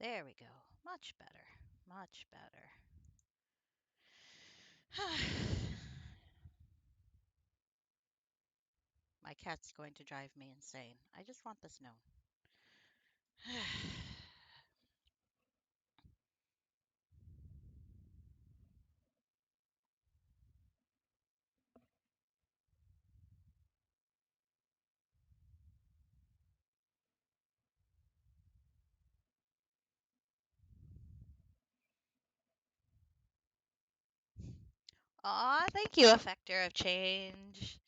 There we go. Much better. Much better. My cat's going to drive me insane. I just want this known. Aw, thank you, Effector of Change.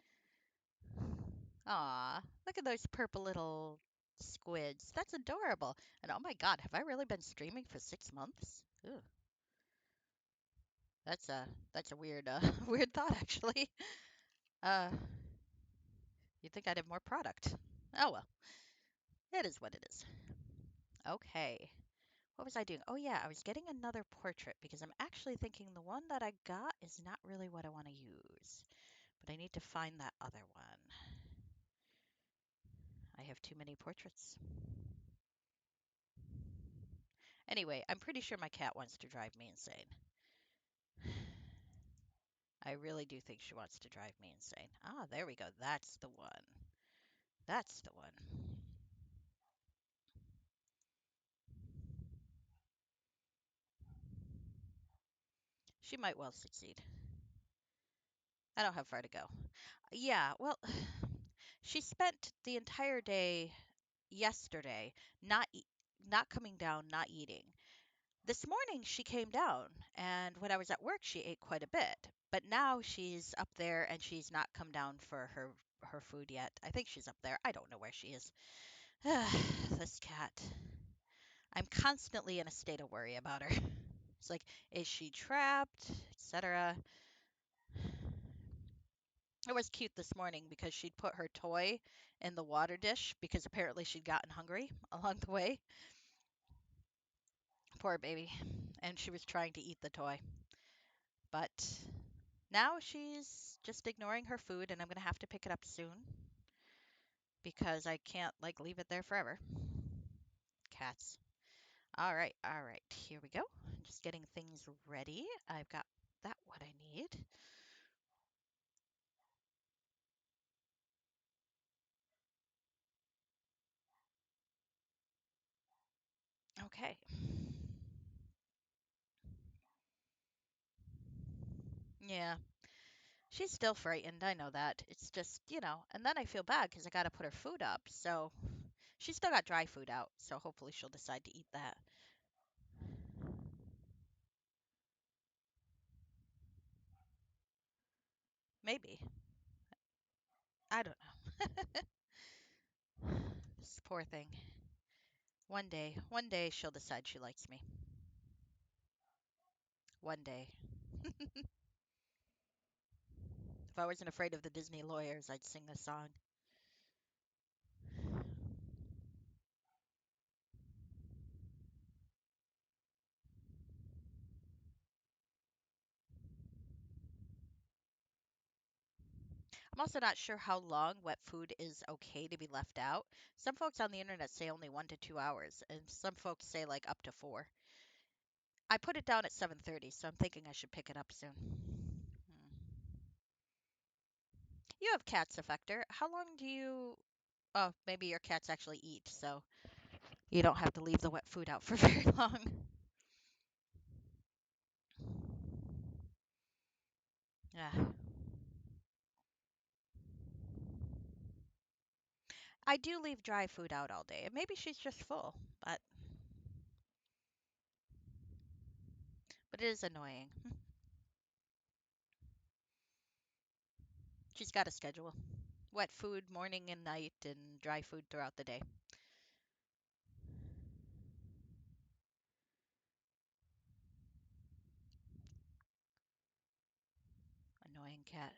Aw, look at those purple little squids. That's adorable. And oh my God, have I really been streaming for 6 months? Ooh, that's a weird weird thought actually. Uh, you'd think I'd have more product. Oh well, it is what it is. Okay. What was I doing? Oh yeah, I was getting another portrait because I'm actually thinking the one that I got is not really what I want to use. But I need to find that other one. I have too many portraits. Anyway, I'm pretty sure my cat wants to drive me insane. I really do think she wants to drive me insane. Ah, there we go. That's the one. That's the one. She might well succeed. I don't have far to go. Yeah, well, she spent the entire day yesterday not not coming down, not eating. This morning she came down, and when I was at work, she ate quite a bit. But now she's up there and she's not come down for her food yet. I think she's up there. I don't know where she is. This cat. I'm constantly in a state of worry about her. It's like, is she trapped, etc. It was cute this morning because she'd put her toy in the water dish because apparently she'd gotten hungry along the way. Poor baby. And she was trying to eat the toy. But now she's just ignoring her food, and I'm going to have to pick it up soon because I can't like leave it there forever. Cats. All right. Here we go. Just getting things ready. I've got that what I need. Okay. Yeah, she's still frightened. I know that. It's just, and then I feel bad because I got to put her food up. So she's still got dry food out. So hopefully she'll decide to eat that. Maybe. I don't know. This poor thing. One day she'll decide she likes me. One day. If I wasn't afraid of the Disney lawyers, I'd sing this song. I'm also not sure how long wet food is okay to be left out. Some folks on the internet say only 1 to 2 hours, and some folks say like up to 4. I put it down at 7:30, so I'm thinking I should pick it up soon. You have cats, Effector. How long do you? Oh, maybe your cats actually eat, so you don't have to leave the wet food out for very long. Yeah. I do leave dry food out all day, and maybe she's just full, but it is annoying. She's got a schedule. Wet food morning and night, and dry food throughout the day. Annoying cat.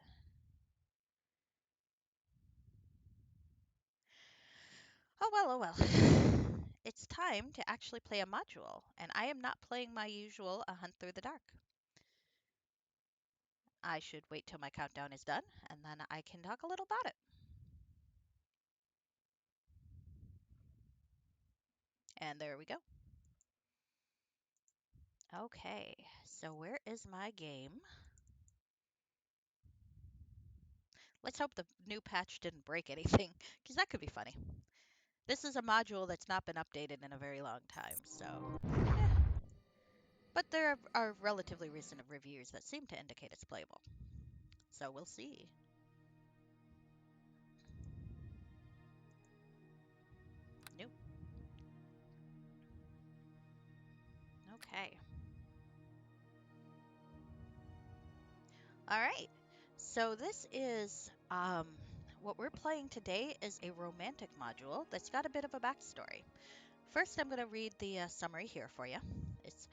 Oh well, oh well. It's time to actually play a module, and I am not playing my usual A Hunt Through the Dark. I should wait till my countdown is done, and then I can talk a little about it. And there we go. Okay, so where is my game? Let's hope the new patch didn't break anything, because that could be funny. This is a module that's not been updated in a very long time, so. But there are relatively recent reviews that seem to indicate it's playable. So we'll see. New. Okay. All right. So this is what we're playing today is a romantic module that's got a bit of a backstory. First, I'm going to read the summary here for you. It's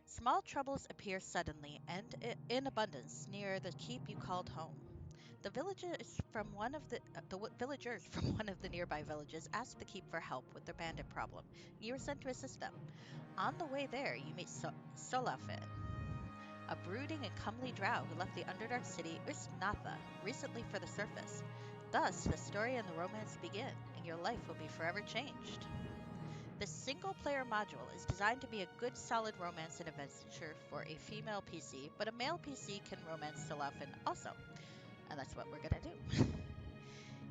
small troubles appear suddenly and in abundance near the keep you called home. The villagers from one of the villagers from one of the nearby villages ask the keep for help with their bandit problem. You are sent to assist them. On the way there, you meet Solaufein, a brooding and comely drow who left the Underdark city Ustnatha recently for the surface. Thus, the story and the romance begin, and your life will be forever changed. The single-player module is designed to be a good solid romance and adventure for a female PC, but a male PC can romance Solaufein also. And that's what we're going to do,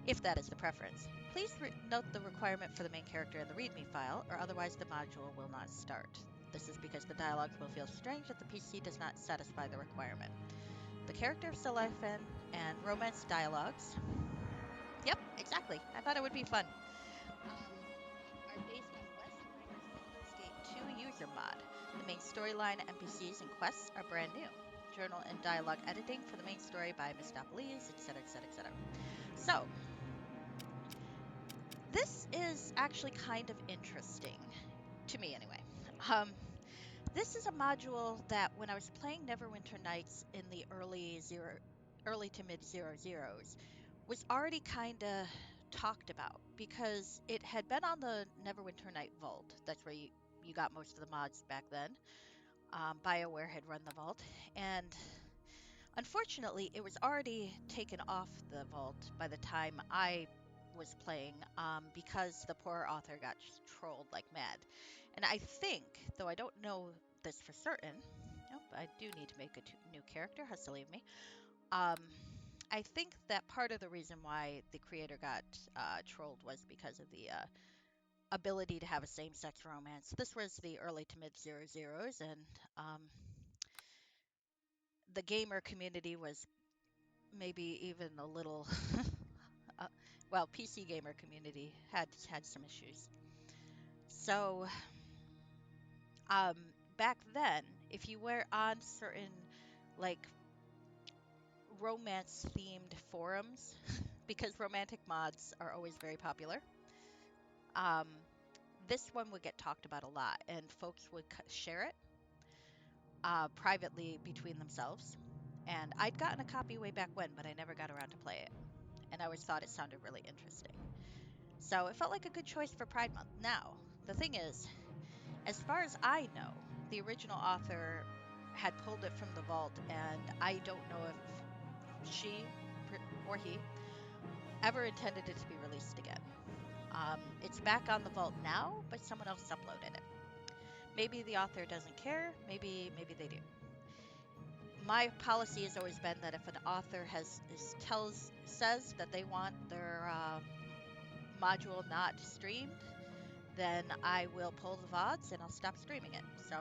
if that is the preference. Please note the requirement for the main character in the README file, or otherwise the module will not start. This is because the dialogues will feel strange if the PC does not satisfy the requirement. The character of Solaufein and romance dialogues. Yep, exactly. I thought it would be fun. Are based on Wes Reiner's Baldur's Gate 2 user mod. The main storyline, NPCs, and quests are brand new. Journal and dialogue editing for the main story by Mistopolis, etc., etc., etc. So, this is actually kind of interesting, to me anyway. Um, this is a module that when I was playing Neverwinter Nights in the early to mid zero zeros, was already kind of talked about because it had been on the Neverwinter Night Vault. That's where you got most of the mods back then. BioWare had run the vault, and unfortunately, it was already taken off the vault by the time I was playing because the poor author got trolled like mad. And I think, though I don't know this for certain, nope, I do need to make a new character, has to leave me. I think that part of the reason why the creator got trolled was because of the ability to have a same-sex romance. This was the early to mid zero zeros, and the gamer community was maybe even a little uh, well, PC gamer community had some issues. So back then, if you were on certain like romance themed forums, because romantic mods are always very popular, um, this one would get talked about a lot, and folks would share it privately between themselves. And I'd gotten a copy way back when, but I never got around to play it. And I always thought it sounded really interesting. So it felt like a good choice for Pride Month. Now, the thing is, as far as I know, the original author had pulled it from the vault, and I don't know if she or he ever intended it to be released again. It's back on the vault now, but someone else uploaded it. Maybe the author doesn't care. Maybe they do. My policy has always been that if an author says that they want their module not streamed, then I will pull the VODs and I'll stop streaming it. So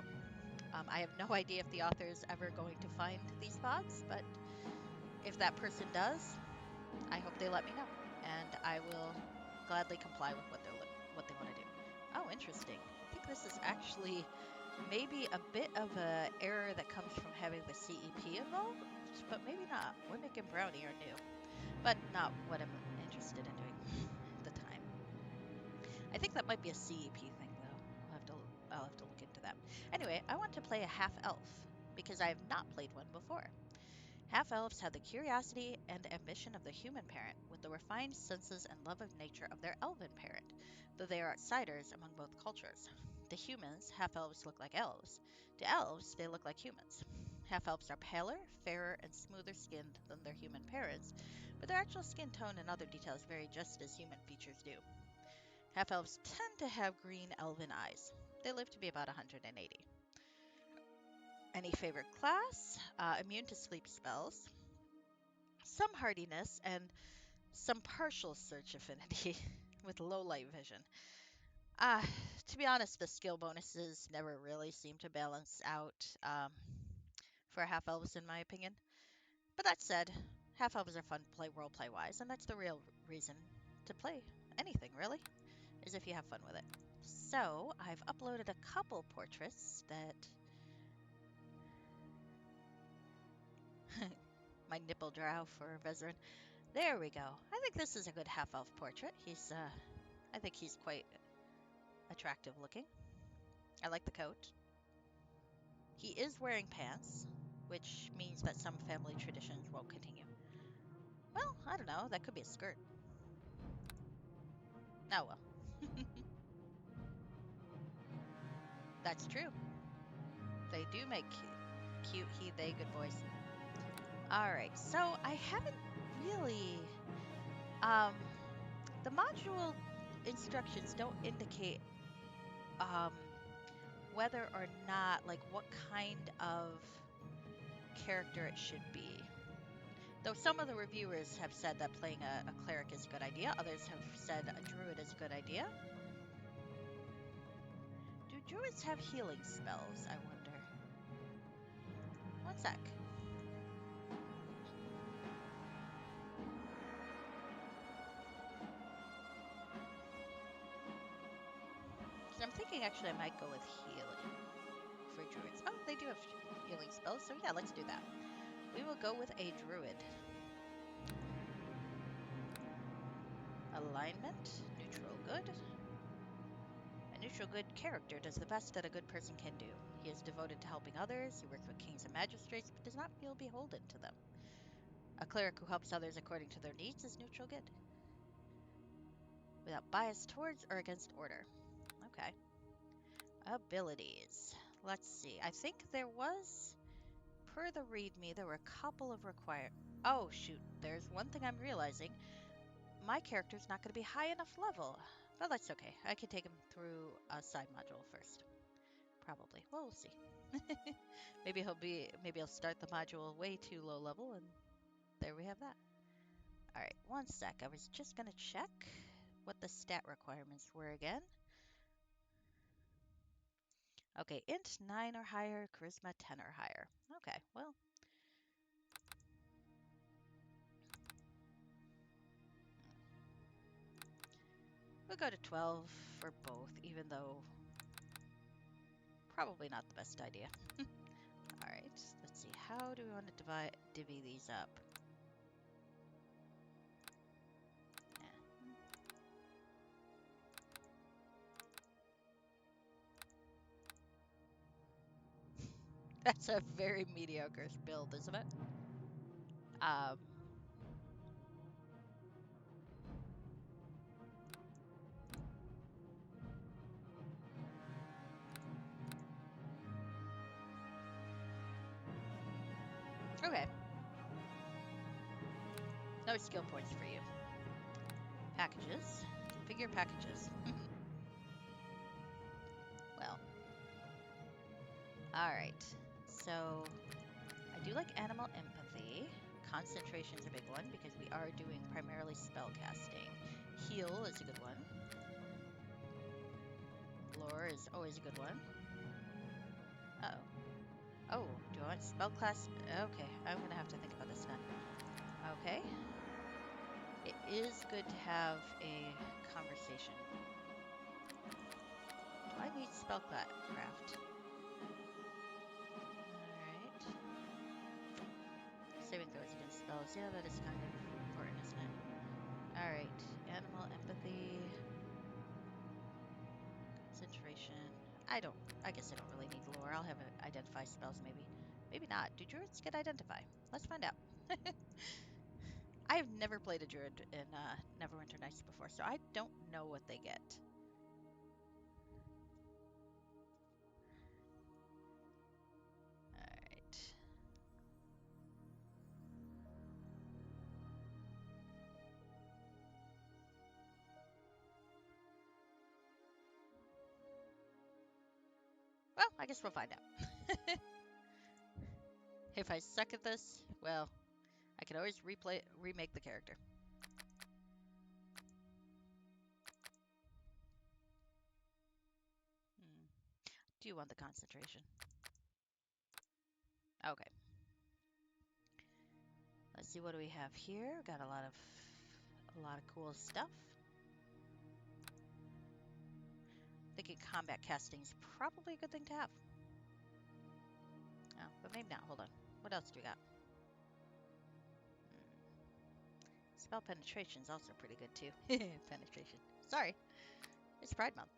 I have no idea if the author is ever going to find these VODs, but if that person does, I hope they let me know, and I will gladly comply with what they want to do. Oh, interesting. I think this is actually maybe a bit of a error that comes from having the CEP involved, but maybe not. Wimmick and Brownie are new, but not what I'm interested in doing at the time. I think that might be a CEP thing, though. I'll have to look into that. Anyway, I want to play a half elf because I have not played one before. Half elves have the curiosity and ambition of the human parent, with the refined senses and love of nature of their elven parent, though they are outsiders among both cultures. To humans, half elves look like elves. To elves, they look like humans. Half elves are paler, fairer, and smoother skinned than their human parents, but their actual skin tone and other details vary just as human features do. Half-elves tend to have green elven eyes. They live to be about 180. Any favorite class? Immune to sleep spells, some hardiness, and some partial search affinity with low light vision. Uh, to be honest, the skill bonuses never really seem to balance out for half elves, in my opinion. But that said, half elves are fun to play role play wise, and that's the real reason to play anything, really, is if you have fun with it. So I've uploaded a couple portraits that my nipple drow for Vezran. There we go. I think this is a good half elf portrait. I think he's quite attractive looking. I like the coat. He is wearing pants, which means that some family traditions won't continue. Well, I don't know. That could be a skirt. Oh well. That's true. They do make cute he, they good boys. Alright, so I haven't really. Um, the module instructions don't indicate um, whether or not, like, what kind of character it should be. Though some of the reviewers have said that playing a cleric is a good idea, others have said a druid is a good idea. Do druids have healing spells, I wonder? One sec. Because I'm thinking actually I might go with healing for druids. Oh, they do have healing spells, so yeah, let's do that. We will go with a druid. Alignment, neutral good. A neutral good character does the best that a good person can do. He is devoted to helping others, he works with kings and magistrates, but does not feel beholden to them. A cleric who helps others according to their needs is neutral good, without bias towards or against order. Okay. Abilities. Let's see. I think there was, per the readme, there were a couple of required. Oh, shoot. There's one thing I'm realizing. My character's not going to be high enough level. But that's okay. I can take him through a side module first. Probably. Well, we'll see. Maybe he'll start the module way too low level, and there we have that. Alright, one sec. I was just going to check what the stat requirements were again. Okay, int 9 or higher, charisma 10 or higher. Okay, well. We'll go to 12 for both, even though probably not the best idea. Alright, let's see. How do we want to divvy these up? Yeah. That's a very mediocre build, isn't it? Um, okay. No skill points for you. Packages. Configure packages. Well. Alright. So, I do like animal empathy. Concentration's a big one because we are doing primarily spell casting. Heal is a good one. Lore is always a good one. Uh-oh. Oh, do I want spell class? Okay, I'm gonna have to think about this now. Okay. It is good to have a conversation. Do I need spellcraft? Alright. Saving throws against spells. Yeah, that is kind of important, isn't it? Alright. Animal empathy. Concentration. I guess I don't really need lore. I'll have identify spells maybe. Maybe not. Do druids get identify? Let's find out. I have never played a druid in Neverwinter Nights before, so I don't know what they get. Alright. Well, I guess we'll find out. If I suck at this, well, I can always remake the character. Do you want the concentration? Okay. Let's see, what do we have here? Got a lot of cool stuff. Thinking combat casting is probably a good thing to have. Oh, but maybe not. Hold on. What else do we got? Spell penetration is also pretty good too. Penetration. Sorry, it's Pride Month.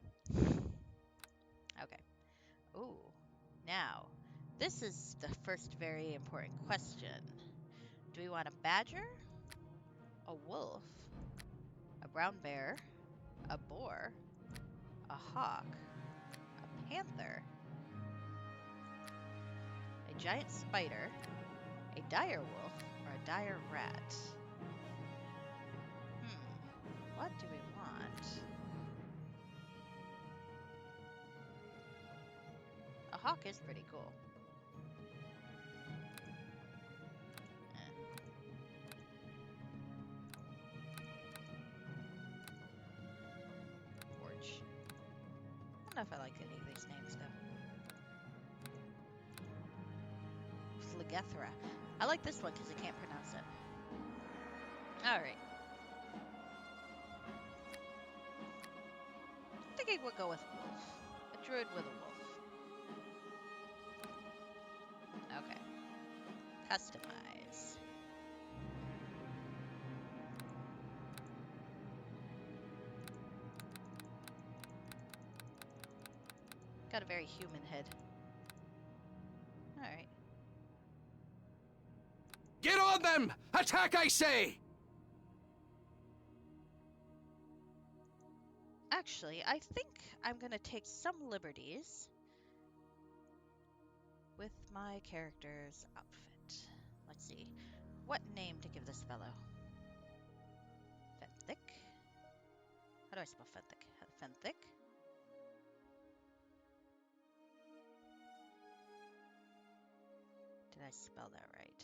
Okay. Ooh. Now, this is the first very important question. Do we want a badger, a wolf, a brown bear, a boar, a hawk, a panther, a giant spider, a dire wolf, or a dire rat? What do we want? A hawk is pretty cool. Porch. I don't know if I like any of these names though. Phlegethra. I like this one because I can't pronounce it. Alright. I think I would go with wolf. A druid with a wolf. Okay. Customize. Got a very human head. Alright. Get on them! Attack, I say! Actually, I think I'm going to take some liberties with my character's outfit. Let's see. What name to give this fellow? Fenthic? How do I spell Fenthic? Fenthic? Did I spell that right?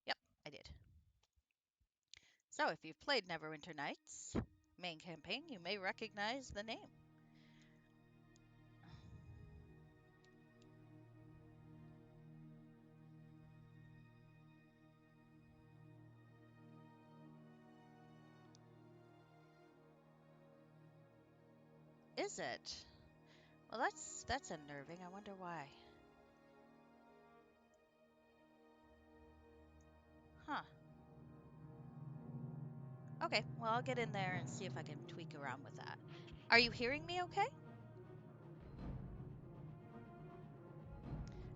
Yep, I did. So if you've played Neverwinter Nights main campaign, you may recognize the name. Is it? Well, that's unnerving. I wonder why. Huh. Okay, well, I'll get in there and see if I can tweak around with that. Are you hearing me okay?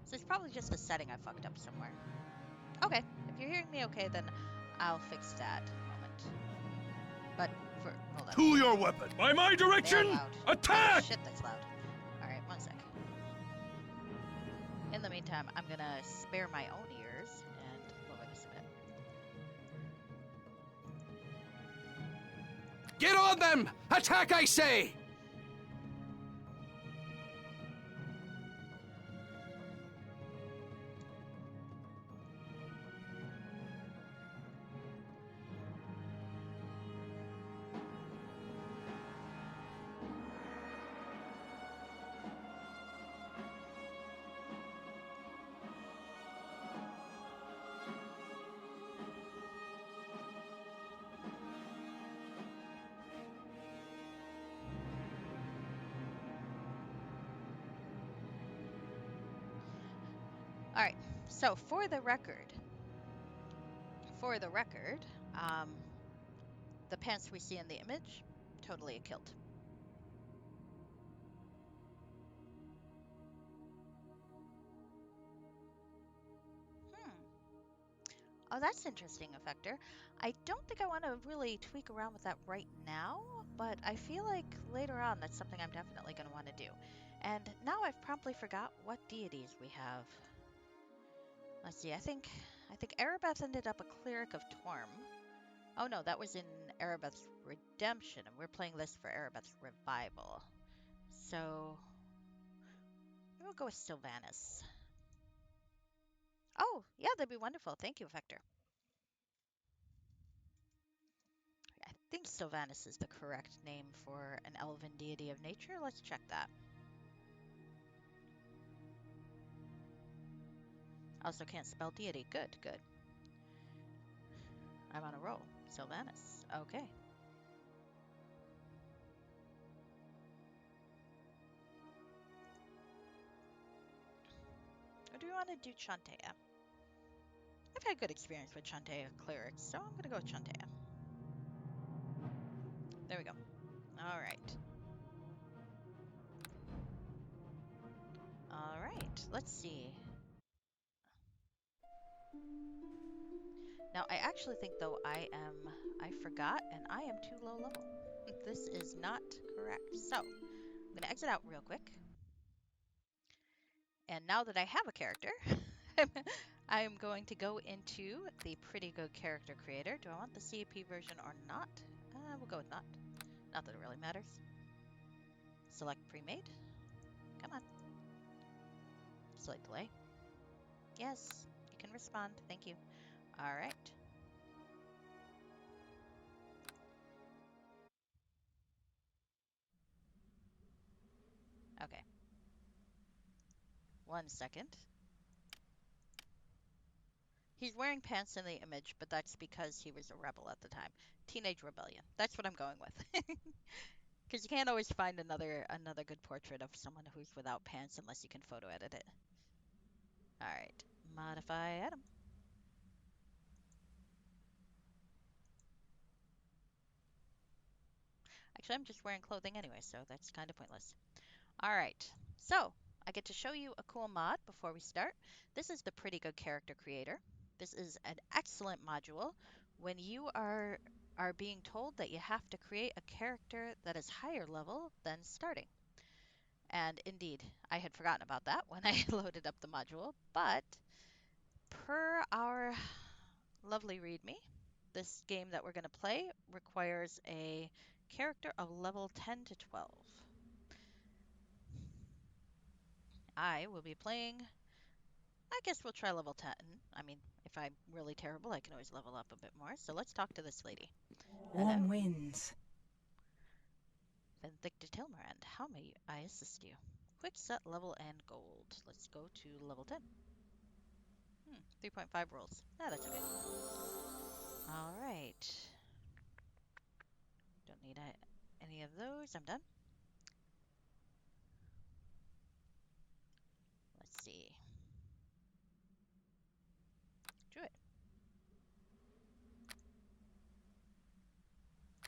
So it's probably just a setting I fucked up somewhere. Okay, if you're hearing me okay, then I'll fix that in a moment. But hold on. To your weapon! By my They're direction! loud. Attack! Holy shit, that's loud. Alright, one sec. In the meantime, I'm gonna spare my own ears and lower this a bit. Get on them! Attack, I say! Alright, so for the record, the pants we see in the image, totally a kilt. Oh, that's interesting, Effector. I don't think I want to really tweak around with that right now, but I feel like later on that's something I'm definitely going to want to do. And now I've promptly forgot what deities we have. Let's see, I think Erebeth ended up a cleric of Torm. Oh no, that was in Erebeth's Redemption, and we're playing this for Erebeth's Revival. So we'll go with Sylvanas. Oh, yeah, that'd be wonderful. Thank you, Vector. I think Sylvanas is the correct name for an elven deity of nature. Let's check that. Also can't spell deity. Good, good. I'm on a roll. Sylvanas. Okay. Or do we want to do Chantea? I've had good experience with Chantea clerics, so I'm going to go with Chantea. There we go. All right. All right. Let's see. Now, I actually think, though, I forgot, and I am too low level. This is not correct. So, I'm going to exit out real quick. And now that I have a character, I'm going to go into the Pretty Good Character Creator. Do I want the CAP version or not? We'll go with not. Not that it really matters. Select pre-made. Come on. Select delay. Yes, you can respond. Thank you. All right. Okay. 1 second. He's wearing pants in the image, but that's because he was a rebel at the time. Teenage rebellion. That's what I'm going with. Because you can't always find another good portrait of someone who's without pants unless you can photo edit it. All right. Modify item. Actually, I'm just wearing clothing anyway, so that's kind of pointless. All right. So I get to show you a cool mod before we start. This is the Pretty Good Character Creator. This is an excellent module when you are being told that you have to create a character that is higher level than starting. And indeed, I had forgotten about that when I loaded up the module, but per our lovely README, this game that we're going to play requires a character of level 10 to 12. I will be playing, I guess we'll try level 10. I mean, if I'm really terrible, I can always level up a bit more. So let's talk to this lady. Warm Hello, winds. Vindicta Tilmarand. How may I assist you? Quick set level and gold. Let's go to level 10. 3.5 rolls. Ah, that's okay. All right. Don't need any of those. I'm done. Let's see. Druid.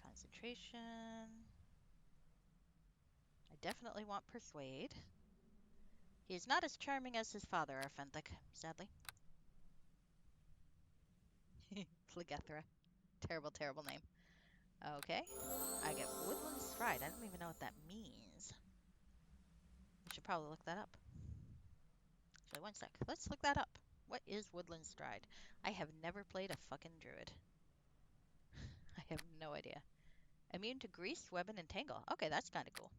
Concentration. I definitely want Persuade. He is not as charming as his father, Arfenthic, sadly. Phlegethra. Terrible, terrible name. Okay. I get Woodland Stride. I don't even know what that means. I should probably look that up. Actually, 1 sec. Let's look that up. What is Woodland Stride? I have never played a fucking druid. I have no idea. Immune to Grease, Weapon, and Tangle. Okay, that's kind of cool.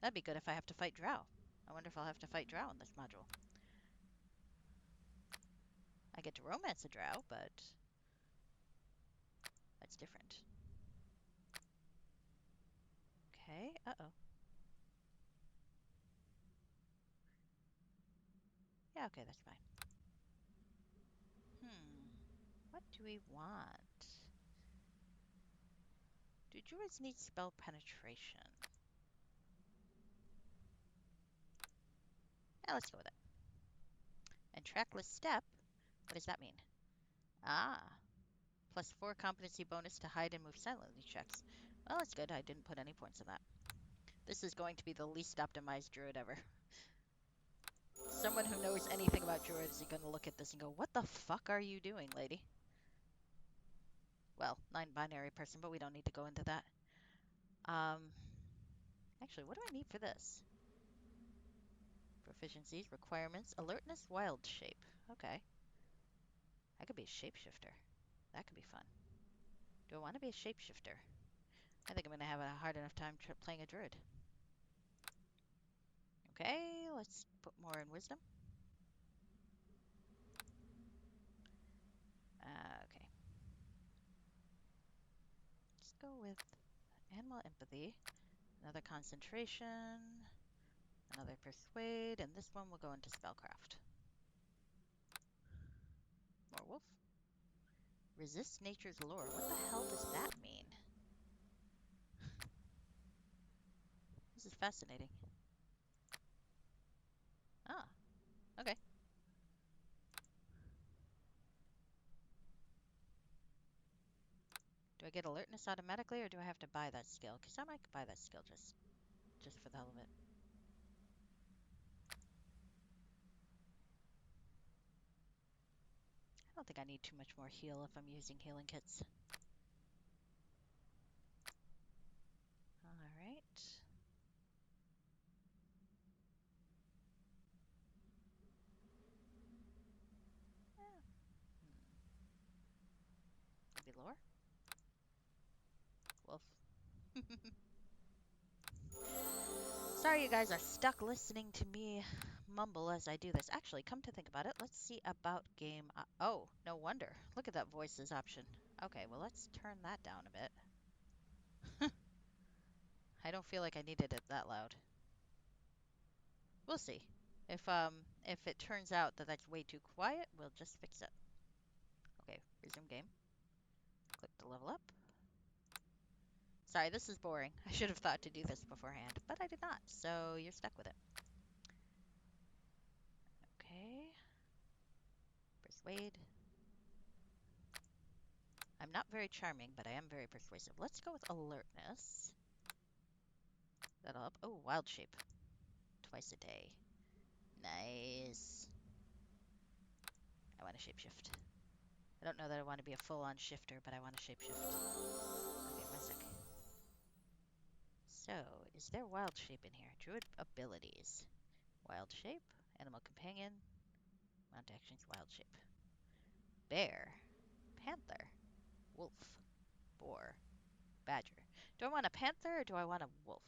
That'd be good if I have to fight Drow. I wonder if I'll have to fight Drow in this module. I get to romance a Drow, but that's different. Okay, uh-oh. Yeah, okay, that's fine. What do we want? Do druids need spell penetration? Yeah, let's go with it. And trackless step, what does that mean? Ah, +4 competency bonus to hide and move silently checks. Well, that's good. I didn't put any points in that. This is going to be the least optimized druid ever. Someone who knows anything about druids is going to look at this and go, what the fuck are you doing, lady? Well, non-binary person, but we don't need to go into that. Actually, what do I need for this? Proficiencies, requirements, alertness, wild shape. Okay. I could be a shapeshifter. That could be fun. Do I want to be a shapeshifter? I think I'm going to have a hard enough time playing a druid. Okay, let's put more in wisdom. Okay. Let's go with animal empathy, another concentration, another persuade, and this one will go into spellcraft. More wolf. Resist nature's lure. What the hell does that mean? This is fascinating. Ah, okay. Do I get alertness automatically, or do I have to buy that skill? Because I might buy that skill just for the hell of it. I don't think I need too much more heal if I'm using healing kits. All right. Eh, maybe lore? Wolf. Sorry you guys are stuck listening to me mumble as I do this. Actually, come to think about it, let's see about game. Oh, no wonder. Look at that voices option. Okay, well, let's turn that down a bit. I don't feel like I needed it that loud. We'll see. If it turns out that that's way too quiet, we'll just fix it. Okay, resume game. Click to level up. Sorry, this is boring. I should have thought to do this beforehand, but I did not, so you're stuck with it. Okay. Persuade. I'm not very charming, but I am very persuasive. Let's go with alertness. That'll up. Oh, wild shape. Twice a day. Nice. I want to shapeshift. I don't know that I want to be a full-on shifter, but I want to shapeshift. Okay, 1 sec. So, is there wild shape in here? Druid abilities. Wild shape. Animal companion. Mount actions. Wild shape. Bear. Panther. Wolf. Boar. Badger. Do I want a panther or do I want a wolf?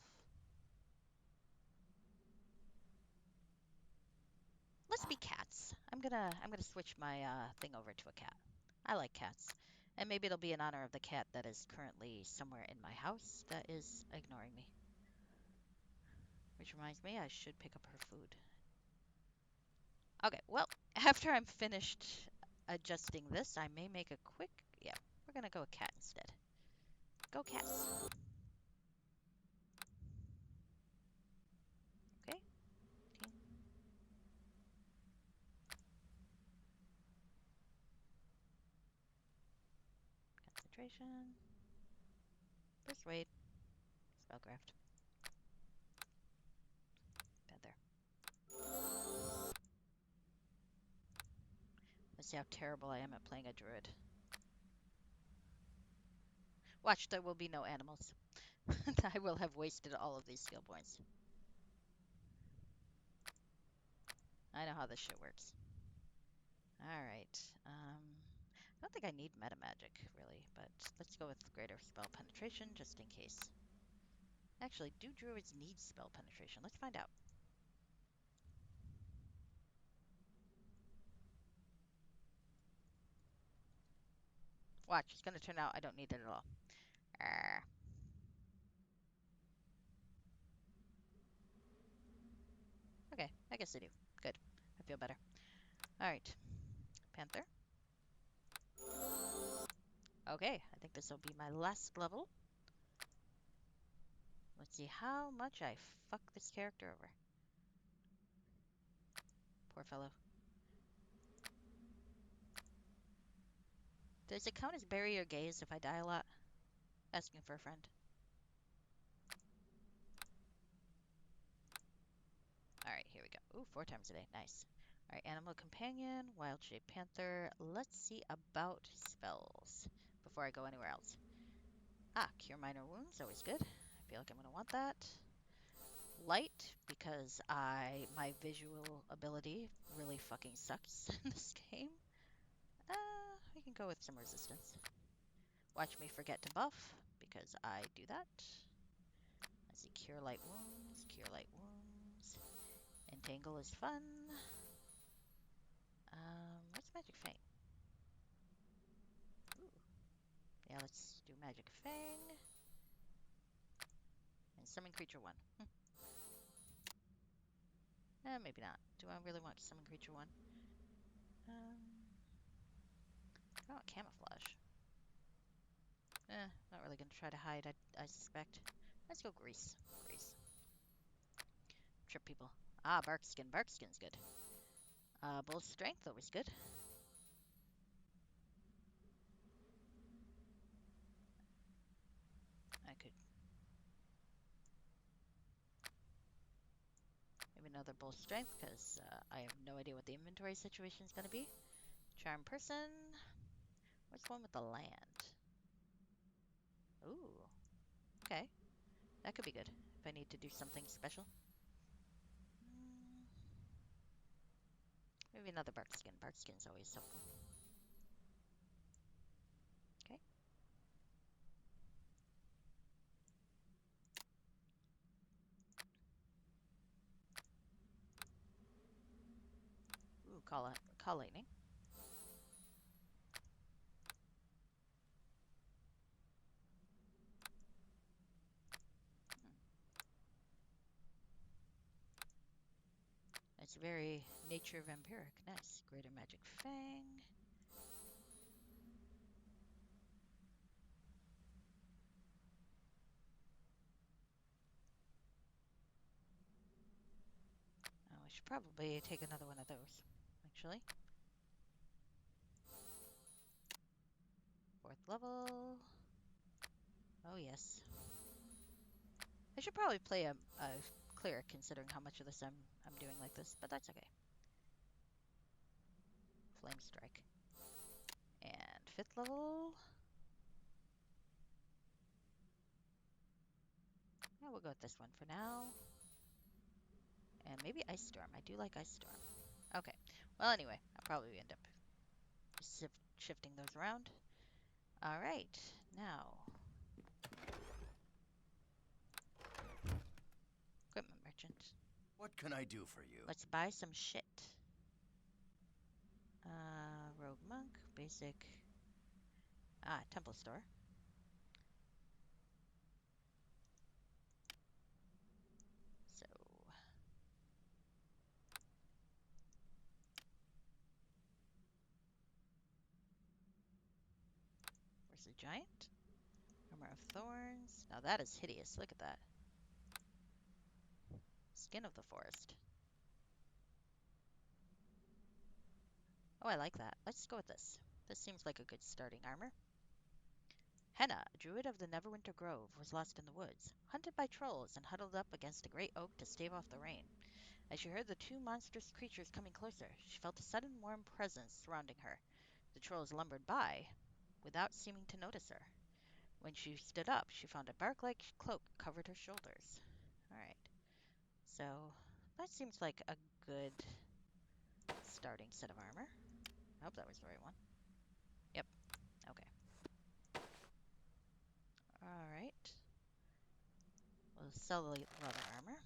Let's be cats. I'm gonna switch my thing over to a cat. I like cats. And maybe it'll be in honor of the cat that is currently somewhere in my house that is ignoring me. Which reminds me, I should pick up her food. Okay, well, after I'm finished adjusting this, I may make a quick... Yeah, we're gonna go with cat instead. Go cats. Okay. Concentration. Persuade. Spellcraft. Panther. Let's see how terrible I am at playing a druid. Watch, there will be no animals. I will have wasted all of these skill points. I know how this shit works. Alright. I don't think I need meta magic, really, but let's go with greater spell penetration, just in case. Actually, do druids need spell penetration? Let's find out. Watch, it's going to turn out I don't need it at all. Arrgh. Okay, I guess I do. Good. I feel better. Alright. Panther. Okay, I think this will be my last level. Let's see how much I fuck this character over. Poor fellow. Does it count as bury or gaze if I die a lot? Asking for a friend. Alright, here we go. Ooh, 4 times a day. Nice. Alright, animal companion, wild shape panther. Let's see about spells before I go anywhere else. Ah, cure minor wounds, always good. I feel like I'm going to want that. Light, because my visual ability really fucking sucks in this game. We can go with some resistance. Watch me forget to buff, because I do that. Let's see, Cure Light Wounds, Cure Light Wounds. Entangle is fun. What's Magic Fang? Ooh. Yeah, let's do Magic Fang. And Summon Creature 1. Maybe not. Do I really want Summon Creature 1? I want Camouflage. Not really going to try to hide, I suspect. Let's go Grease. Grease. Trip people. Ah, Barkskin. Barkskin's good. Bull Strength, always good. I could... Maybe another Bull Strength, because I have no idea what the inventory situation is going to be. Charm Person. What's one with the land? Ooh. Okay. That could be good, if I need to do something special. Maybe another Barkskin. Barkskin's always helpful. Okay. Ooh, Call Lightning. It's very nature vampiric. Nice. Greater Magic Fang. Oh, we should probably take another one of those, actually. 4th level. Oh, yes. I should probably play a cleric, considering how much of this I'm doing like this, but that's okay. Flame Strike. And 5th level. Yeah, we'll go with this one for now. And maybe Ice Storm. I do like Ice Storm. Okay. Well, anyway, I'll probably end up shifting those around. All right. Now, Equipment Merchant. What can I do for you? Let's buy some shit. Rogue Monk, basic. Temple Store. So, where's the giant? Armor of Thorns. Now that is hideous. Look at that. Skin of the Forest. Oh, I like that. Let's go with this. This seems like a good starting armor. Henna, a druid of the Neverwinter Grove, was lost in the woods, hunted by trolls, and huddled up against a great oak to stave off the rain. As she heard the two monstrous creatures coming closer, she felt a sudden warm presence surrounding her. The trolls lumbered by, without seeming to notice her. When she stood up, she found a bark-like cloak covered her shoulders. All right. So that seems like a good starting set of armor. I hope that was the right one. Yep. Okay. All right. We'll sell the leather armor.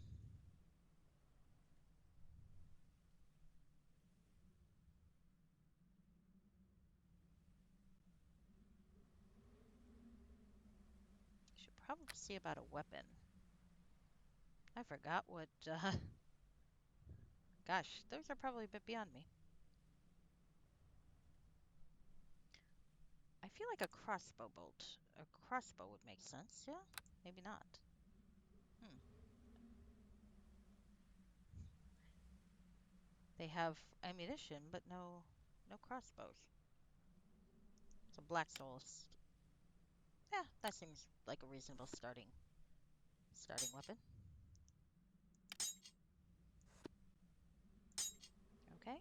Should probably see about a weapon. I forgot what, gosh, those are probably a bit beyond me. I feel like a crossbow bolt. A crossbow would make sense, yeah? Maybe not. They have ammunition, but no crossbows. So Black Souls. Yeah, that seems like a reasonable starting weapon. Okay.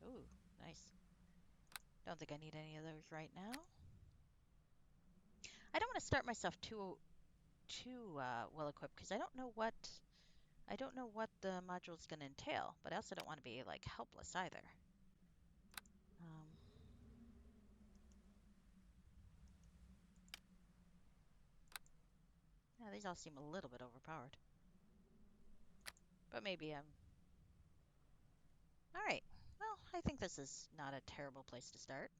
Ooh, nice. Don't think I need any of those right now. I don't want to start myself too well equipped because I don't know what the module is going to entail, but I also don't want to be like helpless either. These all seem a little bit overpowered. But maybe I'm... Alright. Well, I think this is not a terrible place to start.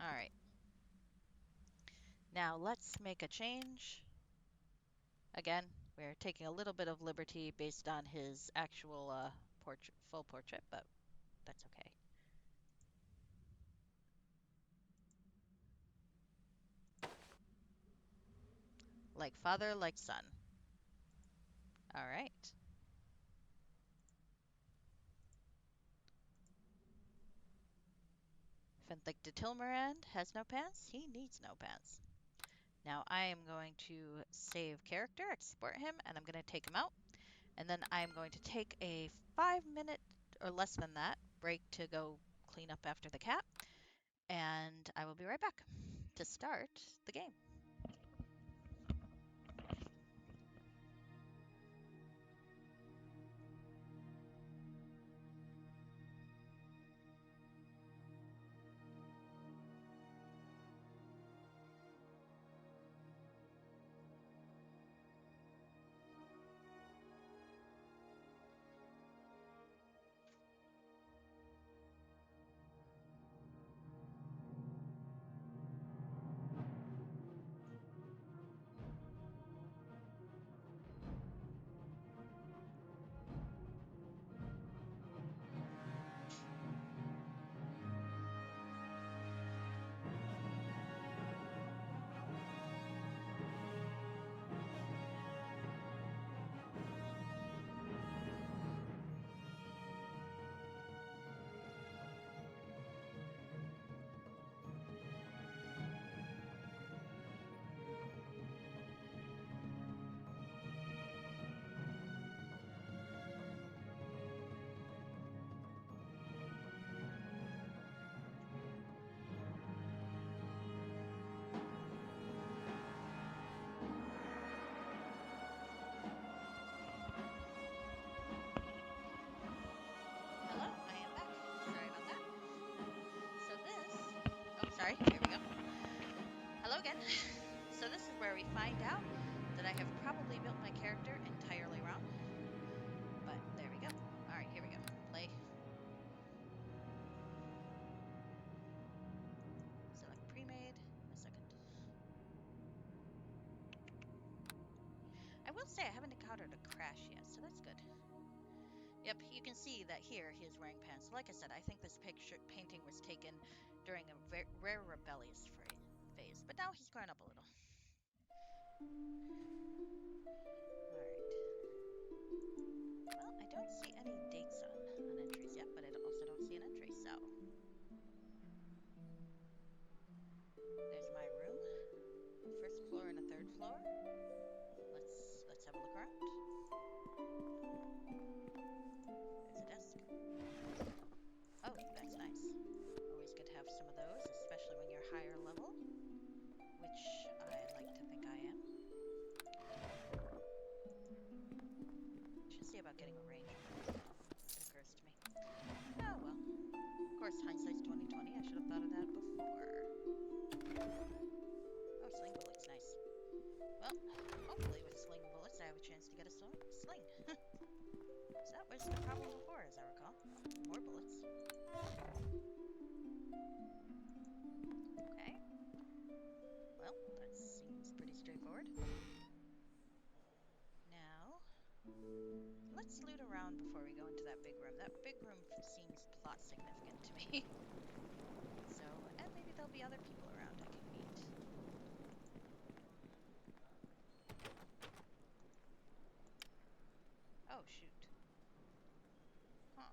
Alright. Now let's make a change. Again, we're taking a little bit of liberty based on his actual full portrait, but that's okay. Like father, like son. All right. Fenthic de Tilmerand has no pants. He needs no pants. Now I am going to save character, export him, and I'm going to take him out. And then I'm going to take a 5-minute or less than that break to go clean up after the cat. And I will be right back to start the game. Hello, I am back. Sorry about that. Oh, sorry, here we go. Hello again. So this is where we find out that I have probably built my character entirely wrong. But there we go. All right, here we go. Play. Select pre-made. A second. I will say I haven't encountered a crash yet, so that's good. Yep, you can see that here he is wearing pants. Like I said, I think this painting was taken during a rare rebellious phase, but now he's grown up a little. Alright. Well, I don't see any dates on entries yet, but I also don't see an entry, so... There's my room. A first floor and a third floor. Let's have a look around. There's a desk. Oh, that's nice. Always good to have some of those, especially when you're higher level, which I like to think I am. Should see about getting a range now. It occurs to me. Oh well. Of course, hindsight's 20/20. I should have thought of that before. Oh, sling bullet's nice. Well, hopefully with sling bullets I have a chance to get a sling. So that was the problem before, as I recall. Oh, more bullets. Okay. Well, that seems pretty straightforward. Now, let's loot around before we go into that big room. That big room seems plot significant to me. So, and maybe there'll be other people around I can meet. Oh, shoot. Huh.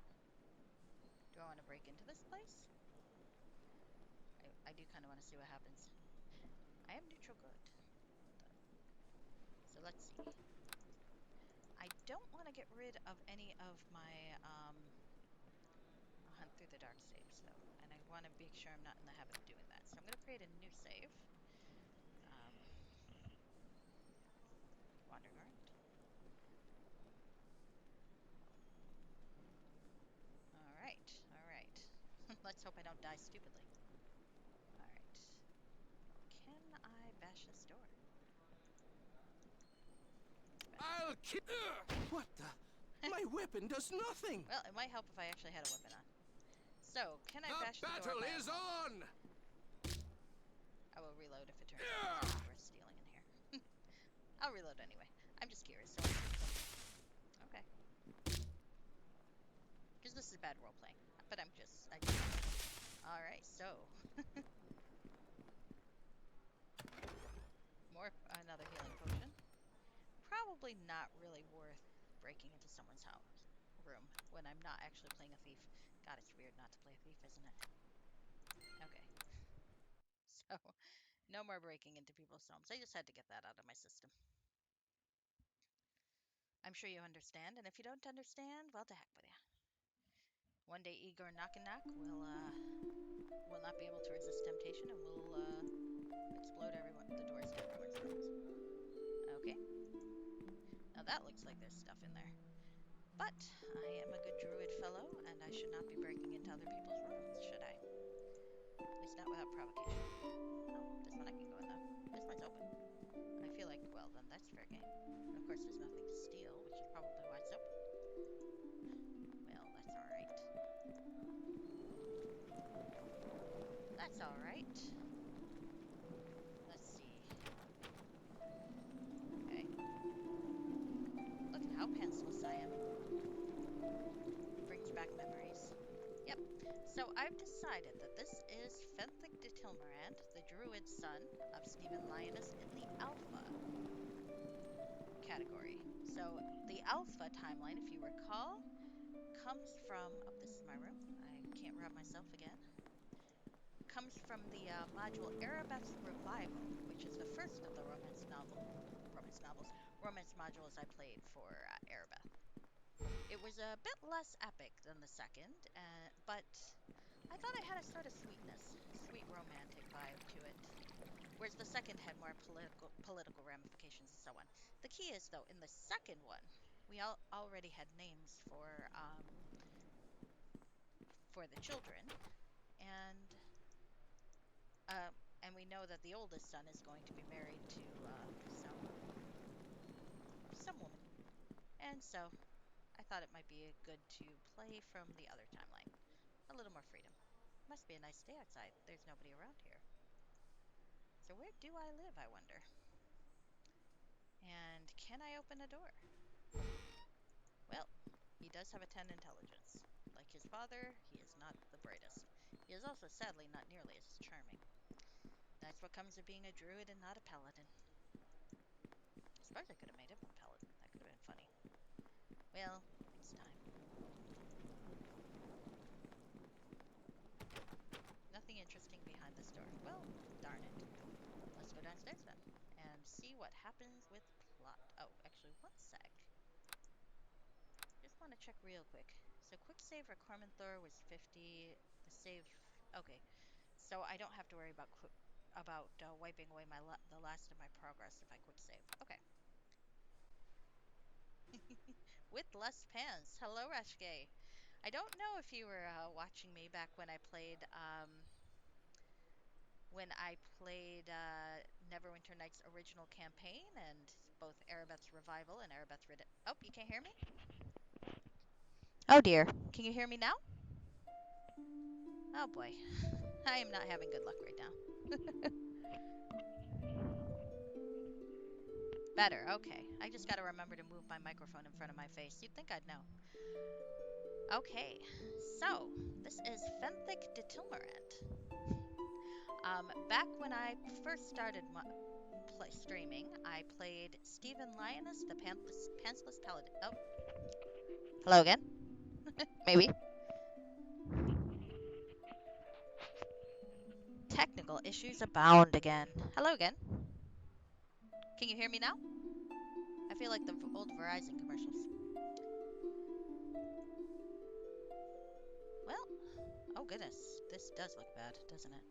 Do I want to break into this place? I do kind of want to see what happens. I am neutral good. So let's see. I don't want to get rid of any of my Hunt Through the Dark saves, though. And I want to make sure I'm not in the habit of doing that. So I'm going to create a new save. Wandering around. Alright, alright. Let's hope I don't die stupidly. Alright. bash this door. I'll kill. What the? My weapon does nothing. Well, it might help if I actually had a weapon on. So, can I The bash the door battle by is myself? on. I will reload if it turns out there's worth stealing in here. I'll reload anyway. I'm just curious. So okay. Because this is bad role playing. But I just. Alright, so. Another healing potion. Probably not really worth breaking into someone's house room when I'm not actually playing a thief. God, it's weird not to play a thief, isn't it? Okay. So, no more breaking into people's homes. I just had to get that out of my system. I'm sure you understand, and if you don't understand, well, to heck with you. One day Igor Knock and Knock will not be able to resist temptation and will explode the doors to everyone's rooms. Okay. Now that looks like there's stuff in there. But I am a good druid fellow, and I should not be breaking into other people's rooms, should I? At least not without provocation. Oh, this one I can go in though. This one's open. I feel like, well, then that's fair game. And of course there's nothing to steal, which is probably why it's open. Well, that's alright. That's alright. Let's see. Okay. Look at how pantsless I am. Brings back memories. Yep. So I've decided that this is Fenthic de Tilmarand, the druid son of Stephen Lioness in the Alpha category. So the Alpha timeline, if you recall, comes from... Oh, this is my room. I can't rob myself again. Comes from the module Erebeth's Revival, which is the first of the romance modules I played for Erebeth. It was a bit less epic than the second, but I thought it had a sort of sweet romantic vibe to it. Whereas the second had more political ramifications and so on. The key is, though, in the second one, we already had names for the children, and we know that the oldest son is going to be married to some woman, and so I thought it might be good to play from the other timeline. A little more freedom. Must be a nice day outside. There's nobody around here. So where do I live, I wonder? And can I open a door? Well, he does have a 10 intelligence. Like his father, he is not the brightest. He is also sadly not nearly as charming. That's what comes of being a druid and not a paladin. I suppose I could have made him a paladin. That could have been funny. Well, it's time. Nothing interesting behind this door. Well, darn it. Let's go downstairs then and see what happens with plot. Oh, actually, one sec. Just want to check real quick. So quick save for Cormanthor was 50. The save... Okay. So I don't have to worry about wiping away the last of my progress if I quick save. Okay. With less pants. Hello, Rashke. I don't know if you were watching me back when I played Neverwinter Nights' original campaign and both Erebeth's Revival and Erebeth's Oh, you can't hear me? Oh dear. Can you hear me now? Oh boy. I am not having good luck right now. Better, okay. I just gotta remember to move my microphone in front of my face. You'd think I'd know. Okay, so this is Fenthic de Tilmarand. Back when I first started streaming, I played Stephen Lioness, the pantsless paladin. Oh, hello again. Maybe. Technical issues abound again. Hello again. Can you hear me now? I feel like the old Verizon commercials. Well, oh goodness, this does look bad, doesn't it?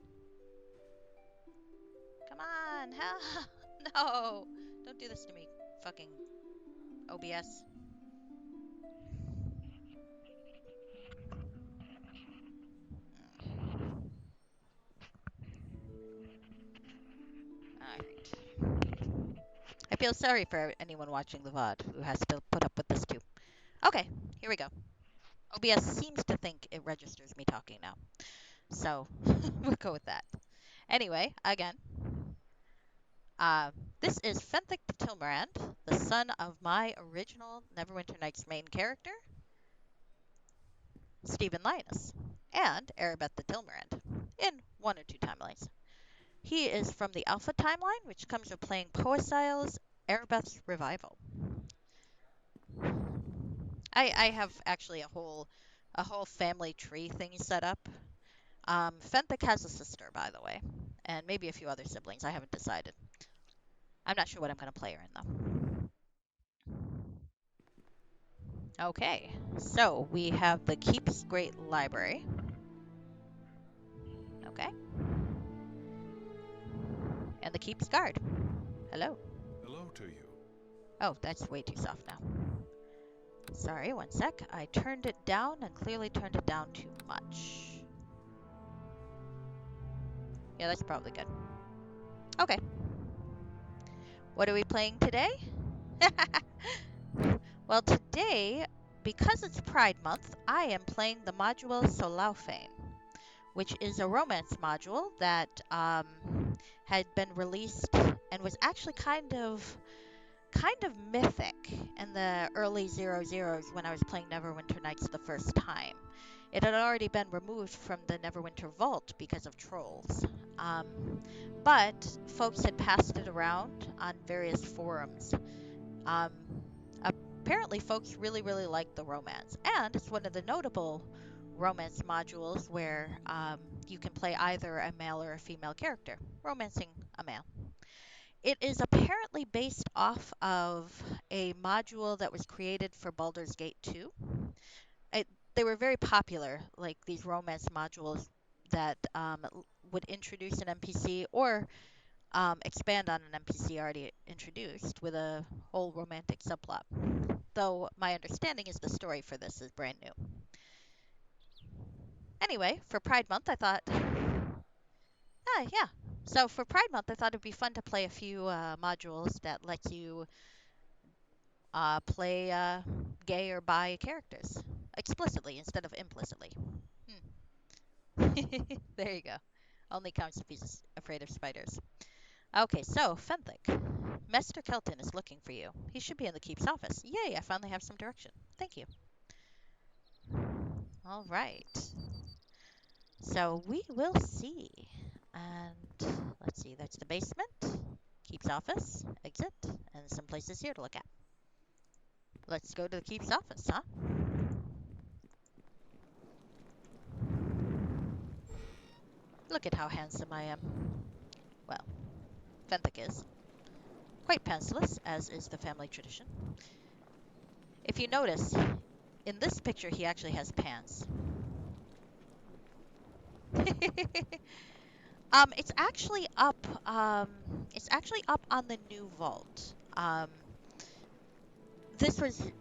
Come on, help! No! Don't do this to me, fucking OBS. Alright. feel sorry for anyone watching the VOD who has to put up with this too. Okay, here we go. OBS seems to think it registers me talking now. So we'll go with that. Anyway, again, uh, this is Fenthic the Tilmarand, the son of my original Neverwinter Nights main character, Stephen Linus, and Erebeth the Tilmarand, in one or two timelines. He is from the Alpha timeline, which comes with playing Poesile's Erebeth's Revival. I have actually a whole family tree thing set up. Fenthic has a sister, by the way, and maybe a few other siblings. I haven't decided. I'm not sure what I'm going to play her in, though. Okay, so we have the Keep's Great Library. Okay. And the Keep's Guard. Hello. Hello to you. Oh, that's way too soft now. Sorry, one sec. I turned it down and clearly turned it down too much. Yeah, that's probably good. Okay. What are we playing today? Well, today, because it's Pride Month, I am playing the module Solaufein, which is a romance module that had been released and was actually kind of mythic in the early 00s when I was playing Neverwinter Nights the first time. It had already been removed from the Neverwinter Vault because of trolls. But folks had passed it around on various forums. Um, Apparently, folks really, really liked the romance. And it's one of the notable romance modules where you can play either a male or a female character, romancing a male. It is apparently based off of a module that was created for Baldur's Gate 2. They were very popular, like these romance modules that would introduce an NPC or expand on an NPC already introduced with a whole romantic subplot. Though my understanding is the story for this is brand new. Anyway, for Pride Month, I thought, yeah. So for Pride Month, I thought it'd be fun to play a few modules that let you play gay or bi characters explicitly instead of implicitly. There you go. Only counts if he's afraid of spiders. Okay, so Fenthic. Master Kelton is looking for you. He should be in the Keep's office. Yay, I finally have some direction. Thank you. All right. So we will see. And let's see, that's the basement, Keep's office, exit, and some places here to look at. Let's go to the Keep's office, huh? Look at how handsome I am. Well, Fenthic is. Quite pantsless, as is the family tradition. If you notice, in this picture he actually has pants. It's actually up. It's actually up on the new vault. This was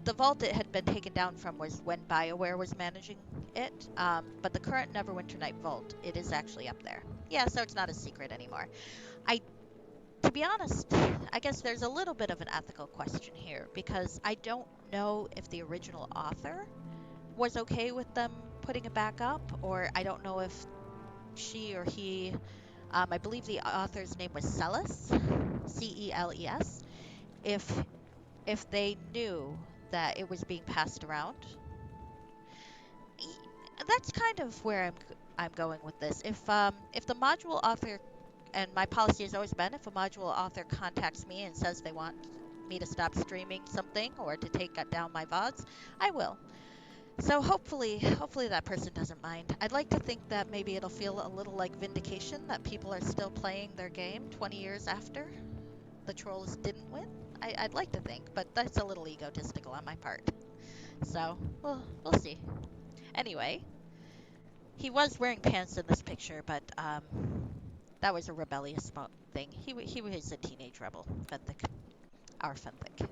the vault it had been taken down from was when BioWare was managing it. But the current Neverwinter Night vault, it is actually up there. Yeah, so it's not a secret anymore. To be honest, I guess there's a little bit of an ethical question here because I don't know if the original author was okay with them putting it back up, or I don't know if she or he, I believe the author's name was Celes, Celes, if they knew that it was being passed around. That's kind of where I'm going with this. If the module author, and my policy has always been, if a module author contacts me and says they want me to stop streaming something or to take down my VODs, I will. So hopefully that person doesn't mind. I'd like to think that maybe it'll feel a little like vindication that people are still playing their game 20 years after the trolls didn't win. I'd like to think, but that's a little egotistical on my part. So we'll see. Anyway, he was wearing pants in this picture, but that was a rebellious thing. He was a teenage rebel, Fenthic. Our Fenthic.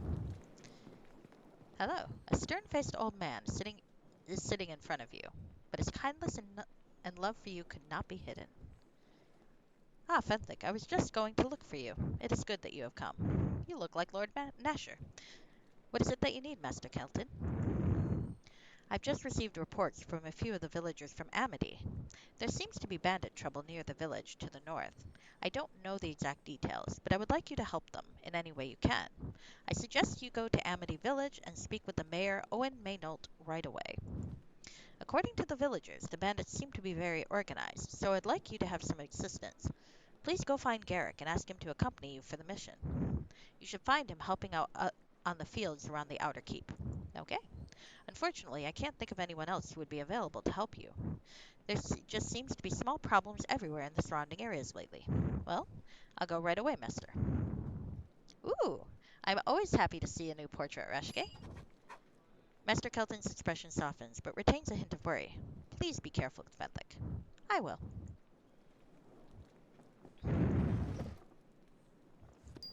Hello. A stern-faced old man is sitting in front of you, but his kindness and love for you could not be hidden. Ah, Fenthic, I was just going to look for you. It is good that you have come. you look like Lord Nasher. What is it that you need, Master Kelton? I've just received reports from a few of the villagers from Amity. There seems to be bandit trouble near the village to the north. I don't know the exact details, but I would like you to help them in any way you can. I suggest you go to Amity Village and speak with the mayor, Owen Maynault, right away. According to the villagers, the bandits seem to be very organized, so I'd like you to have some assistance. Please go find Garrick and ask him to accompany you for the mission. You should find him helping out on the fields around the outer keep. Okay? Unfortunately, I can't think of anyone else who would be available to help you. There just seems to be small problems everywhere in the surrounding areas lately. Well, I'll go right away, mister. Ooh, I'm always happy to see a new portrait, Rashke. Master Kelton's expression softens, but retains a hint of worry. Please be careful, Svenlik. I will. I'm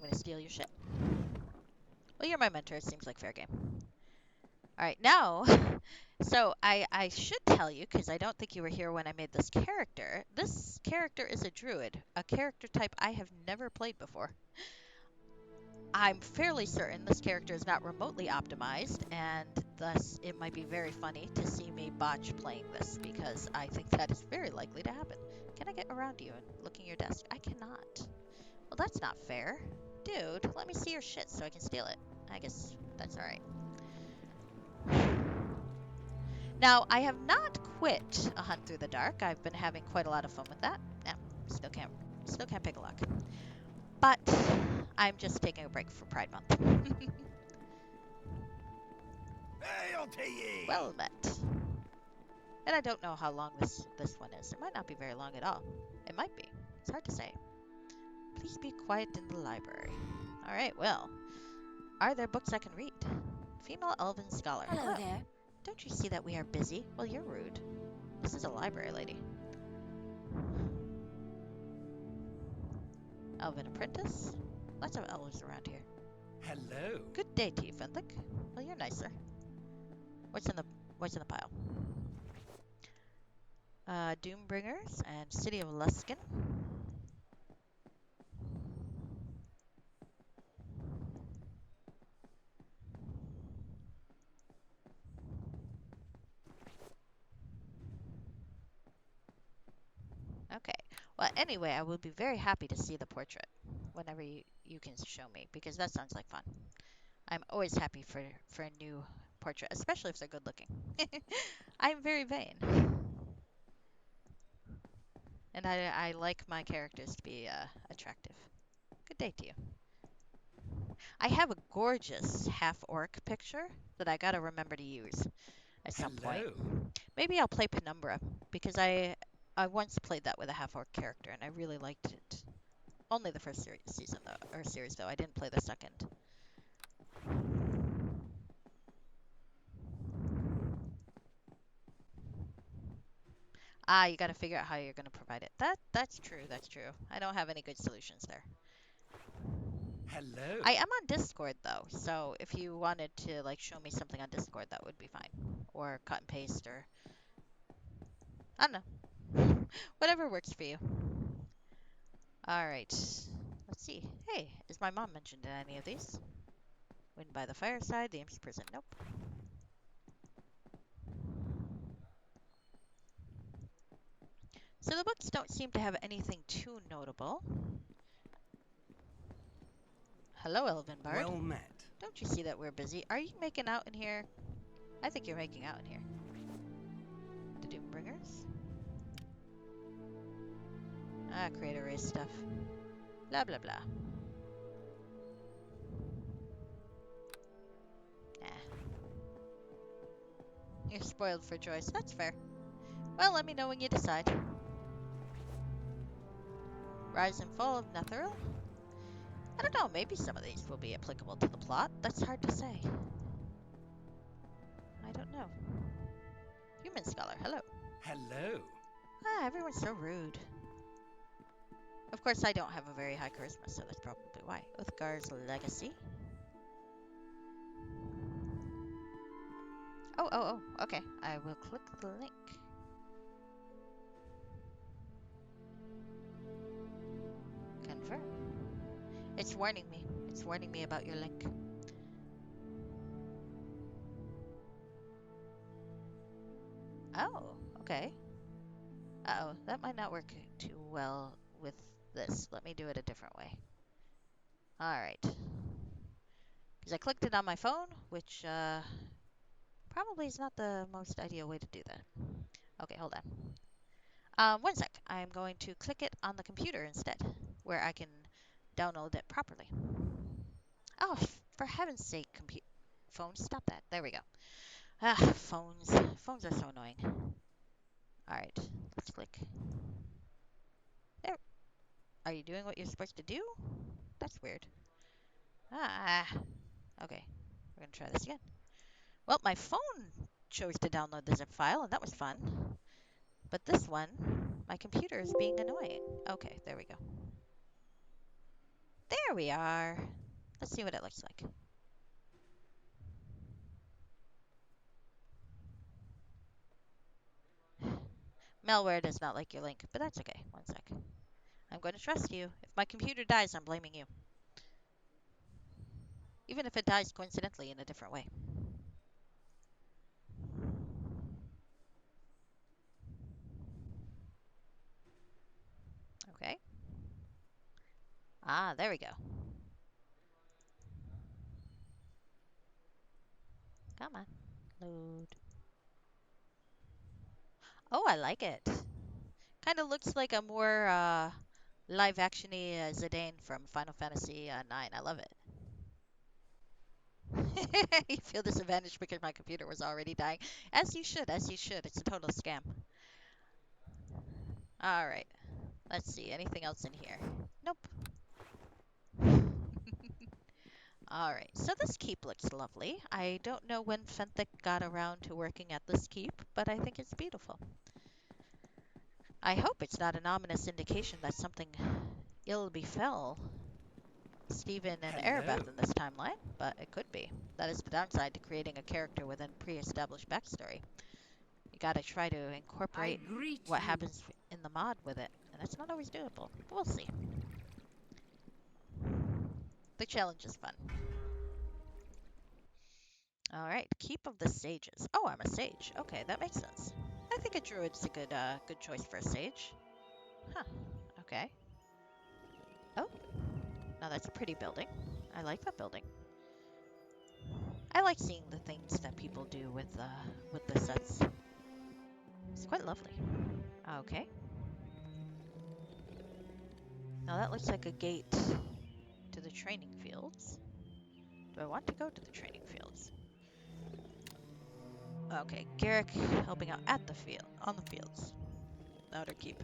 gonna steal your shit. Well, you're my mentor. It seems like fair game. All right, now, so I should tell you, because I don't think you were here when I made this character. This character is a druid, a character type I have never played before. I'm fairly certain this character is not remotely optimized, and thus it might be very funny to see me botch playing this, because I think that is very likely to happen. Can I get around you and look in your desk? I cannot. Well, that's not fair. Dude, let me see your shit so I can steal it. I guess that's alright. Now, I have not quit A Hunt Through the Dark. I've been having quite a lot of fun with that. Yeah, still can't pick a lock. But I'm just taking a break for Pride Month. Well met. And I don't know how long this one is. It might not be very long at all. It might be. It's hard to say. Please be quiet in the library. All right, well. Are there books I can read? Female elven scholar. Hello there. Don't you see that we are busy? Well, you're rude. This is a library lady. Elven apprentice? Lots of elves around here. Hello. Good day to you, Fenlick. Well, you're nicer. What's in the pile? Doombringers and City of Luskin. Okay. Well, anyway, I will be very happy to see the portrait whenever you can show me, because that sounds like fun. I'm always happy for a new portrait, especially if they're good looking. I'm very vain. And I like my characters to be attractive. Good day to you. I have a gorgeous half-orc picture that I gotta remember to use at some point. Maybe I'll play Penumbra, because I once played that with a half-orc character, and I really liked it. Only the first series though. I didn't play the second. Ah, you gotta figure out how you're gonna provide it. That's true. That's true. I don't have any good solutions there. Hello. I am on Discord though, so if you wanted to like show me something on Discord, that would be fine. Or cut and paste, or I don't know. Whatever works for you. All right. Let's see. Hey, is my mom mentioned in any of these? Win by the Fireside, the Imps Prison. Nope. So the books don't seem to have anything too notable. Hello, Elven Bard. Well met. Don't you see that we're busy? Are you making out in here? I think you're making out in here. The Doombringers. Ah, creator race stuff. Blah, blah, blah. Eh. You're spoiled for choice. That's fair. Well, let me know when you decide. Rise and Fall of Netheril? I don't know, maybe some of these will be applicable to the plot. That's hard to say. I don't know. Human Scholar, hello. Hello. Ah, everyone's so rude. Of course, I don't have a very high charisma, so that's probably why. Uthgar's Legacy. Oh, okay. I will click the link. Confirm. It's warning me. It's warning me about your link. Oh, okay. Uh-oh, that might not work too well with this. Let me do it a different way. Alright. Because I clicked it on my phone, which probably is not the most ideal way to do that. Okay, hold on. One sec. I'm going to click it on the computer instead, where I can download it properly. Oh, for heaven's sake, phones, stop that. There we go. Ah, phones. Phones are so annoying. Alright, let's click. There. Are you doing what you're supposed to do? That's weird. Ah, okay. We're gonna try this again. Well, my phone chose to download the zip file, and that was fun. But this one, my computer is being annoying. Okay, there we go. There we are. Let's see what it looks like. Malware does not like your link, but that's okay. One sec. I'm going to trust you. If my computer dies, I'm blaming you. Even if it dies coincidentally in a different way. Okay. Ah, there we go. Come on. Load. Oh, I like it. Kind of looks like a more live-action-y Zidane from Final Fantasy IX. I love it. You feel disadvantaged because my computer was already dying. As you should, as you should. It's a total scam. Alright. Let's see. Anything else in here? Nope. Alright. So this keep looks lovely. I don't know when Fenthic got around to working at this keep, but I think it's beautiful. I hope it's not an ominous indication that something ill befell Stephen and Erebeth Hello. in this timeline, but it could be. That is the downside to creating a character with a pre-established backstory. You gotta try to I incorporate greet what you. happens in the mod with it, and that's not always doable. But we'll see. The challenge is fun. Alright, Keep of the Sages. Oh, I'm a sage. Okay, that makes sense. I think a druid's a good choice for a sage. Huh, okay. Oh, now that's a pretty building. I like that building. I like seeing the things that people do with the sets. It's quite lovely. Okay. Now that looks like a gate to the training fields. Do I want to go to the training fields? Okay, Garrick helping out at the field, on the fields. Outer keep.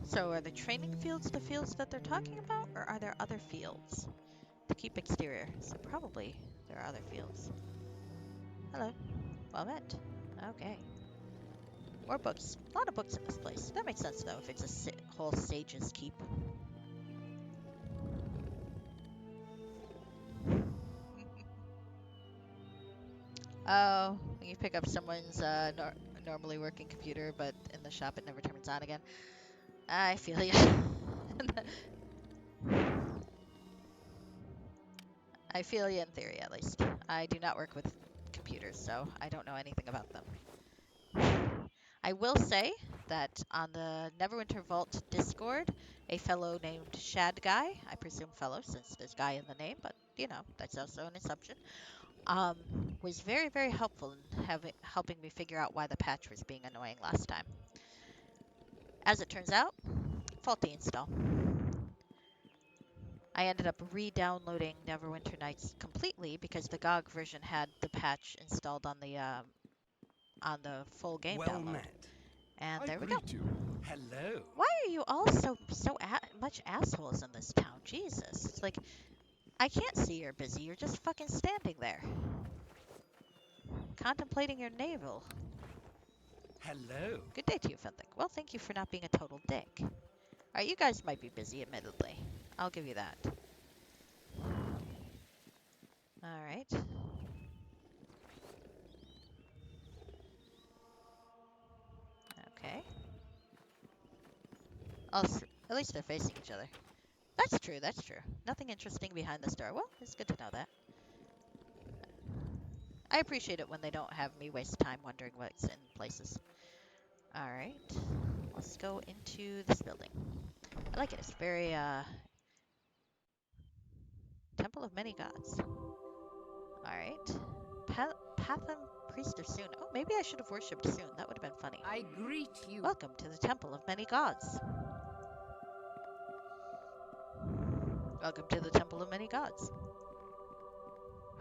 So are the training fields the fields that they're talking about, or are there other fields? The keep exterior, so probably there are other fields. Hello. Well met. Okay. More books. A lot of books in this place. That makes sense, though, if it's a whole sage's keep. Oh, when you pick up someone's normally working computer, but in the shop it never turns on again. I feel you. I feel you in theory, at least. I do not work with computers, so I don't know anything about them. I will say that on the Neverwinter Vault Discord, a fellow named Shad Guy, I presume fellow since there's guy in the name, but you know, that's also an assumption, was very, very helpful in helping me figure out why the patch was being annoying last time. As it turns out, faulty install. I ended up re-downloading Neverwinter Nights completely because the GOG version had the patch installed on the full game Well download. met. And I there we go. greet you. Hello. Why are you all so much assholes in this town? Jesus. It's like, I can't see you're busy. You're just fucking standing there. Contemplating your navel. Hello. Good day to you, Fenthic. Well, thank you for not being a total dick. Alright, you guys might be busy, admittedly. I'll give you that. Alright. Okay. Oh, at least they're facing each other. That's true, that's true. Nothing interesting behind this door. Well, it's good to know that. I appreciate it when they don't have me waste time wondering what's in places. Alright, let's go into this building. I like it. It's very, Temple of Many Gods. Alright. Patham Priest of Soon. Oh, maybe I should have worshipped soon. That would have been funny. I greet you. Welcome to the Temple of Many Gods. Welcome to the Temple of Many Gods.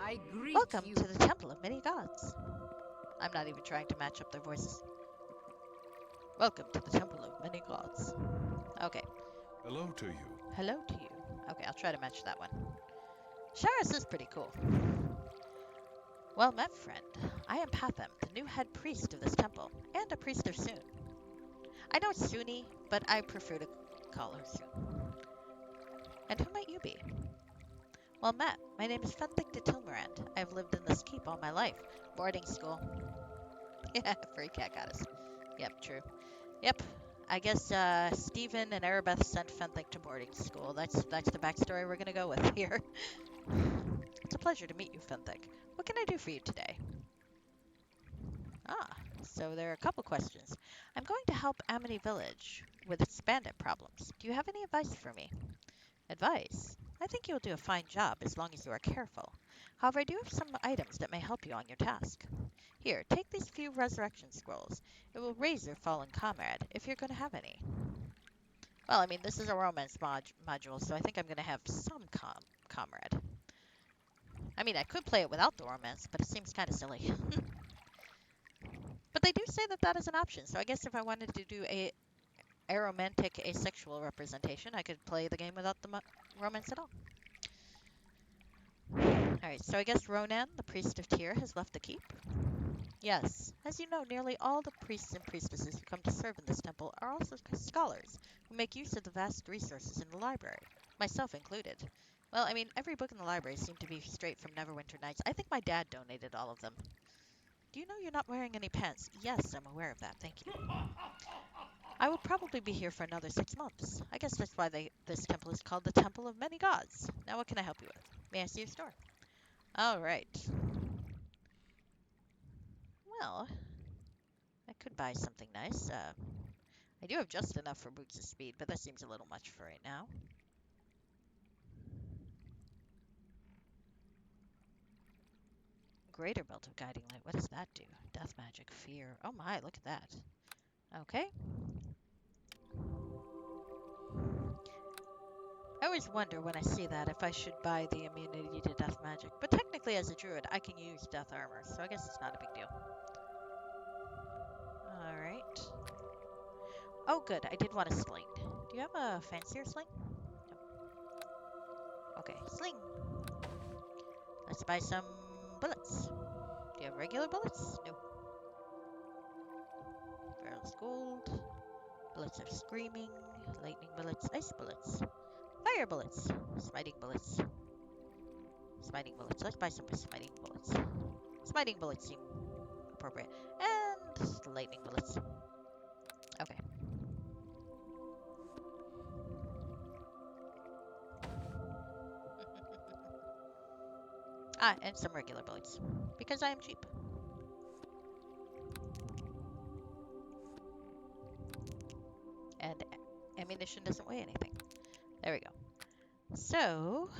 I greet Welcome you. to the Temple of Many Gods. I'm not even trying to match up their voices. Welcome to the Temple of Many Gods. Okay. Hello to you. Hello to you. Okay, I'll try to match that one. Sharis is pretty cool. Well met, friend. I am Patham, the new head priest of this temple, and a priest of Soon. I know it's Suni, but I prefer to call her Soon. And who might you be? Well met. My name is Fenthik de Tilmarand. I have lived in this keep all my life. Boarding school. Yeah, furry cat goddess. Yep, true. Yep. I guess Stephen and Arabeth sent Fenthik to boarding school. That's the backstory we're gonna go with here. It's a pleasure to meet you, Fenthik. What can I do for you today? Ah, so there are a couple questions. I'm going to help Amity Village with its bandit problems. Do you have any advice for me? Advice? I think you'll do a fine job as long as you are careful. However, I do have some items that may help you on your task. Here, take these few resurrection scrolls. It will raise your fallen comrade, if you're going to have any. Well, I mean, this is a romance module, so I think I'm going to have some comrade. I mean, I could play it without the romance, but it seems kind of silly. But they do say that that is an option, so I guess if I wanted to do a aromantic asexual representation, I could play the game without the romance at all. Alright, so I guess Ronan, the priest of Tyr, has left the keep? Yes. As you know, nearly all the priests and priestesses who come to serve in this temple are also scholars, who make use of the vast resources in the library, myself included. Well, I mean, every book in the library seemed to be straight from Neverwinter Nights. I think my dad donated all of them. Do you know you're not wearing any pants? Yes, I'm aware of that, thank you. I will probably be here for another 6 months. I guess that's why this temple is called the Temple of Many Gods. Now what can I help you with? May I see your store? Alright. Well, I could buy something nice. I do have just enough for boots of speed, but that seems a little much for right now. Greater belt of guiding light. What does that do? Death magic, fear. Oh my, look at that. Okay. I always wonder when I see that if I should buy the immunity to death magic. But technically, as a druid, I can use death armor, so I guess it's not a big deal. Alright. Oh, good. I did want a sling. Do you have a fancier sling? No. Okay, sling. Let's buy some bullets. Do you have regular bullets? No. Barrels gold. Bullets of screaming. Lightning bullets. Ice bullets. Fire bullets. Smiting bullets. Smiting bullets. Let's buy some smiting bullets. Smiting bullets seem appropriate. And lightning bullets. Okay. Ah, and some regular bullets. Because I am cheap. And ammunition doesn't weigh anything. There we go. So,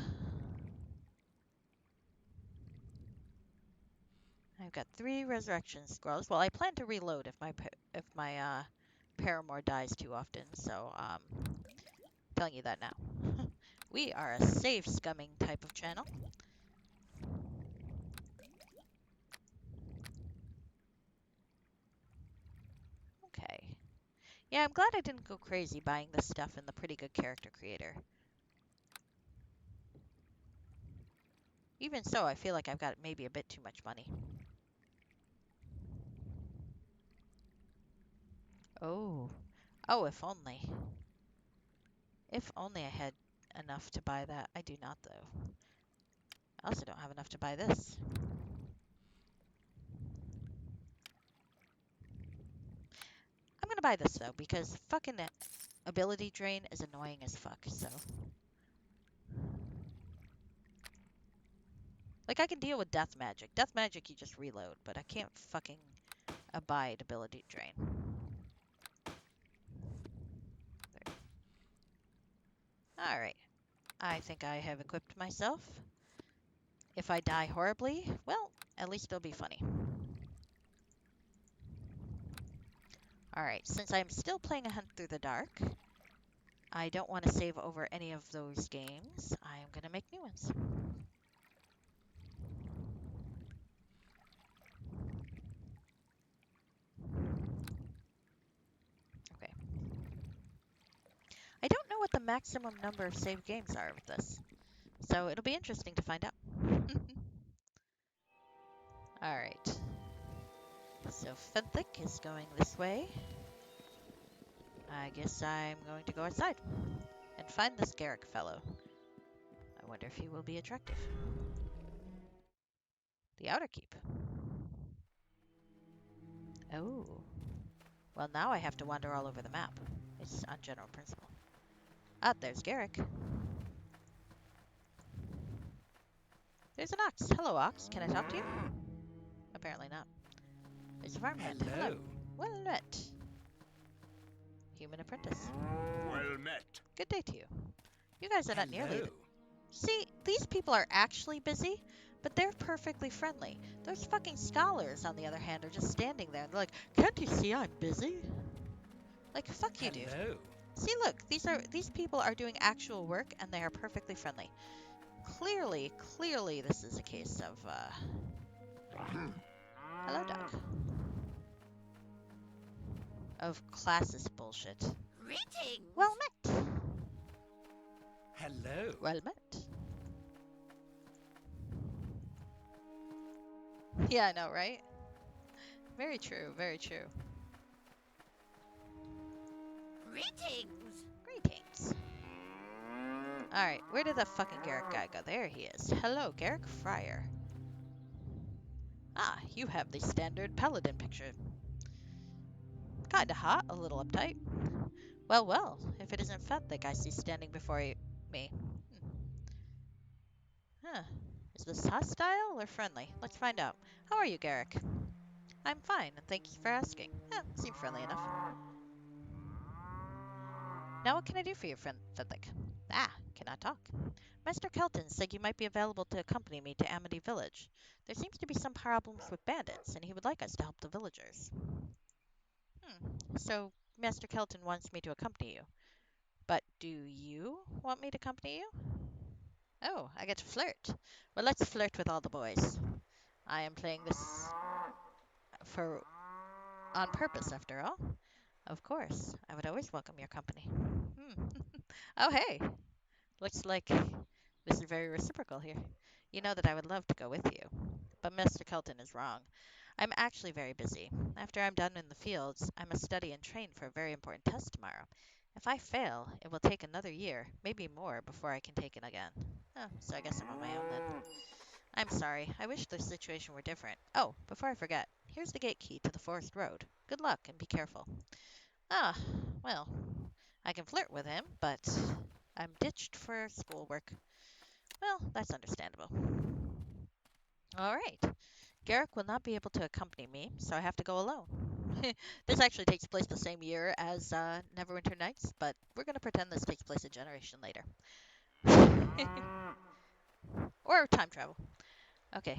I've got 3 resurrection scrolls. Well, I plan to reload if my paramour dies too often. So, telling you that now. We are a save scumming type of channel. Okay. Yeah, I'm glad I didn't go crazy buying this stuff in the pretty good character creator. Even so, I feel like I've got maybe a bit too much money. Oh. Oh, if only. If only I had enough to buy that. I do not, though. I also don't have enough to buy this. I'm gonna buy this, though, because fucking ability drain is annoying as fuck, so... Like, I can deal with death magic. Death magic, you just reload, but I can't fucking abide ability drain. There. Alright. I think I have equipped myself. If I die horribly, well, at least it'll be funny. Alright, since I'm still playing A Hunt Through the Dark, I don't want to save over any of those games. I'm going to make new ones. Okay. I don't know what the maximum number of saved games are with this, so it'll be interesting to find out. Alright. So Fenthic is going this way. I guess I'm going to go outside and find this Garrick fellow. I wonder if he will be attractive. The Outer Keep. Oh. Well, now I have to wander all over the map. It's on general principle. Ah, there's Garrick. There's an ox. Hello, ox. Can I talk to you? Apparently not. There's a farmhand. Hello. Well met. Human apprentice. Well met. Good day to you. You guys are not nearly... See, these people are actually busy, but they're perfectly friendly. Those fucking scholars, on the other hand, are just standing there. They're like, can't you see I'm busy? Like, fuck you, dude. See, look, these people are doing actual work, and they are perfectly friendly. Clearly, this is a case of, hello, dog. Of classist bullshit. Greetings. Well met. Hello. Well met. Yeah, I know, right? Very true, very true. Greetings. Greetings. Alright, where did the fucking Garrick guy go? There he is. Hello, Garrick Fryer. Ah, you have the standard paladin picture. Kinda hot, a little uptight. Well, if it isn't Fenthic I see standing before me. Huh. Is this hostile or friendly? Let's find out. How are you, Garrick? I'm fine, and thank you for asking. Seem friendly enough. Now what can I do for you, friend Fenthic? Ah, cannot talk. Master Kelton said you might be available to accompany me to Amity Village. There seems to be some problems with bandits, and he would like us to help the villagers. So Master Kelton wants me to accompany you. But do you want me to accompany you? Oh, I get to flirt. Well, let's flirt with all the boys. I am playing this on purpose, after all. Of course, I would always welcome your company. Oh, hey. Looks like this is very reciprocal here. You know that I would love to go with you. But Mr. Kelton is wrong. I'm actually very busy. After I'm done in the fields, I must study and train for a very important test tomorrow. If I fail, it will take another year, maybe more, before I can take it again. Oh, so I guess I'm on my own then. I'm sorry. I wish the situation were different. Oh, before I forget, here's the gate key to the forest road. Good luck and be careful. Ah, well, I can flirt with him, but I'm ditched for schoolwork. Well, that's understandable. All right. Garrick will not be able to accompany me, so I have to go alone. This actually takes place the same year as Neverwinter Nights, but we're going to pretend this takes place a generation later. Or time travel. Okay.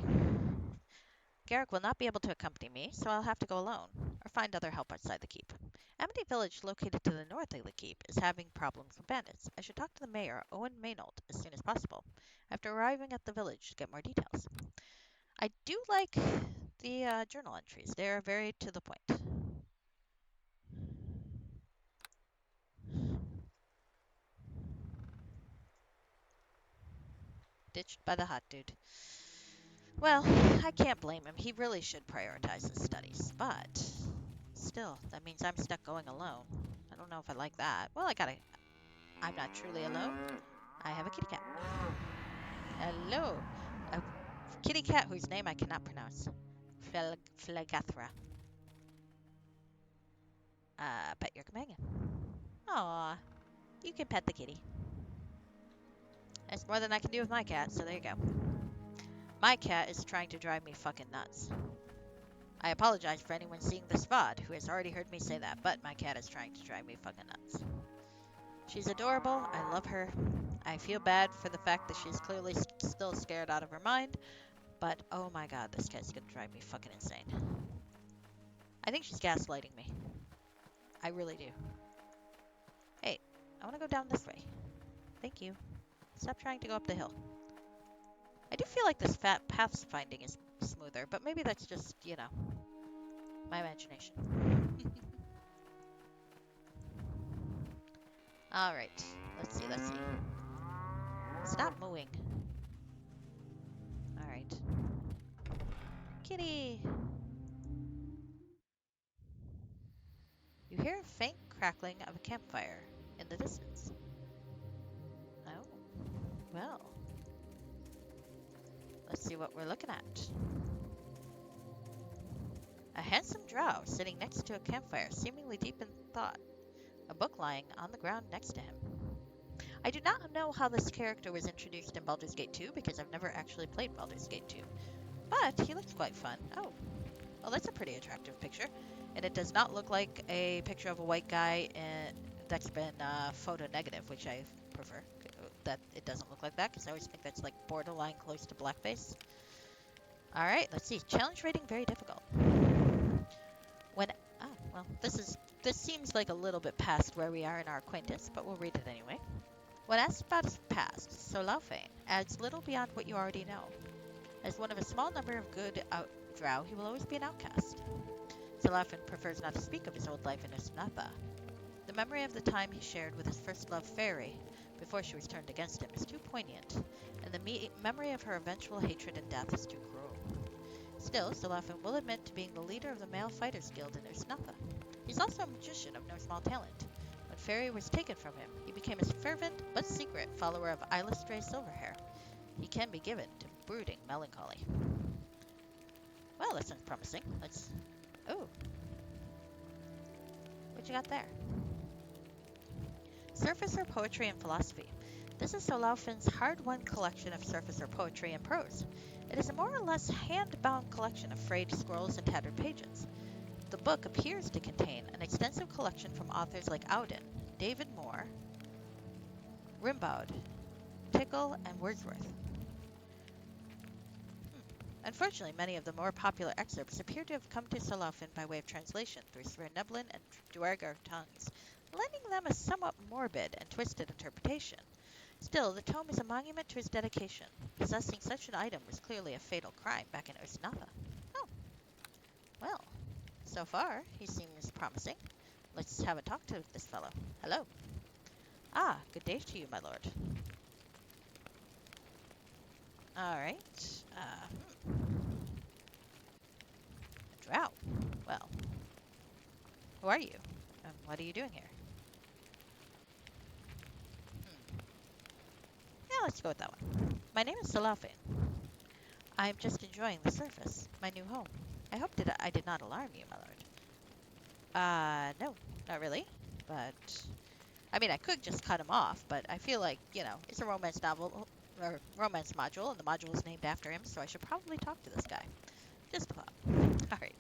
Garrick will not be able to accompany me, so I'll have to go alone, or find other help outside the keep. Amity Village, located to the north of the keep, is having problems with bandits. I should talk to the mayor, Owen Maynold, as soon as possible, after arriving at the village to get more details. I do like the journal entries. They are very to the point. Ditched by the hot dude. Well, I can't blame him. He really should prioritize his studies, but still, that means I'm stuck going alone. I don't know if I like that. Well, I'm not truly alone. I have a kitty cat. Hello. A kitty cat whose name I cannot pronounce. Phlegathra. Pet your companion. Aw, you can pet the kitty. That's more than I can do with my cat, so there you go. My cat is trying to drive me fucking nuts. I apologize for anyone seeing this VOD who has already heard me say that, but my cat is trying to drive me fucking nuts. She's adorable. I love her. I feel bad for the fact that she's clearly still scared out of her mind, but oh my god, this cat's gonna drive me fucking insane. I think she's gaslighting me. I really do. Hey, I want to go down this way. Thank you. Stop trying to go up the hill. I do feel like this fat path finding is smoother, but maybe that's just, you know, my imagination. Alright, let's see. Stop mooing. Alright. Kitty! You hear a faint crackling of a campfire in the distance. Oh, well. Let's see what we're looking at. A handsome drow sitting next to a campfire, seemingly deep in thought. A book lying on the ground next to him. I do not know how this character was introduced in Baldur's Gate 2 because I've never actually played Baldur's Gate 2. But he looks quite fun. Oh, well, that's a pretty attractive picture. And it does not look like a picture of a white guy that's been photo negative, which I prefer. That it doesn't look like that because I always think that's like borderline close to blackface. All right, let's see. Challenge rating very difficult. This seems like a little bit past where we are in our acquaintance, but we'll read it anyway. When asked about his past, Solaufein adds little beyond what you already know. As one of a small number of good drow, he will always be an outcast. Solaufein prefers not to speak of his old life in Usnatha. The memory of the time he shared with his first love, Fairy, before she was turned against him, is too poignant, and the memory of her eventual hatred and death is too cruel. Still, Solaufein will admit to being the leader of the male fighters guild in Usnatha. He's also a magician of no small talent. When Fairy was taken from him, he became a fervent but secret follower of Illustrae Silverhair. He can be given to brooding melancholy. Well, that sounds promising. Oh. What you got there? Surfacer Poetry and Philosophy. This is Solaufein's hard-won collection of surfacer poetry and prose. It is a more or less hand-bound collection of frayed scrolls and tattered pages. The book appears to contain an extensive collection from authors like Auden, David Moore, Rimbaud, Tickle, and Wordsworth. Unfortunately, many of the more popular excerpts appear to have come to Solaufein by way of translation through Sverneblin and Duergar tongues, lending them a somewhat morbid and twisted interpretation. Still, the tome is a monument to his dedication. Possessing such an item was clearly a fatal crime back in Usnatha. Oh, well, so far he seems promising. Let's have a talk to this fellow. Hello. Ah, good day to you, my lord. All right. A drow. Well, who are you? What are you doing here? Yeah, let's go with that one. My name is Solaufein. I'm just enjoying the surface, my new home. I hope that I did not alarm you, my lord. No, not really. But, I mean, I could just cut him off, but I feel like, you know, it's a romance novel, or romance module, and the module is named after him, so I should probably talk to this guy. Just a thought. Alright.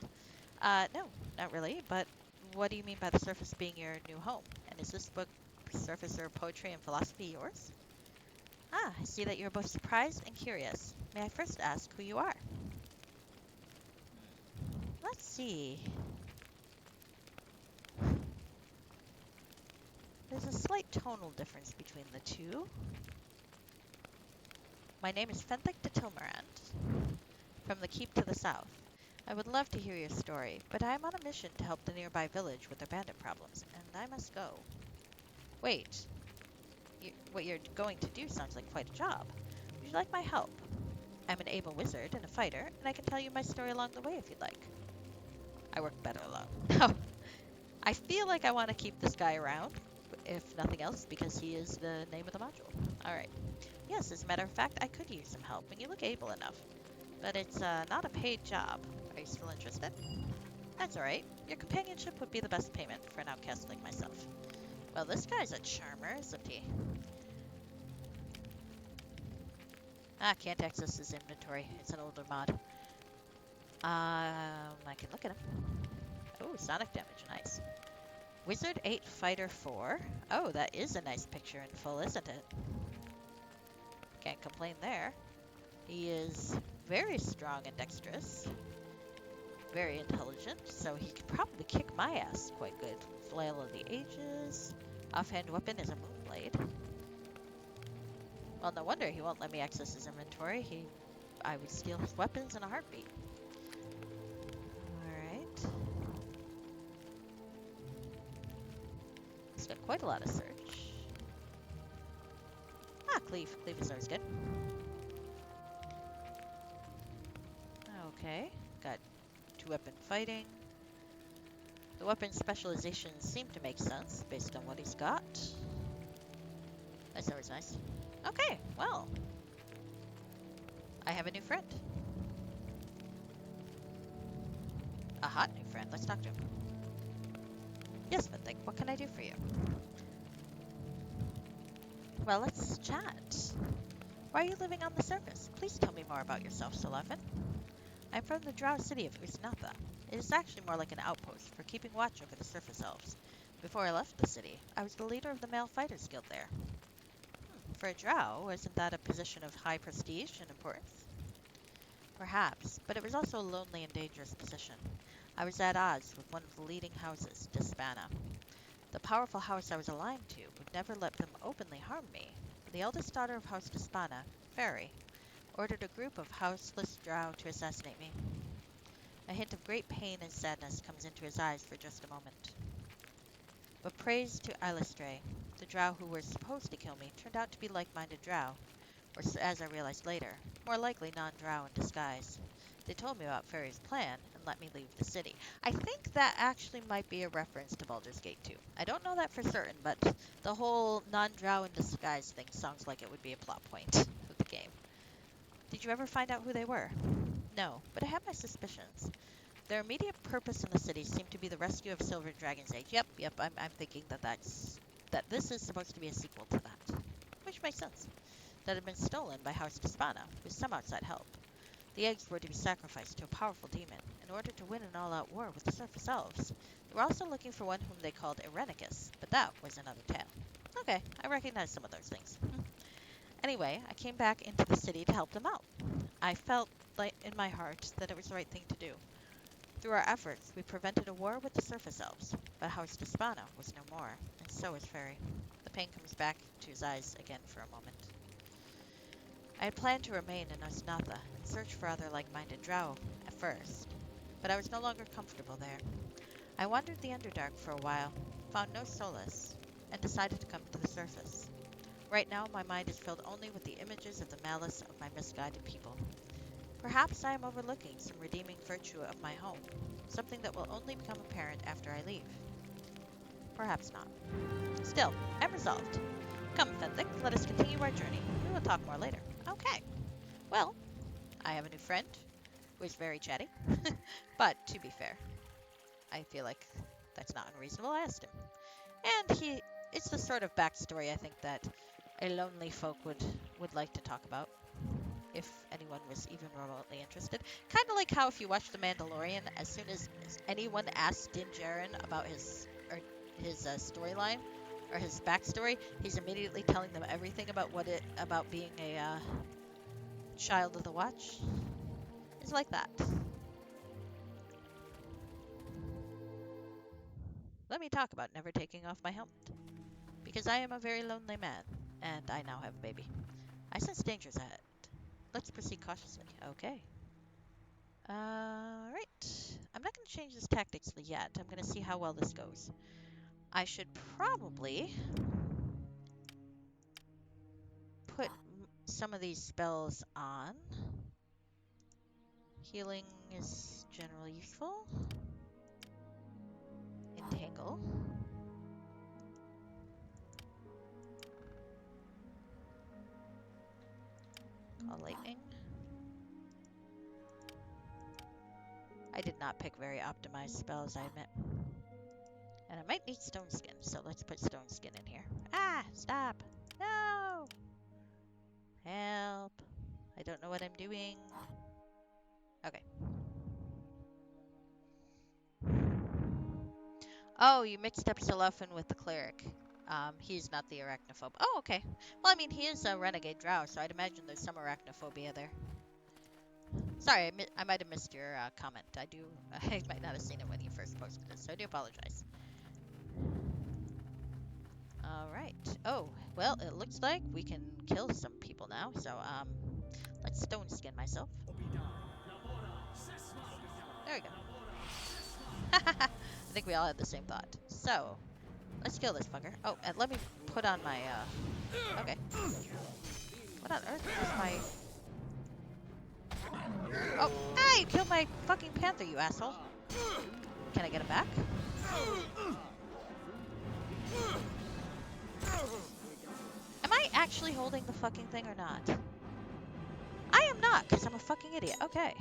No, not really, but what do you mean by the surface being your new home? And is this book, Surfacer Poetry and Philosophy, yours? Ah, I see that you're both surprised and curious. May I first ask who you are? Let's see. There's a slight tonal difference between the two. My name is Fenthic de Tilmarant, from the keep to the south. I would love to hear your story, but I am on a mission to help the nearby village with their bandit problems, and I must go. Wait. What you're going to do sounds like quite a job. Would you like my help? I'm an able wizard and a fighter, and I can tell you my story along the way if you'd like. I work better alone. I feel like I want to keep this guy around, if nothing else, because he is the name of the module. Alright. Yes, as a matter of fact, I could use some help, and you look able enough. But it's not a paid job. Are you still interested? That's alright. Your companionship would be the best payment for an outcast like myself. Well, this guy's a charmer, isn't he? Ah, can't access his inventory. It's an older mod. I can look at him. Oh, sonic damage. Nice. Wizard 8, Fighter 4. Oh, that is a nice picture in full, isn't it? Can't complain there. He is very strong and dexterous. Very intelligent, so he could probably kick my ass quite good. Flail of the Ages. Offhand weapon is a Moonblade. Well, no wonder he won't let me access his inventory. I would steal his weapons in a heartbeat. Alright. He's got quite a lot of search. Ah, cleave. Cleave is always good. Okay. Got two-weapon fighting. The weapon specializations seem to make sense based on what he's got. That's always nice. Okay, well. I have a new friend. A hot new friend. Let's talk to him. Yes, Vinthik, what can I do for you? Well, let's chat. Why are you living on the surface? Please tell me more about yourself, Solaufein. I'm from the Drow city of Usnatha. It is actually more like an outpost for keeping watch over the surface elves. Before I left the city, I was the leader of the male fighters guild there. For a Drow, isn't that a position of high prestige and importance? Perhaps, but it was also a lonely and dangerous position. I was at odds with one of the leading houses, Dispana. The powerful house I was aligned to would never let them openly harm me. The eldest daughter of House Dispana, Fairy, ordered a group of houseless drow to assassinate me. A hint of great pain and sadness comes into his eyes for just a moment. But praise to Illustrae, the drow who were supposed to kill me turned out to be like-minded drow, or as I realized later, more likely non-drow in disguise. They told me about Fairy's plan and let me leave the city. I think that actually might be a reference to Baldur's Gate 2. I don't know that for certain, but the whole non-drow in disguise thing sounds like it would be a plot point of the game. Did you ever find out who they were? No, but I have my suspicions. Their immediate purpose in the city seemed to be the rescue of Silver Dragon's Age. Yep, I'm thinking that this is supposed to be a sequel to that. Which makes sense. That had been stolen by House Dispana, with some outside help. The eggs were to be sacrificed to a powerful demon in order to win an all-out war with the surface elves. They were also looking for one whom they called Irenicus, but that was another tale. Okay, I recognize some of those things. Anyway, I came back into the city to help them out. I felt like in my heart that it was the right thing to do. Through our efforts, we prevented a war with the surface elves, but House Dispana was no more, and so is Fairy. The pain comes back to his eyes again for a moment. I had planned to remain in Osnatha and search for other like-minded drow at first, but I was no longer comfortable there. I wandered the Underdark for a while, found no solace, and decided to come to the surface. Right now, my mind is filled only with the images of the malice of my misguided people. Perhaps I am overlooking some redeeming virtue of my home, something that will only become apparent after I leave. Perhaps not. Still, I'm resolved. Come, Fenthik, let us continue our journey. We will talk more later. Okay. Well, I have a new friend who is very chatty. But to be fair, I feel like that's not unreasonable. I asked him. And it's the sort of backstory I think that a lonely folk would like to talk about, if anyone was even remotely interested. Kind of like how if you watch The Mandalorian, as soon as anyone asks Din Djarin about his storyline or his backstory, he's immediately telling them everything about being a child of the Watch. It's like that. Let me talk about never taking off my helmet. Because I am a very lonely man, and I now have a baby. I sense dangers ahead. Let's proceed cautiously. Okay. Alright. I'm not going to change this tactics yet. I'm going to see how well this goes. I should probably put some of these spells on. Healing is generally useful. Entangle. Call lightning. I did not pick very optimized spells, I admit. And I might need stone skin, so let's put stone skin in here. Ah! Stop! No! Help! I I don't know what I'm doing. Okay. Oh, you mixed up Solaufein with the cleric. He's not the arachnophobe. Oh, okay. Well, I mean, he is a renegade drow, so I'd imagine there's some arachnophobia there. Sorry, I might have missed your comment. I might not have seen it when you first posted it, so I do apologize. Alright. Oh, well, it looks like we can kill some people now, so, let's stone skin myself. There we go. I think we all had the same thought. So, let's kill this fucker. Oh, and let me put on my, okay. What on earth is my... Oh, ah, you killed my fucking panther, you asshole. Can I get him back? Am I actually holding the fucking thing or not? I am not, because I'm a fucking idiot. Okay.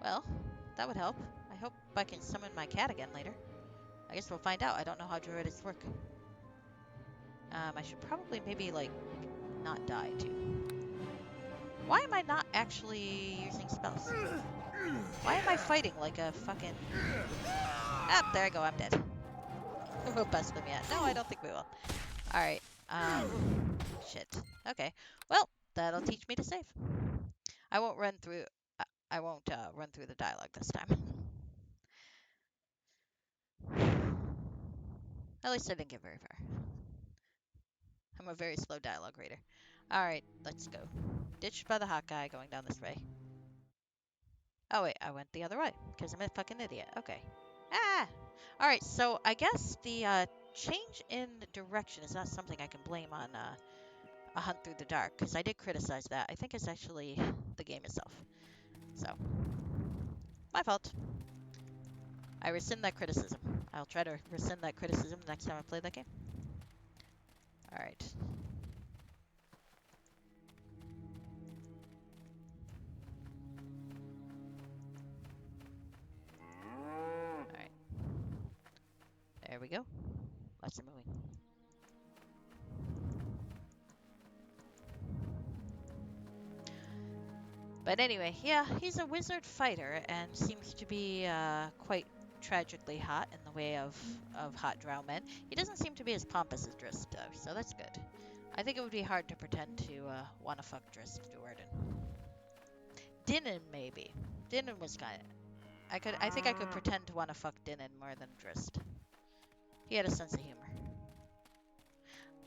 Well, that would help. I hope I can summon my cat again later. I guess we'll find out. I don't know how druids work. I should probably maybe, like, not die, too. Why am I not actually using spells? Why am I fighting like a fucking... Ah, there I go, I'm dead. We'll bust them yet. No, I don't think we will. Alright, shit. Okay, well, that'll teach me to save. I won't run through... I won't, run through the dialogue this time. At least I didn't get very far. I'm a very slow dialogue reader. Alright, let's go. Ditched by the hot guy going down this way. Oh wait, I went the other way, because I'm a fucking idiot. Okay. Ah! Alright, so I guess the change in direction is not something I can blame on A Hunt Through the Dark, because I did criticize that. I think it's actually the game itself. So, my fault. I rescind that criticism. I'll try to rescind that criticism next time I play that game. Alright. Alright. There we go. Lots of moving. But anyway, yeah, he's a wizard fighter and seems to be quite tragically hot in the way of hot drow men. He doesn't seem to be as pompous as Drist, though, so that's good. I think it would be hard to pretend to want to fuck Drist Duerden. Dinnan, maybe. Dinnan was kind of... I think I could pretend to want to fuck Dinnan more than Drist. He had a sense of humor.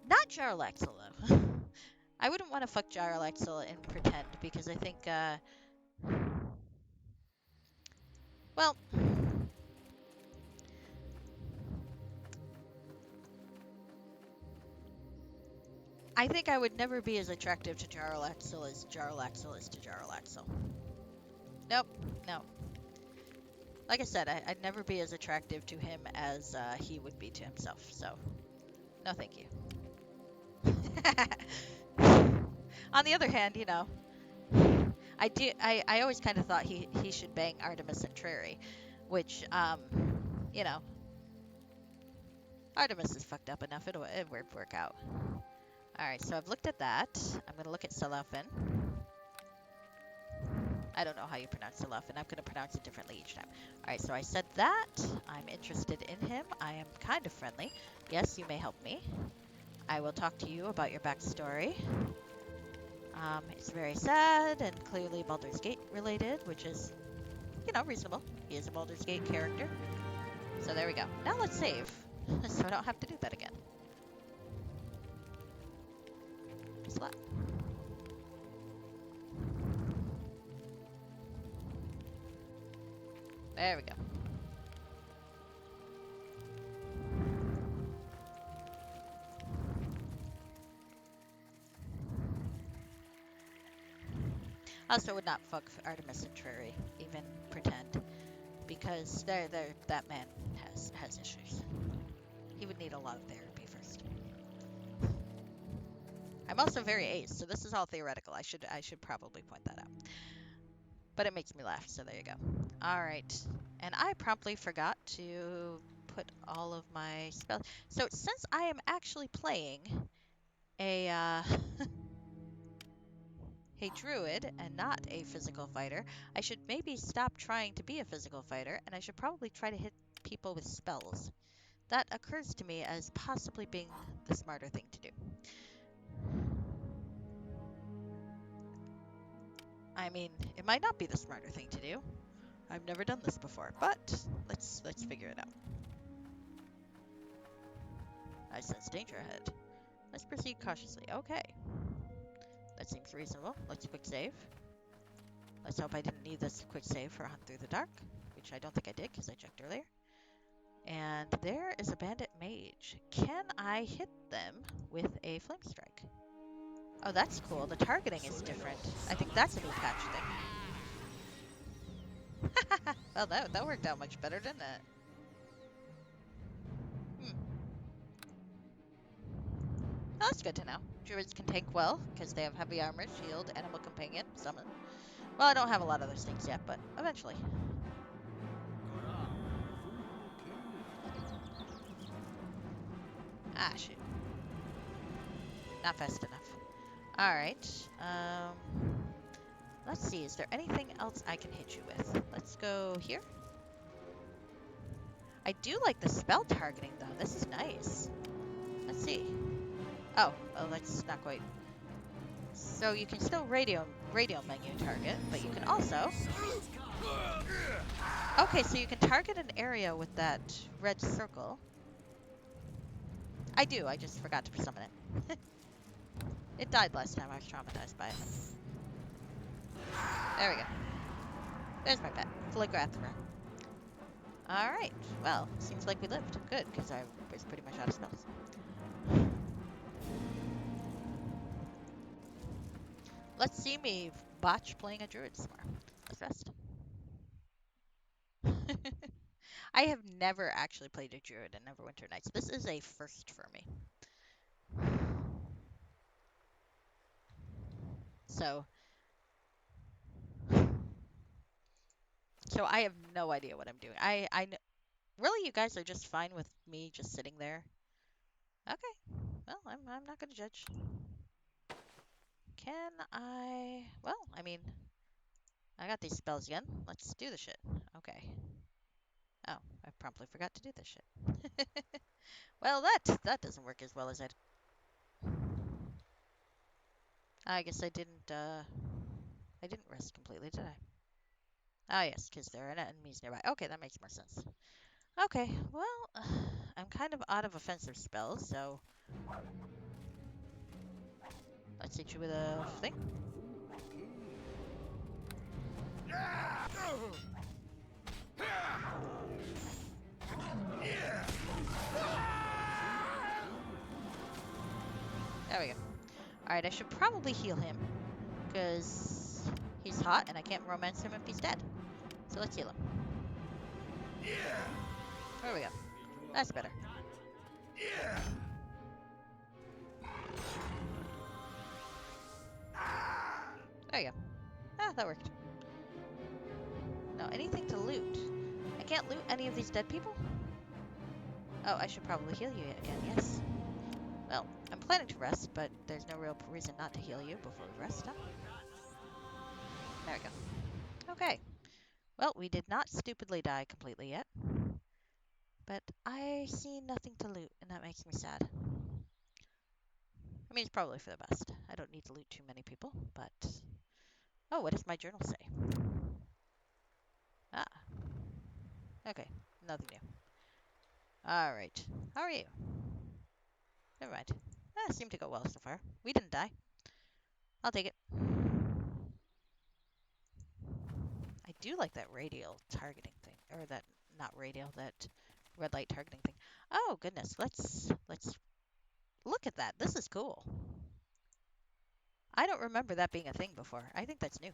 Not Jarlaxle, though. I wouldn't want to fuck Jarlaxle and pretend, because I think, well... I think I would never be as attractive to Jarlaxle as Jarlaxle is to Jarlaxle. Nope, no. Like I said, I'd never be as attractive to him as he would be to himself, so no thank you. On the other hand, you know, I always kind of thought he should bang Artemis and Trary, which, you know, Artemis is fucked up enough, it would work out. Alright, so I've looked at that. I'm going to look at Solaufein. I don't know how you pronounce Solaufein. I'm going to pronounce it differently each time. Alright, so I said that. I'm interested in him. I am kind of friendly. Yes, you may help me. I will talk to you about your backstory. It's very sad and clearly Baldur's Gate related, which is, you know, reasonable. He is a Baldur's Gate character. So there we go. Now let's save, so I don't have to do that again. Slap. There we go. I also would not fuck Artemis and Trary, even pretend, because that man has issues. He would need a lot of therapy first. I'm also very ace, so this is all theoretical. I should probably point that out. But it makes me laugh, so there you go. Alright. And I promptly forgot to put all of my spells. So since I am actually playing a a druid and not a physical fighter, I should maybe stop trying to be a physical fighter, and I should probably try to hit people with spells. That occurs to me as possibly being the smarter thing to do. I mean, it might not be the smarter thing to do. I've never done this before, but let's figure it out. I sense danger ahead. Let's proceed cautiously. Okay. That seems reasonable. Let's quick save. Let's hope I didn't need this quick save for a hunt through the dark, which I don't think I did because I checked earlier. And there is a bandit mage. Can I hit them with a flame strike? Oh, that's cool. The targeting is different. I think that's a new patch thing. Well, that worked out much better, didn't it? Oh, that's good to know. Druids can tank well because they have heavy armor, shield, animal companion, summon. Well, I don't have a lot of those things yet, but eventually. Ah, shoot. Not fast enough. Alright. Let's see. Is there anything else I can hit you with? Let's go here. I do like the spell targeting, though. This is nice. Let's see. Oh, that's not quite. So you can still radio menu target, but you can also... Okay, so you can target an area with that red circle. I do. I just forgot to summon it. It died last time. I was traumatized by it. There we go. There's my pet. Fligrathra. Alright. Well, seems like we lived. Good, because I was pretty much out of spells. Let's see me botch playing a druid some more. Let's rest. I have never actually played a druid in Neverwinter Nights. This is a first for me. So I have no idea what I'm doing. Really, you guys are just fine with me just sitting there? Okay. Well, I'm not gonna judge. Can I... Well, I mean, I got these spells again. Let's do the shit. Okay. Oh, I promptly forgot to do this shit. Well, that doesn't work as well as I'd... I guess I didn't rest completely, did I? Ah, yes, because there are enemies nearby. Okay, that makes more sense. Okay, well, I'm kind of out of offensive spells, so... Let's hit you with a thing. There we go. Alright, I should probably heal him, because he's hot and I can't romance him if he's dead. So let's heal him. There we go. That's better. There you go. Ah, that worked. Now, anything to loot? I can't loot any of these dead people? Oh, I should probably heal you again, yes. Well, I'm planning to rest, but there's no real reason not to heal you before we rest, huh? There we go. Okay. Well, we did not stupidly die completely yet. But I see nothing to loot, and that makes me sad. I mean, it's probably for the best. I don't need to loot too many people, but... Oh, what does my journal say? Ah. Okay, nothing new. Alright. How are you? Never mind. Ah, seemed to go well so far. We didn't die. I'll take it. I do like that radial targeting thing. Or that, not radial, that red light targeting thing. Oh, goodness. Let's look at that. This is cool. I don't remember that being a thing before. I think that's new.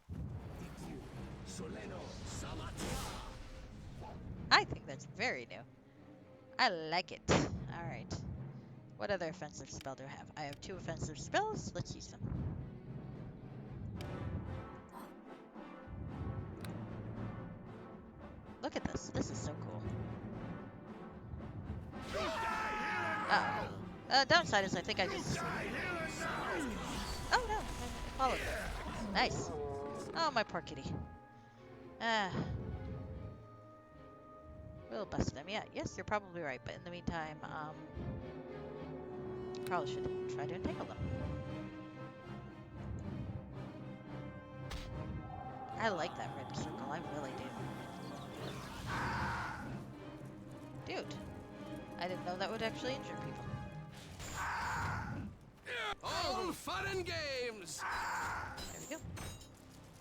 I think that's very new. I like it. Alright. What other offensive spell do I have? I have 2 offensive spells. Let's use them. Look at this. This is so cool. Uh-oh. Downside is I think I just... Oh, no. I followed it. Nice. Oh, my poor kitty. Ah. We'll bust them. Yeah, yes, you're probably right. But in the meantime, probably should try to entangle them. I like that red circle. I really do. Dude, I didn't know that would actually injure people. All fun and games. There we go.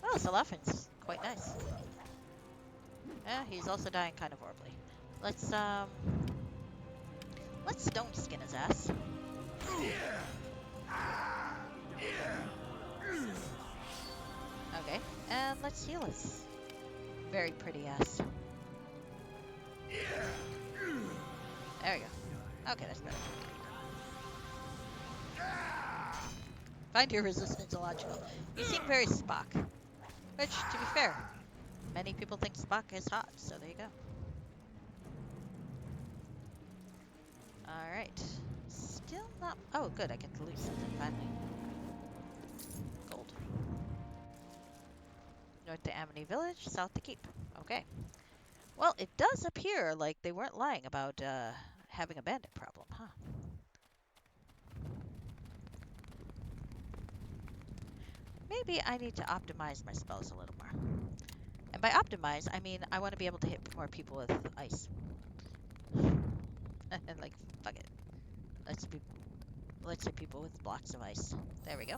Oh, Solaufein's quite nice. Yeah, he's also dying kind of horribly. Let's stone skin his ass. Okay, and let's heal his very pretty ass. There we go. Okay, that's better. Find your resistance illogical. You seem very Spock. Which, to be fair, many people think Spock is hot, so there you go. Alright. Still not... Oh, good, I get to lose something, finally. Gold. North to Amity Village, south to Keep. Okay. Well, it does appear like they weren't lying about, having a bandit problem, huh? Maybe I need to optimize my spells a little more. And by optimize, I mean I want to be able to hit more people with ice. And like, fuck it. Let's hit people with blocks of ice. There we go.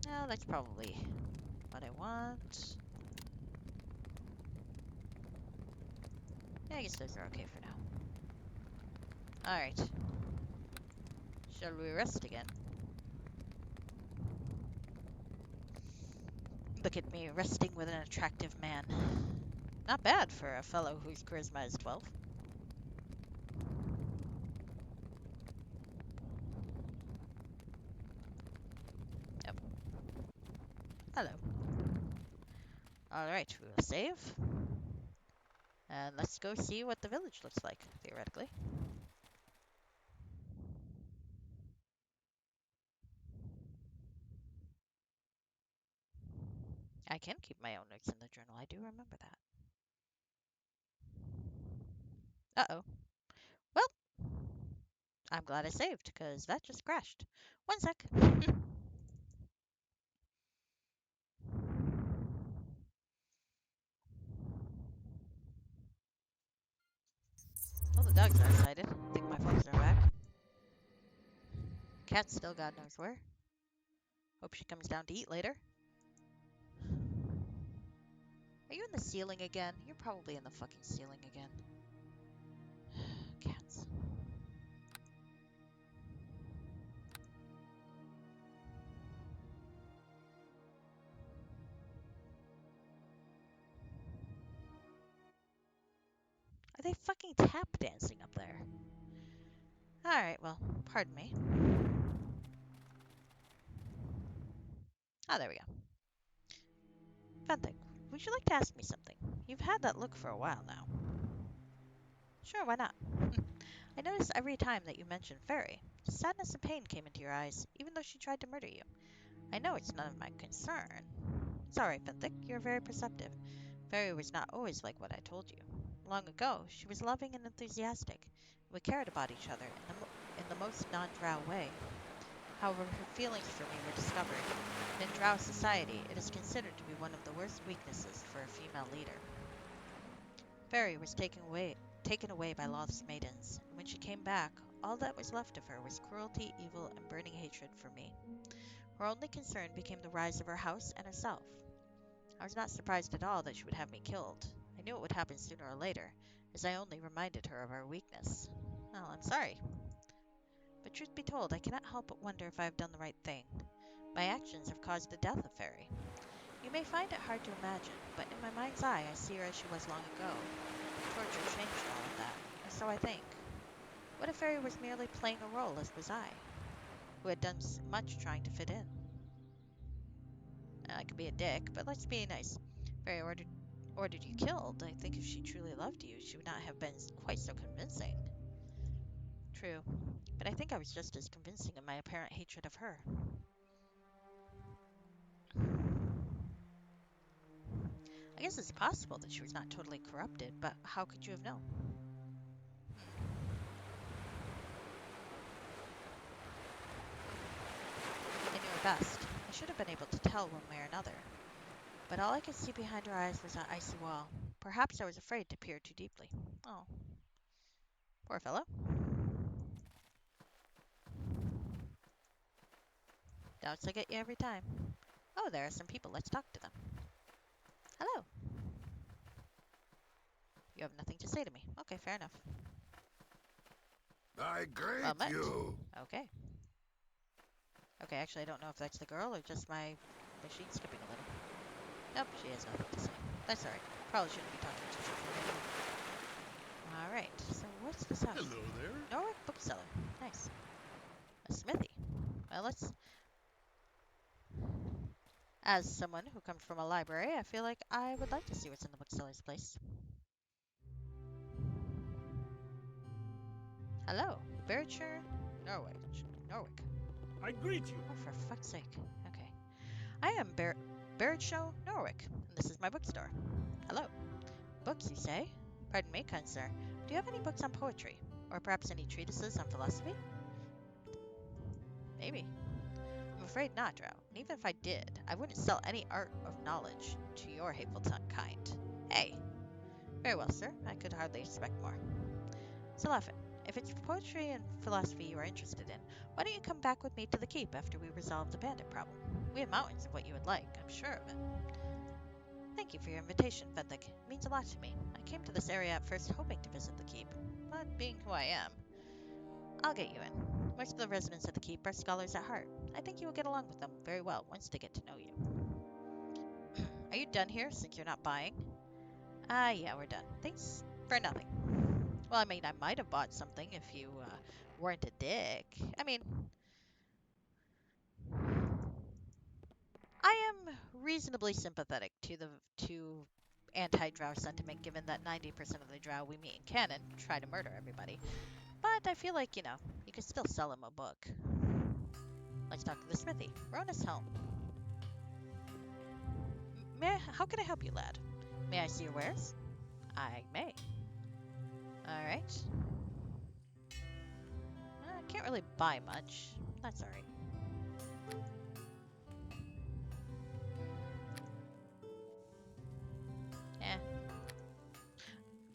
No, that's probably what I want. Yeah, I guess those are okay for now. Alright. Shall we rest again? Look at me, resting with an attractive man. Not bad for a fellow whose charisma is 12. Yep. Hello. Alright, we will save. And let's go see what the village looks like, theoretically. I can keep my own notes in the journal, I do remember that. Uh-oh. Well, I'm glad I saved, because that just crashed. One sec. Well, the dogs are excited. I think my folks are back. Cat's still God knows where. Hope she comes down to eat later. Are you in the ceiling again? You're probably in the fucking ceiling again. Cats. Are they fucking tap dancing up there? Alright, well, pardon me. Oh, there we go. Fenthik, would you like to ask me something? You've had that look for a while now. Sure, why not? I notice every time that you mention Fairy, sadness and pain came into your eyes, even though she tried to murder you. I know it's none of my concern. Sorry, Fenthik, you're very perceptive. Fairy was not always like what I told you. Long ago, she was loving and enthusiastic. We cared about each other in the most non-drow way. However, her feelings for me were discovered. In drow society, it is considered to be one of the worst weaknesses for a female leader. Fairy was taken away by Loth's maidens, and when she came back, all that was left of her was cruelty, evil, and burning hatred for me. Her only concern became the rise of her house and herself. I was not surprised at all that she would have me killed. I knew it would happen sooner or later, as I only reminded her of her weakness. Well, I'm sorry. But truth be told, I cannot help but wonder if I have done the right thing. My actions have caused the death of Fairy. You may find it hard to imagine, but in my mind's eye I see her as she was long ago. Torture changed all of that, or so I think. What if Fairy was merely playing a role as was I, who had done much trying to fit in? I could be a dick, but let's be nice. Fairy ordered you killed. I think if she truly loved you, she would not have been quite so convincing. True. But I think I was just as convincing in my apparent hatred of her. I guess it's possible that she was not totally corrupted, but how could you have known? I knew her best. I should have been able to tell one way or another. But all I could see behind her eyes was that icy wall. Perhaps I was afraid to peer too deeply. Oh, poor fellow. Doubts I get you every time. Oh, there are some people. Let's talk to them. Hello. You have nothing to say to me. Okay, fair enough. I greet Well met. you. Okay. Okay, actually, I don't know if that's the girl or just my machine skipping a little. Nope, she has nothing to say. That's alright. Probably shouldn't be talking to children. Alright, so what's this house? Hello there. Norwick bookseller. Nice. A smithy. Well, let's... As someone who comes from a library, I feel like I would like to see what's in the bookseller's place. Hello. Berkshire, Norwich. Norwick. I greet you. Oh, for fuck's sake. Okay. I am Berkshire, Norwick, and this is my bookstore. Hello. Books, you say? Pardon me, kind sir. Do you have any books on poetry? Or perhaps any treatises on philosophy? Maybe. I'm afraid not, Drow. And even if I did, I wouldn't sell any art of knowledge to your hateful kind. Hey. Very well, sir. I could hardly expect more. Solaufein, if it's poetry and philosophy you are interested in, why don't you come back with me to the keep after we resolve the bandit problem? We have mountains of what you would like, I'm sure of it. Thank you for your invitation, Fenthik. It means a lot to me. I came to this area at first hoping to visit the keep, but being who I am, I'll get you in. Most of the residents of the keep are scholars at heart. I think you will get along with them very well once they get to know you. Are you done here since you're not buying? Yeah, we're done. Thanks for nothing. Well, I mean, I might have bought something if you weren't a dick. I mean, I am reasonably sympathetic to anti-drow sentiment, given that 90% of the drow we meet in canon try to murder everybody. But I feel like, you can still sell him a book. Let's talk to the smithy. Rona's home. How can I help you, lad? May I see your wares? I may. Alright. I can't really buy much. That's alright. Eh.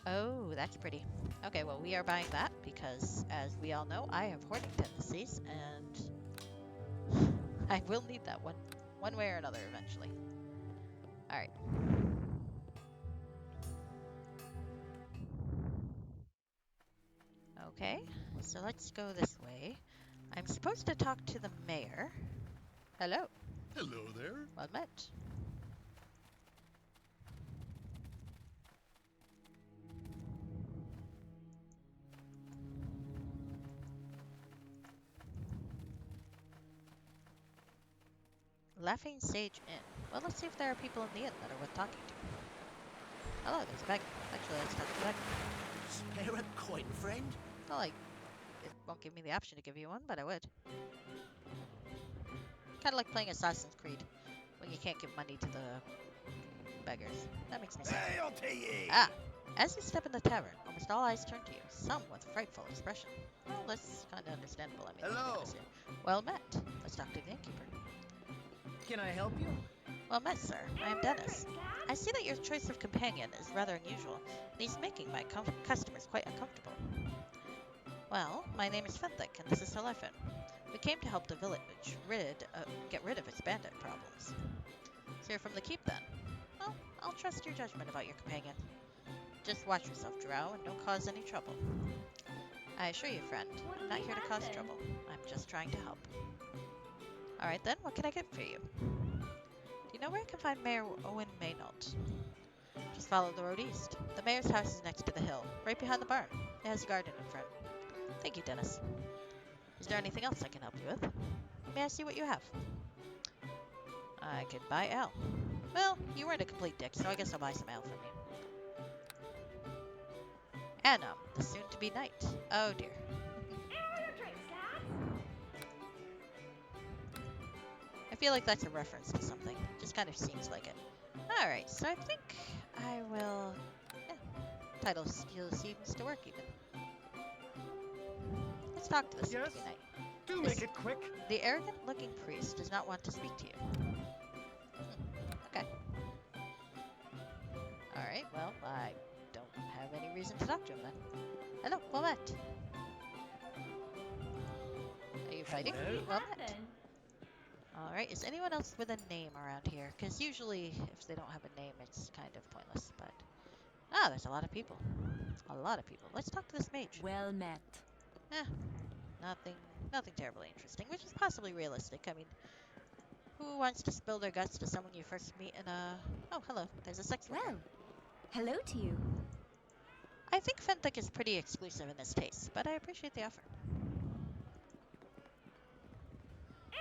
Oh, that's pretty. Okay, well, we are buying that because, as we all know, I have hoarding tendencies, and I will need that one way or another eventually. Alright. Okay, so let's go this way. I'm supposed to talk to the mayor. Hello. Hello there. Well met. Laughing Sage Inn. Well, let's see if there are people in the inn that are worth talking to. Hello, there's a beggar. Actually, let's talk to the beggar. Spare a coin, friend? Well, it won't give me the option to give you one, but I would. Kind of like playing Assassin's Creed, when you can't give money to the beggars. That makes me sad. Hail to ye! Ah, as you step in the tavern, almost all eyes turn to you, some with frightful expression. Well, that's kind of understandable. I mean, Hello. Well met. Let's talk to the innkeeper. Can I help you? Well met, sir. I am Dennis. I see that your choice of companion is rather unusual, and he's making my customers quite uncomfortable. Well, my name is Fenthik, and this is Solaufein. We came to help the village get rid of its bandit problems. So you're from the keep, then? Well, I'll trust your judgment about your companion. Just watch yourself, Drow, and don't cause any trouble. I assure you, friend, I'm not here to cause trouble. I'm just trying to help. Alright then, what can I get for you? Do you know where I can find Mayor Owen Maynault? Just follow the road east. The mayor's house is next to the hill, right behind the barn. It has a garden in front. Thank you, Dennis. Is there anything else I can help you with? May I see what you have? I could buy ale. Well, you weren't a complete dick, so I guess I'll buy some ale from you. And, the soon-to-be night. Oh, dear. I feel like that's a reference to something. Just kind of seems like it. Alright, so I think I will... Yeah, title still seems to work even. Let's talk to this Yes? tonight. Do This- make it quick. The arrogant-looking priest does not want to speak to you. Okay. Alright, well, I don't have any reason to talk to him then. Hello, well met. Are you fighting? Hello? Well met. Alright, is anyone else with a name around here? Because usually, if they don't have a name, it's kind of pointless, but... Ah, there's a lot of people. A lot of people. Let's talk to this mage. Well met. Eh, nothing terribly interesting, which is possibly realistic. I mean, who wants to spill their guts to someone you first meet in a... Oh, hello. There's a sex worker. Well, hello to you. I think Fenthic is pretty exclusive in this taste, but I appreciate the offer.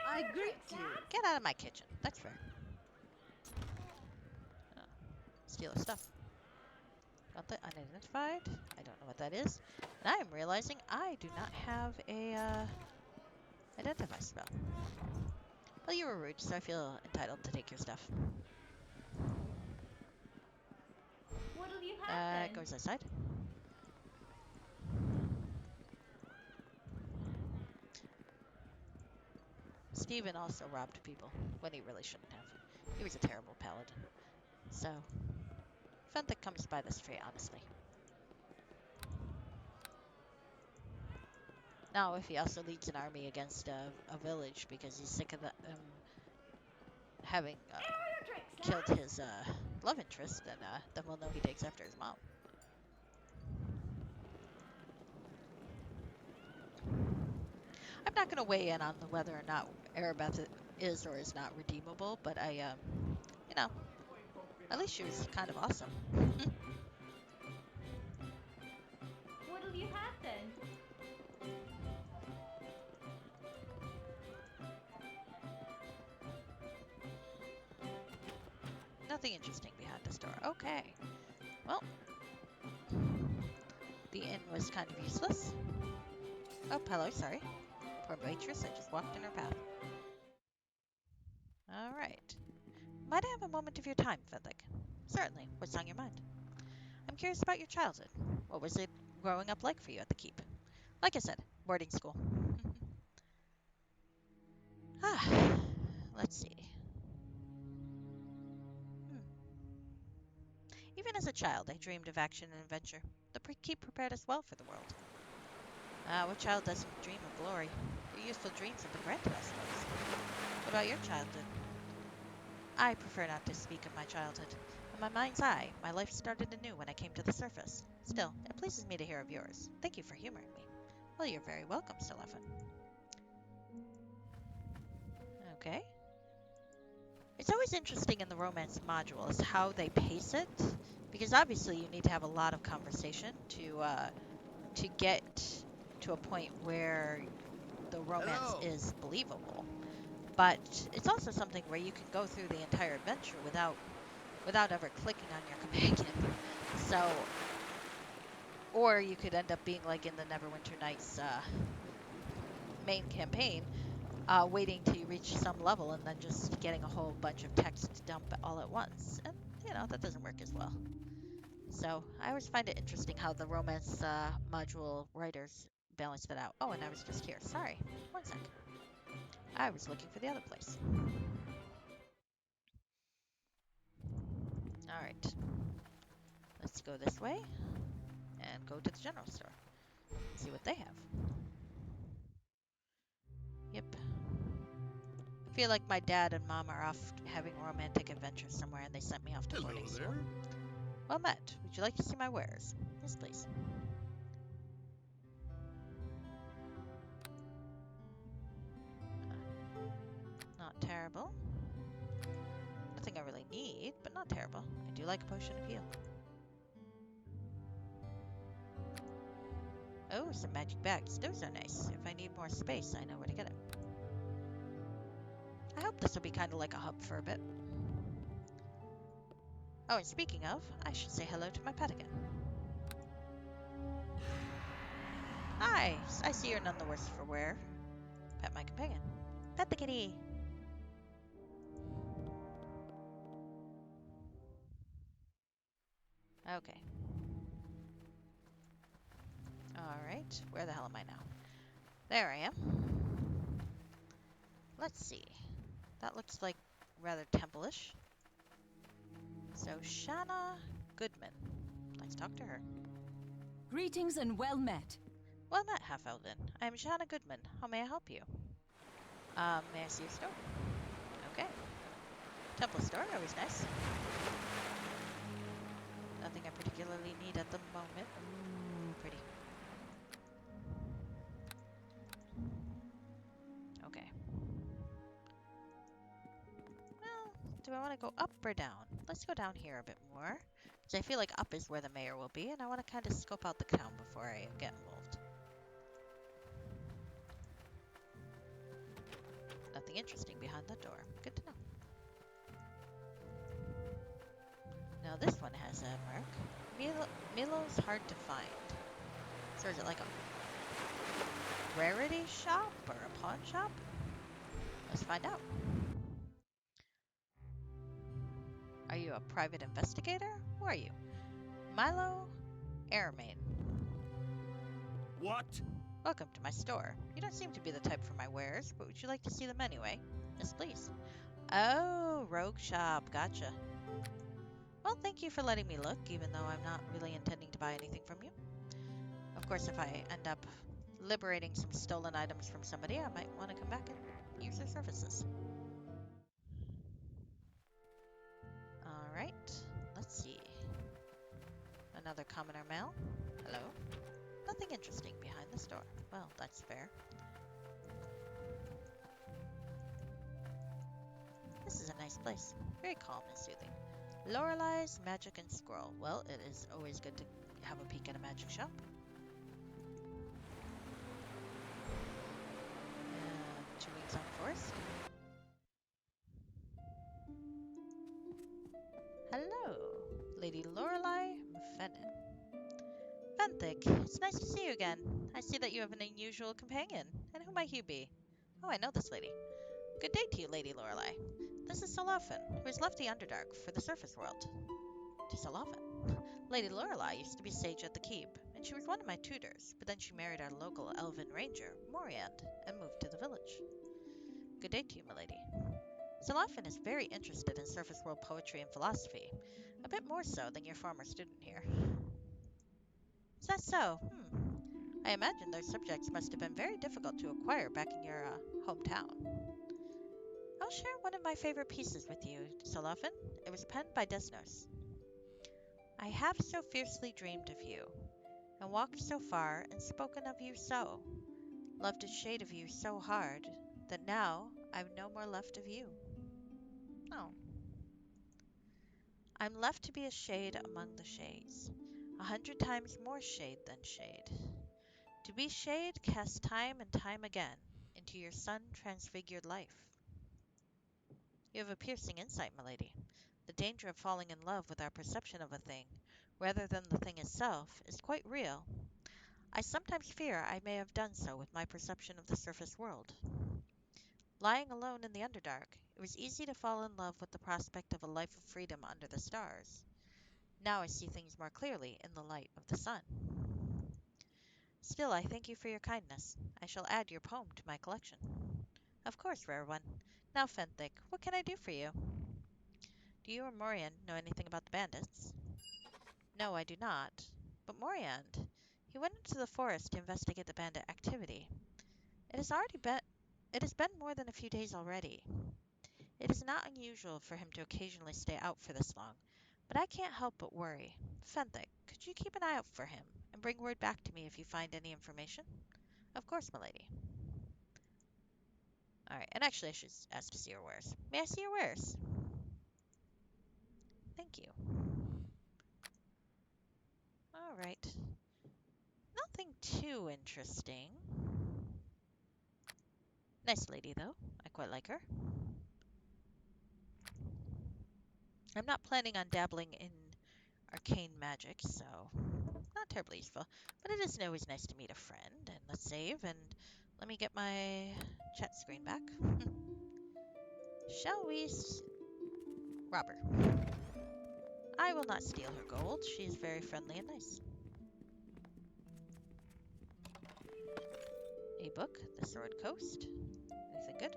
I greet you. Get out of my kitchen. That's fair. Oh, steal her stuff. Got the unidentified. I don't know what that is. And I am realizing I do not have a identify spell. Well, you were rude, so I feel entitled to take your stuff. What'll you have then? Goes outside. Stephen also robbed people when he really shouldn't have. He was a terrible paladin. So, Fenthic comes by this tree, honestly. Now, if he also leads an army against a village because he's sick of having killed his love interest, then we'll know he takes after his mom. I'm not going to weigh in on whether or not Arabeth is or is not redeemable, but I, you know, at least she was kind of awesome. What'll you have then? Nothing interesting behind this door. Okay. Well, the inn was kind of useless. Oh, hello, sorry. Poor waitress, I just walked in her path. Alright. Might I have a moment of your time, Fenthic? Certainly. What's on your mind? I'm curious about your childhood. What was it growing up like for you at the keep? Like I said, boarding school. Let's see. Even as a child, I dreamed of action and adventure. The keep prepared us well for the world. What child doesn't dream of glory? Your youthful dreams have been granted, I suppose. What about your childhood? I prefer not to speak of my childhood. In my mind's eye, my life started anew when I came to the surface. Still, it pleases me to hear of yours. Thank you for humoring me. Well, you're very welcome, Solaufein. Okay. It's always interesting in the romance module is how they pace it, because obviously you need to have a lot of conversation to get to a point where the romance is believable. But it's also something where you can go through the entire adventure without ever clicking on your companion. So, or you could end up being like in the Neverwinter Nights main campaign, waiting till you reach some level and then just getting a whole bunch of text dump all at once. And, you know, that doesn't work as well. So I always find it interesting how the romance module writers balance that out. Oh, and I was just here. Sorry. One sec. I was looking for the other place. Alright. Let's go this way and go to the general store. See what they have. Yep. I feel like my dad and mom are off having romantic adventures somewhere and they sent me off to boarding school. There. Well met. Would you like to see my wares? Yes, please. Not terrible. Nothing I really need, but not terrible. I do like a potion of heal. Oh, some magic bags. Those are nice. If I need more space, I know where to get it. I hope this will be kind of like a hub for a bit. Oh, and speaking of, I should say hello to my pet again. Hi, I see you're none the worse for wear. Pet my companion. Pet the kitty. Okay. Alright, where the hell am I now? There I am. Let's see. That looks like rather temple-ish. So, Shanna Goodman. Let's talk to her. Greetings and well met. Well met, Half-Elven. I am Shanna Goodman. How may I help you? May I see your store? Okay. Temple store, always nice. Nothing I particularly need at the moment. Ooh, pretty. Okay. Well, do I want to go up or down? Let's go down here a bit more. Because I feel like up is where the mayor will be, and I want to kind of scope out the town before I get involved. Nothing interesting behind that door. Good to know. Now this one has a mark. Milo's hard to find. So is it like a rarity shop or a pawn shop? Let's find out. Are you a private investigator? Who are you? Milo Airmain. What? Welcome to my store. You don't seem to be the type for my wares, but would you like to see them anyway? Yes, please. Oh, rogue shop. Gotcha. Well, thank you for letting me look, even though I'm not really intending to buy anything from you. Of course, if I end up liberating some stolen items from somebody, I might want to come back and use their services. Alright, let's see. Another commoner mail. Hello. Nothing interesting behind the store. Well, that's fair. This is a nice place. Very calm and soothing. Lorelei's Magic and Scroll. Well, it is always good to have a peek at a magic shop. Two Wings on Forest. Hello, Lady Lorelei Mfenin. Fenthic, it's nice to see you again. I see that you have an unusual companion. And who might you be? Oh, I know this lady. Good day to you, Lady Lorelei. This is Solaufein, who has left the Underdark for the surface world. To Solaufein. Lady Lorelei used to be sage at the keep, and she was one of my tutors, but then she married our local elven ranger, Moriand, and moved to the village. Good day to you, milady. Solaufein is very interested in surface world poetry and philosophy, a bit more so than your former student here. Is that so? I imagine those subjects must have been very difficult to acquire back in your hometown. I'll share one of my favorite pieces with you, Solaufein. It was penned by Desnos. I have so fiercely dreamed of you, and walked so far and spoken of you so, loved a shade of you so hard, that now I've no more left of you. Oh. I'm left to be a shade among the shades, 100 times more shade than shade. To be shade cast time and time again into your sun-transfigured life. You have a piercing insight, milady. The danger of falling in love with our perception of a thing, rather than the thing itself, is quite real. I sometimes fear I may have done so with my perception of the surface world. Lying alone in the Underdark, it was easy to fall in love with the prospect of a life of freedom under the stars. Now I see things more clearly in the light of the sun. Still, I thank you for your kindness. I shall add your poem to my collection. Of course, rare one. Now, Fenthic, what can I do for you? Do you or Morian know anything about the bandits? No, I do not. But Moriand, he went into the forest to investigate the bandit activity. It has been more than a few days already. It is not unusual for him to occasionally stay out for this long, but I can't help but worry. Fenthic, could you keep an eye out for him, and bring word back to me if you find any information? Of course, milady. Alright, and actually I should ask to see your wares. May I see your wares? Thank you. Alright. Nothing too interesting. Nice lady, though. I quite like her. I'm not planning on dabbling in arcane magic, so not terribly useful. But it is always nice to meet a friend. And let's save, and let me get my chat screen back. Shall we... Robber. I will not steal her gold. She is very friendly and nice. A book, The Sword Coast. Anything good?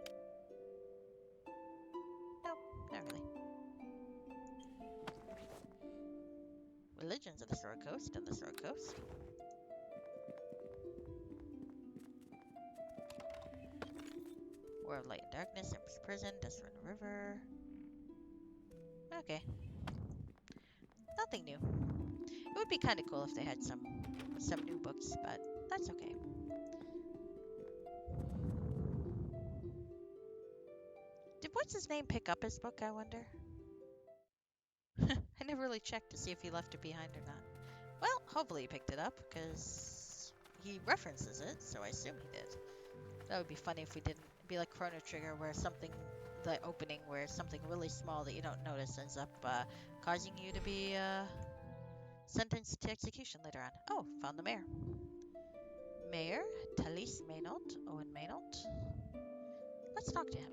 Nope, not really. Religions of the Sword Coast and the Sword Coast. War of Light and Darkness, Empress Prison, Desert River. Okay. Nothing new. It would be kind of cool if they had some new books, but that's okay. Did what's his name pick up his book, I wonder? I never really checked to see if he left it behind or not. Well, hopefully he picked it up, because he references it, so I assume he did. That would be funny if we didn't. It'd be like Chrono Trigger, where something, the opening, where something really small that you don't notice ends up causing you to be sentenced to execution later on. Oh, found the mayor. Mayor Talise Maynault, Owen Maynault. Let's talk to him.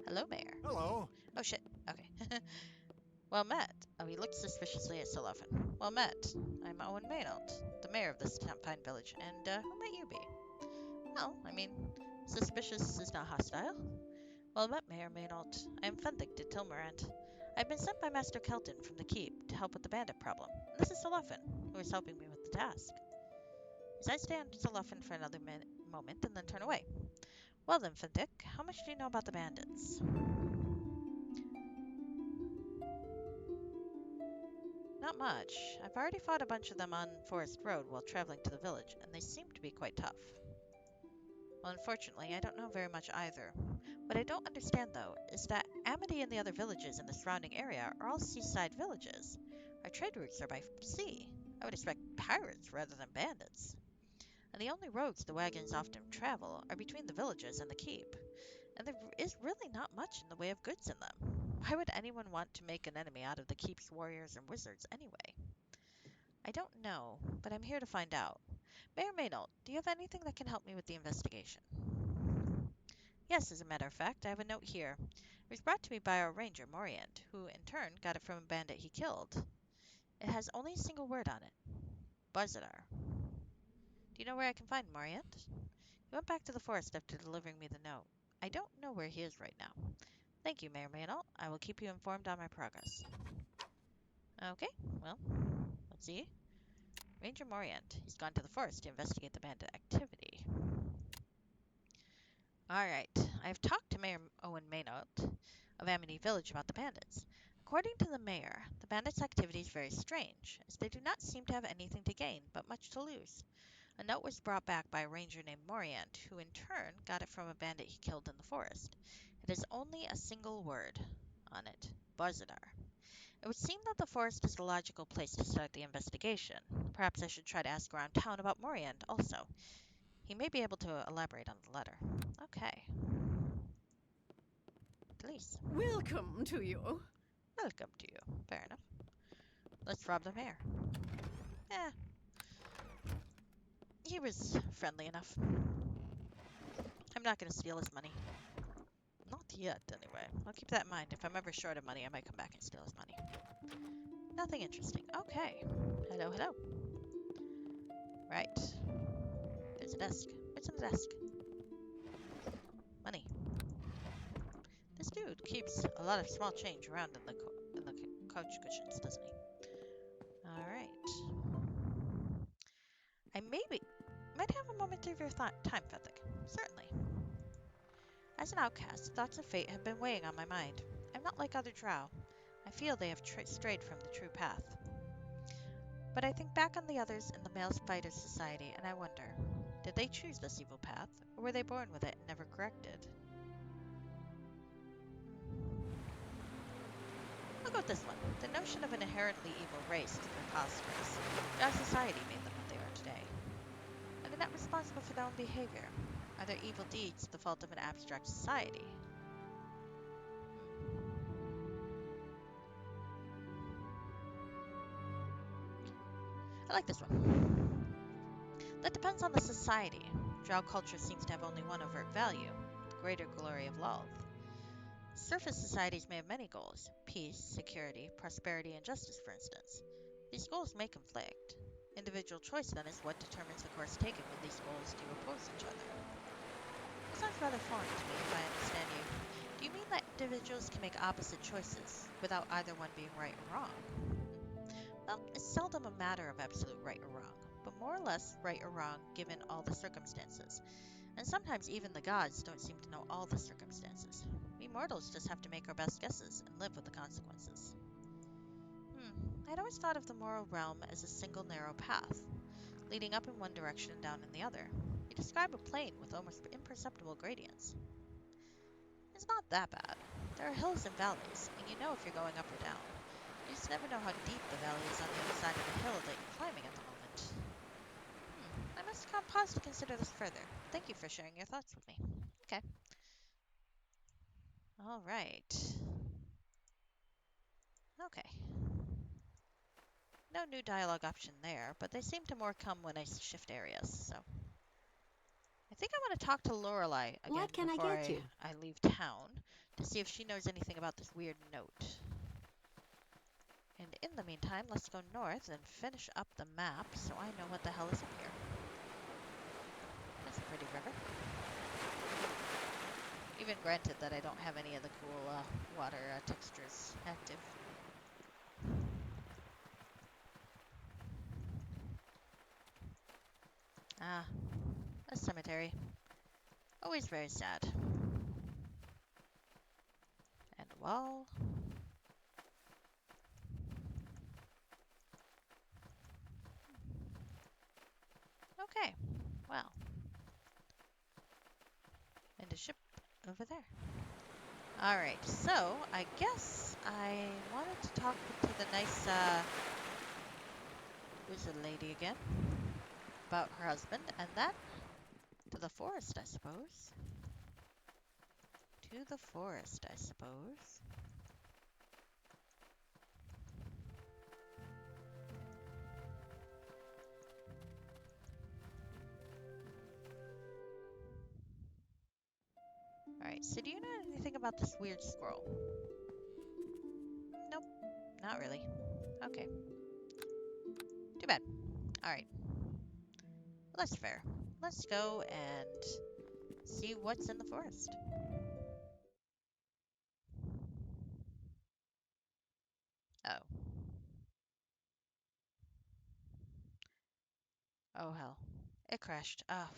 Hello, Mayor. Hello. Oh, shit. Okay. Well met. Oh, he looked suspiciously at Solaufein. Well met. I'm Owen Maynault, the mayor of this fine village, and who might you be? Well, I mean, suspicious is not hostile. Well met, Mayor Maynault. I am Fendic de Tilmarant. I've been sent by Master Kelton from the keep to help with the bandit problem. And this is Solaufein, who is helping me with the task. As I stay on Solaufein for another moment and then turn away. Well then, Fendic, how much do you know about the bandits? Not much. I've already fought a bunch of them on Forest Road while traveling to the village, and they seem to be quite tough. Well, unfortunately, I don't know very much either. What I don't understand, though, is that Amity and the other villages in the surrounding area are all seaside villages. Our trade routes are by sea. I would expect pirates rather than bandits. And the only roads the wagons often travel are between the villages and the keep. And there is really not much in the way of goods in them. Why would anyone want to make an enemy out of the keep's warriors and wizards anyway? I don't know, but I'm here to find out. Mayor Maynault, do you have anything that can help me with the investigation? Yes, as a matter of fact, I have a note here. It was brought to me by our ranger, Moriant, who in turn got it from a bandit he killed. It has only a single word on it. Buzzardar. Do you know where I can find Moriant? He went back to the forest after delivering me the note. I don't know where he is right now. Thank you, Mayor Maynault. I will keep you informed on my progress. Okay, well, let's see. Ranger Moriant. He's gone to the forest to investigate the bandit activity. Alright, I've talked to Mayor Owen Maynault of Amity Village about the bandits. According to the mayor, the bandits' activity is very strange, as they do not seem to have anything to gain, but much to lose. A note was brought back by a ranger named Moriant, who in turn got it from a bandit he killed in the forest. It has only a single word on it, Buzzardar. It would seem that the forest is the logical place to start the investigation. Perhaps I should try to ask around town about Moriant also. He may be able to elaborate on the letter. Okay. Please. Welcome to you. Welcome to you. Fair enough. Let's rob the mayor. Eh. He was friendly enough. I'm not going to steal his money. Not yet, anyway. I'll keep that in mind. If I'm ever short of money, I might come back and steal his money. Nothing interesting. Okay. Hello, hello. Right. There's a desk. What's in the desk? Money. This dude keeps a lot of small change around in the couch cushions, doesn't he? All right. I might have a moment of your time, Fethic. Certainly. As an outcast, thoughts of fate have been weighing on my mind. I'm not like other drow. I feel they have strayed from the true path. But I think back on the others in the Male Fighters Society, and I wonder, did they choose this evil path, or were they born with it and never corrected? I'll go with this one. The notion of an inherently evil race is preposterous. Our society made them what they are today. Are they not responsible for their own behavior? Are their evil deeds the fault of an abstract society? I like this one. That depends on the society. Drow culture seems to have only one overt value, the greater glory of Lolth. Surface societies may have many goals: peace, security, prosperity, and justice, for instance. These goals may conflict. Individual choice, then, is what determines the course taken when these goals do oppose each other. This sounds rather foreign to me, if I understand you. Do you mean that individuals can make opposite choices without either one being right or wrong? Well, it's seldom a matter of absolute right or wrong, but more or less right or wrong given all the circumstances. And sometimes even the gods don't seem to know all the circumstances. We mortals just have to make our best guesses and live with the consequences. I'd always thought of the moral realm as a single narrow path, leading up in one direction and down in the other. You describe a plane with almost imperceptible gradients. It's not that bad. There are hills and valleys, and you know if you're going up or down. You just never know how deep the valley is on the other side of the hill that you're climbing at the moment. I must pause to consider this further. Thank you for sharing your thoughts with me. Okay. All right. Okay. No new dialogue option there, but they seem to more come when I shift areas, so. I think I want to talk to Lorelei again What can I before get you? I leave town to see if she knows anything about this weird note. And in the meantime, let's go north and finish up the map so I know what the hell is up here. That's a pretty river. Even granted that I don't have any of the cool water textures active. Ah, a cemetery. Always very sad. And a wall. Okay, well. And a ship over there. Alright, so I guess I wanted to talk to the nice, who's the lady again? About her husband, and then to the forest, I suppose. To the forest, I suppose. Alright, so do you know anything about this weird scroll? Nope, not really. Okay. Too bad. Alright. Well, that's fair. Let's go and see what's in the forest. Oh. Oh, hell. It crashed. Oh.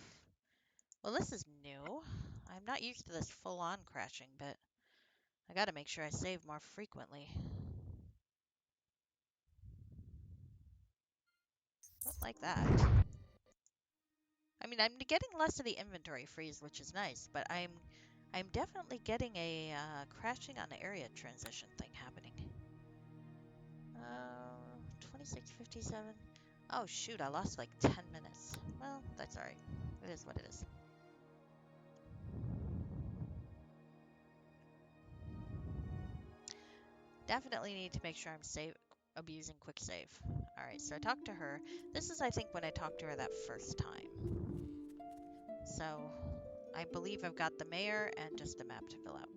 Well, this is new. I'm not used to this full-on crashing, but I gotta make sure I save more frequently. Don't like that. I mean, I'm getting less of the inventory freeze, which is nice, but I'm definitely getting a crashing on area transition thing happening. 26:57. Oh shoot, I lost like 10 minutes. Well, that's alright. It is what it is. Definitely need to make sure I'm abusing quick save. Alright, so I talked to her. This is, I think, when I talked to her that first time. So, I believe I've got the mayor and just a map to fill out.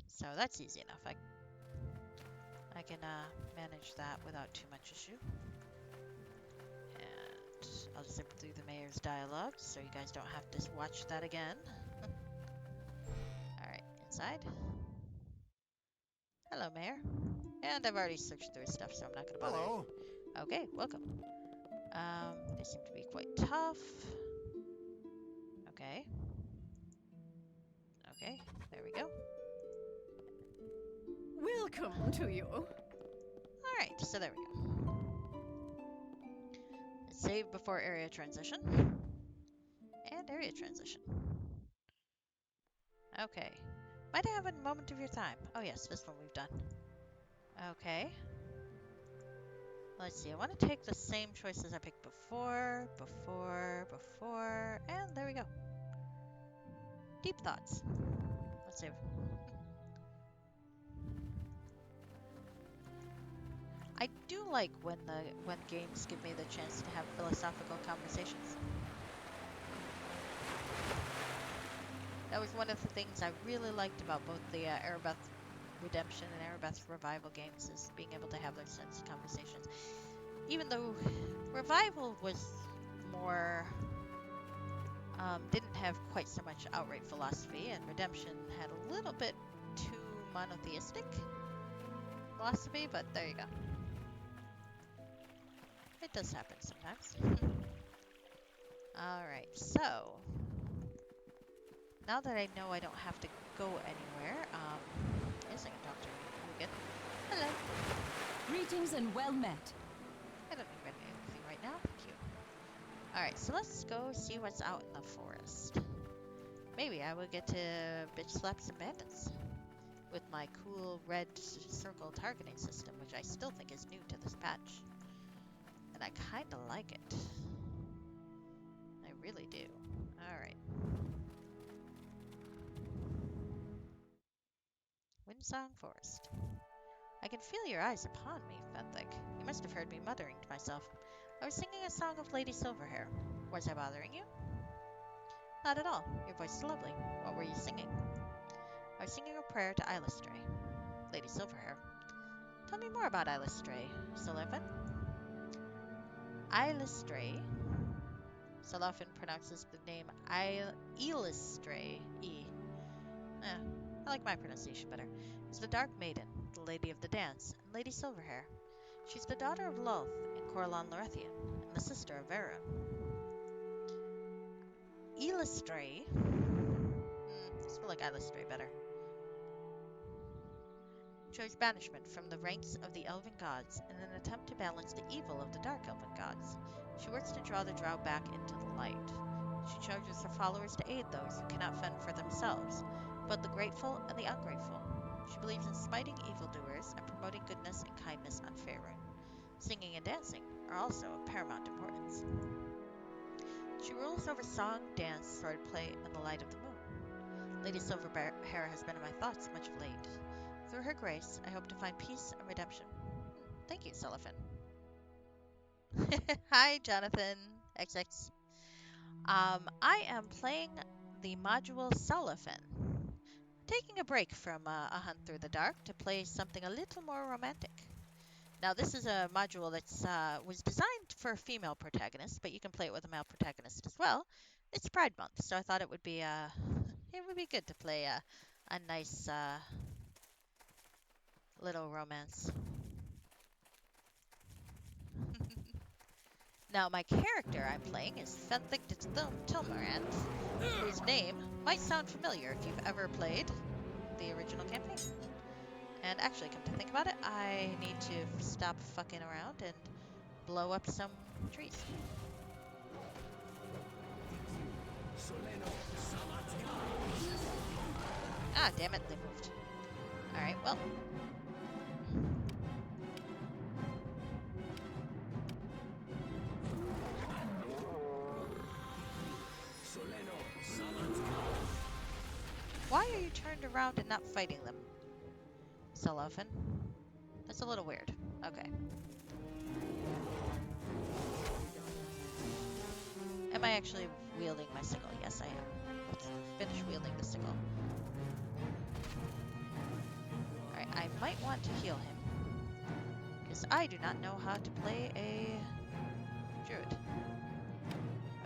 So that's easy enough. I can manage that without too much issue. And I'll zip through the mayor's dialogue so you guys don't have to watch that again. Alright, inside. Hello, Mayor. And I've already searched through his stuff, so I'm not going to bother. Hello. Okay, welcome. They seem to be quite tough. Okay. Okay, there we go. Welcome to you. Alright, so there we go. Save before area transition. And area transition. Okay. Might I have a moment of your time? Oh yes, this one we've done. Okay. Let's see, I want to take the same choices I picked before, and there we go. Deep thoughts. Let's save. I do like when games give me the chance to have philosophical conversations. That was one of the things I really liked about both the Erebeth Redemption and Erebeth Revival games, is being able to have those sense conversations. Even though Revival was more, didn't have quite so much outright philosophy, and Redemption had a little bit too monotheistic philosophy, but there you go. It does happen sometimes. Alright, so now that I know I don't have to go anywhere, yes, I can talk to you. You good? Hello. Greetings and well met. I don't need anything right now. Thank you. Alright, so let's go see what's out in the forest. Maybe I will get to bitch slap some bandits with my cool red circle targeting system, which I still think is new to this patch. And I kinda like it. I really do. Alright. Windsong Forest. I can feel your eyes upon me, Fenthic. You must have heard me muttering to myself. I was singing a song of Lady Silverhair. Was I bothering you? Not at all. Your voice is lovely. What were you singing? I was singing a prayer to Ilustray. Lady Silverhair. Tell me more about Ilustray, Solaufein. Ilustray. Solaufein pronounces the name Ilustray. I like my pronunciation better. Is the Dark Maiden, the Lady of the Dance, and Lady Silverhair. She's the daughter of Lolth and Corlan Lorethian, and the sister of Varun. Ilustray. I still like Ilustray better. Chose banishment from the ranks of the Elven gods in an attempt to balance the evil of the Dark Elven gods. She works to draw the drow back into the light. She charges her followers to aid those who cannot fend for themselves, both the grateful and the ungrateful. She believes in smiting evildoers and promoting goodness and kindness on Faerun. Singing and dancing are also of paramount importance. She rules over song, dance, swordplay, and the light of the moon. Lady Silverhair has been in my thoughts much of late. Through her grace, I hope to find peace and redemption. Thank you, Solaufein. Hi, Jonathan. XX. I am playing the module Solaufein. Taking a break from a hunt through the dark to play something a little more romantic. Now, this is a module that was designed for a female protagonist, but you can play it with a male protagonist as well. It's Pride Month, so I thought it would be good to play a nice little romance. Now, my character I'm playing is Fenthic Tilmarant, whose name might sound familiar if you've ever played the original campaign. And actually, come to think about it, I need to stop fucking around and blow up some trees. Ah, damn it, they moved. Alright, well. Why are you turned around and not fighting them, Solaufein? That's a little weird. Okay. Am I actually wielding my sickle? Yes, I am. Let's finish wielding the sickle. Alright, I might want to heal him, because I do not know how to play a druid.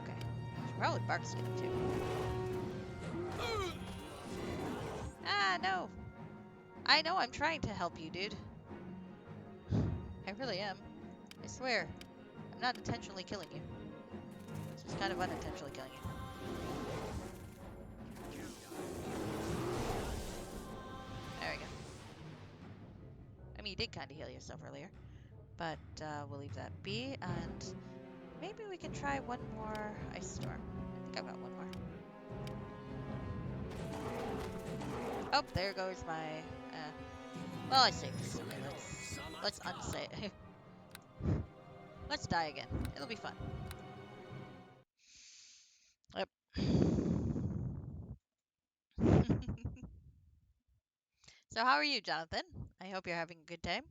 Okay. Should probably bark skin too. Ah, no! I know I'm trying to help you, dude. I really am. I swear. I'm not intentionally killing you. Just kind of unintentionally killing you. There we go. I mean, you did kind of heal yourself earlier. But we'll leave that be, and maybe we can try one more Ice Storm. I think I've got one more. Oh, there goes my... well, I saved this. Okay, let's unsave. Let's die again. It'll be fun. Yep. So how are you, Jonathan? I hope you're having a good time.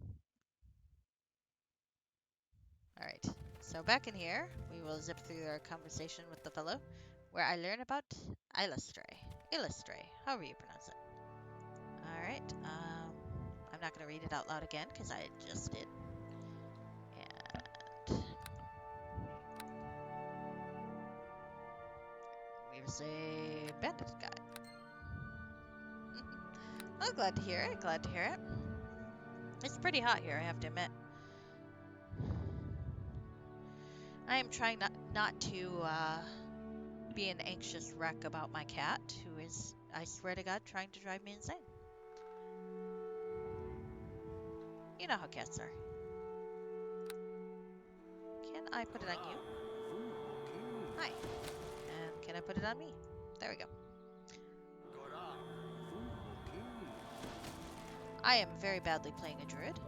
Alright, so back in here, we will zip through our conversation with the fellow, where I learn about Ilustray. Illustre, however you pronounce it. Alright, I'm not going to read it out loud again because I just did. And here's a bandit guy. I'm glad to hear it, glad to hear it. It's pretty hot here, I have to admit. I am trying not to be an anxious wreck about my cat, who is, I swear to God, trying to drive me insane. You know how cats are. Can I put it on you? Hi. And can I put it on me? There we go. I am very badly playing a druid,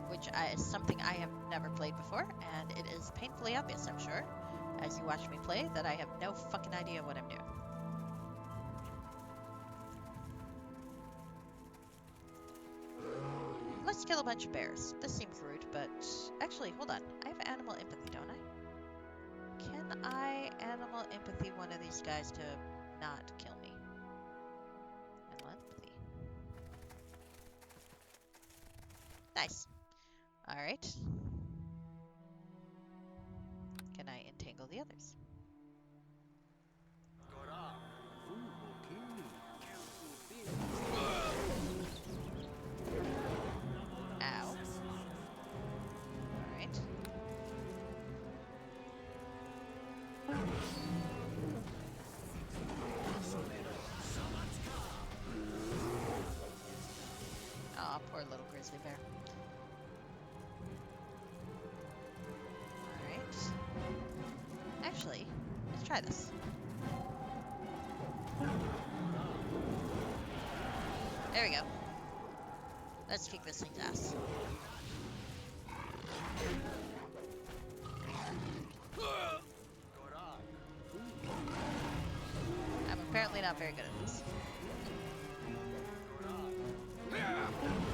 which is something I have never played before, and it is painfully obvious, I'm sure, as you watch me play, that I have no fucking idea what I'm doing. Let's kill a bunch of bears. This seems rude, but actually, hold on. I have animal empathy, don't I? Can I animal empathy one of these guys to not kill me? Animal empathy. Nice. Alright. Can I entangle the others? Ow. Alright. Aw, poor little grizzly bear. Alright. Actually, let's try this. There we go. Let's kick this thing's ass. I'm apparently not very good at this.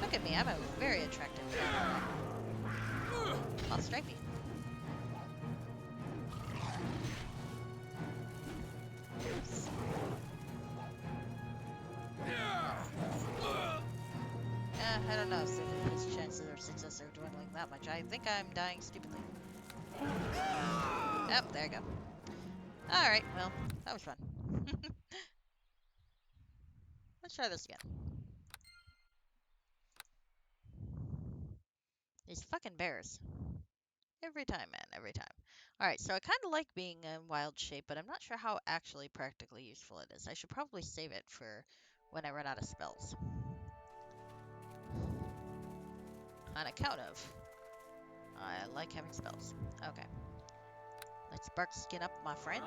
Look at me, I'm a very attractive guy. I'll strike me. I don't know if his chances of success are dwindling that much. I think I'm dying stupidly. Yep, there you go. Alright, well, that was fun. Let's try this again. These fucking bears. Every time, man, every time. Alright, so I kind of like being in wild shape, but I'm not sure how actually practically useful it is. I should probably save it for when I run out of spells. On account of, I like having spells. Okay. Let's bark skin up my friend.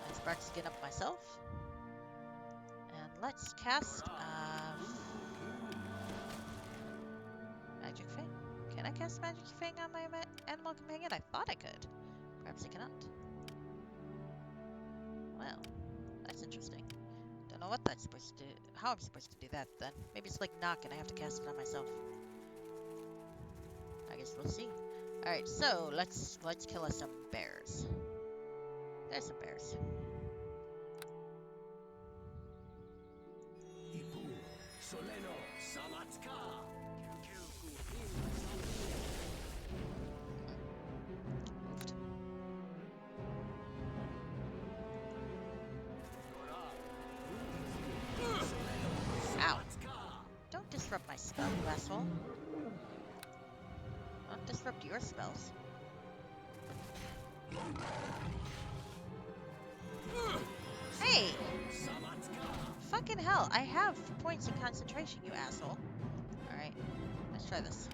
Let's bark skin up myself. And let's cast Magic Fang. Can I cast Magic Fang on my animal companion? I thought I could. Perhaps I cannot. Well, that's interesting. Don't know what that's supposed to do. How I'm supposed to do that then. Maybe it's like knock and I have to cast it on myself. I guess we'll see. Alright, so let's kill us some bears. There's some bears. Ow. Don't disrupt my spell, you asshole. Don't disrupt your spells. Hey! Fucking hell, I have points in concentration, you asshole. Alright, let's try this.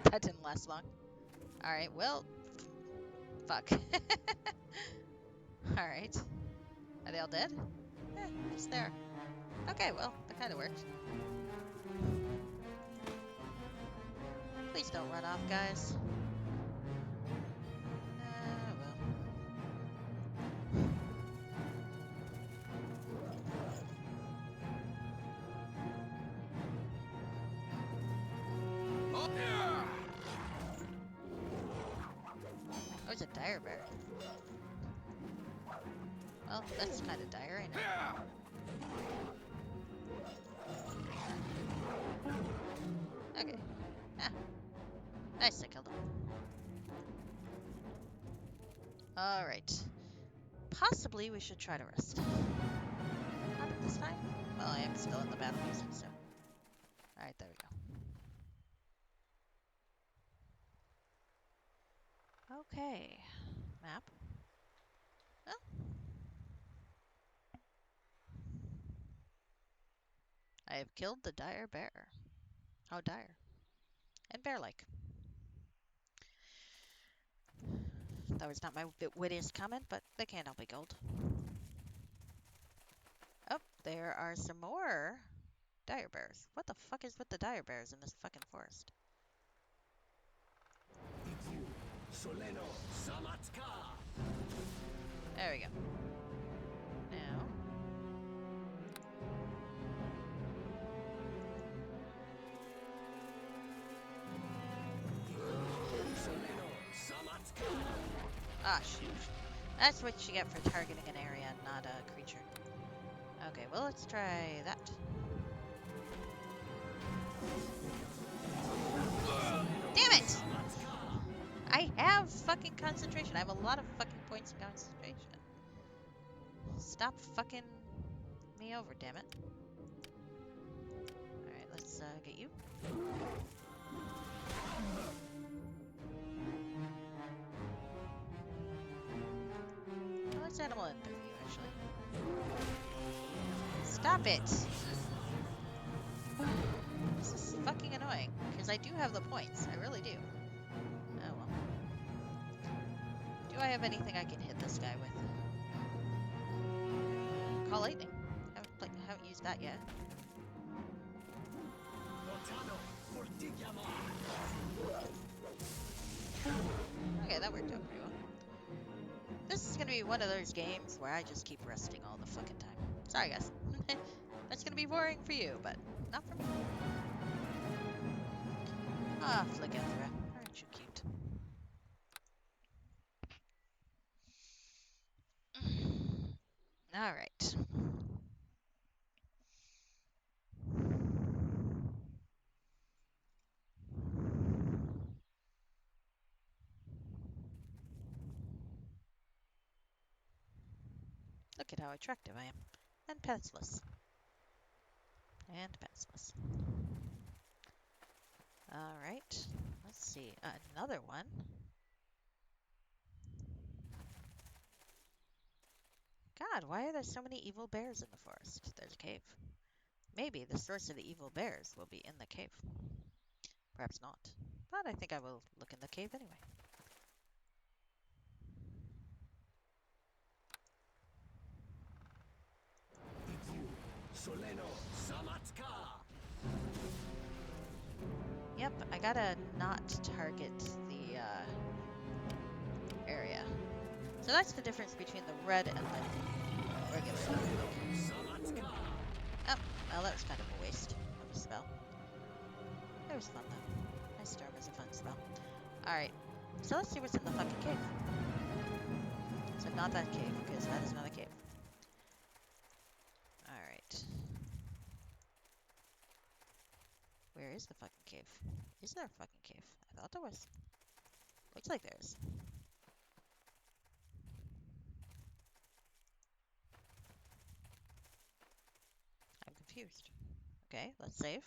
That didn't last long. Alright, well... Fuck. Alright. Are they all dead? Eh, just there. Okay, well, that kinda worked. Please don't run off, guys. Well. Oh, it's a dire dire bear. Well, that's kind of dire, ain't it? Okay. Ah. Nice, I killed him. Alright. Possibly we should try to rest. Not at this time. Well, I am still in the battle music, so. Alright, there we go. Okay. Map. Well. I have killed the dire bear. How dire. And bear-like. That was not my wittiest comment, but they can't all be gold. Oh, there are some more dire bears. What the fuck is with the dire bears in this fucking forest? Soleno Samatka. There we go. Now. Soleno Samatka. Ah, shoot. That's what you get for targeting an area and not a creature. Okay, well, let's try that. Damn it! I have fucking concentration. I have a lot of fucking points of concentration. Stop fucking me over, damn it. Alright, let's get you. Well, let's animal in with you, actually. Stop it! This is fucking annoying, because I do have the points. I really do. Oh well. Do I have anything I can hit this guy with? Call lightning. Haven't used that yet. Okay, that worked out pretty well. This is gonna be one of those games where I just keep resting all the fucking time. Sorry, guys. That's gonna be boring for you, but not for me. Ah, Flickethra. Aren't you cute? Alright. Look at how attractive I am. And pantsless. And pantsless. Alright. Let's see. Another one. God, why are there so many evil bears in the forest? There's a cave. Maybe the source of the evil bears will be in the cave. Perhaps not. But I think I will look in the cave anyway. Soleno Samatka. Yep, I gotta not target the area. So that's the difference between the red and the regular. Oh, well, that was kind of a waste of a spell. It was fun though. Ice Storm is a fun spell. Alright, so let's see what's in the fucking cave. So not that cave, because that is not a cave. Alright. Where is the fucking cave? Is there a fucking cave? I thought there was. Looks like there is. I'm confused. Okay, let's save.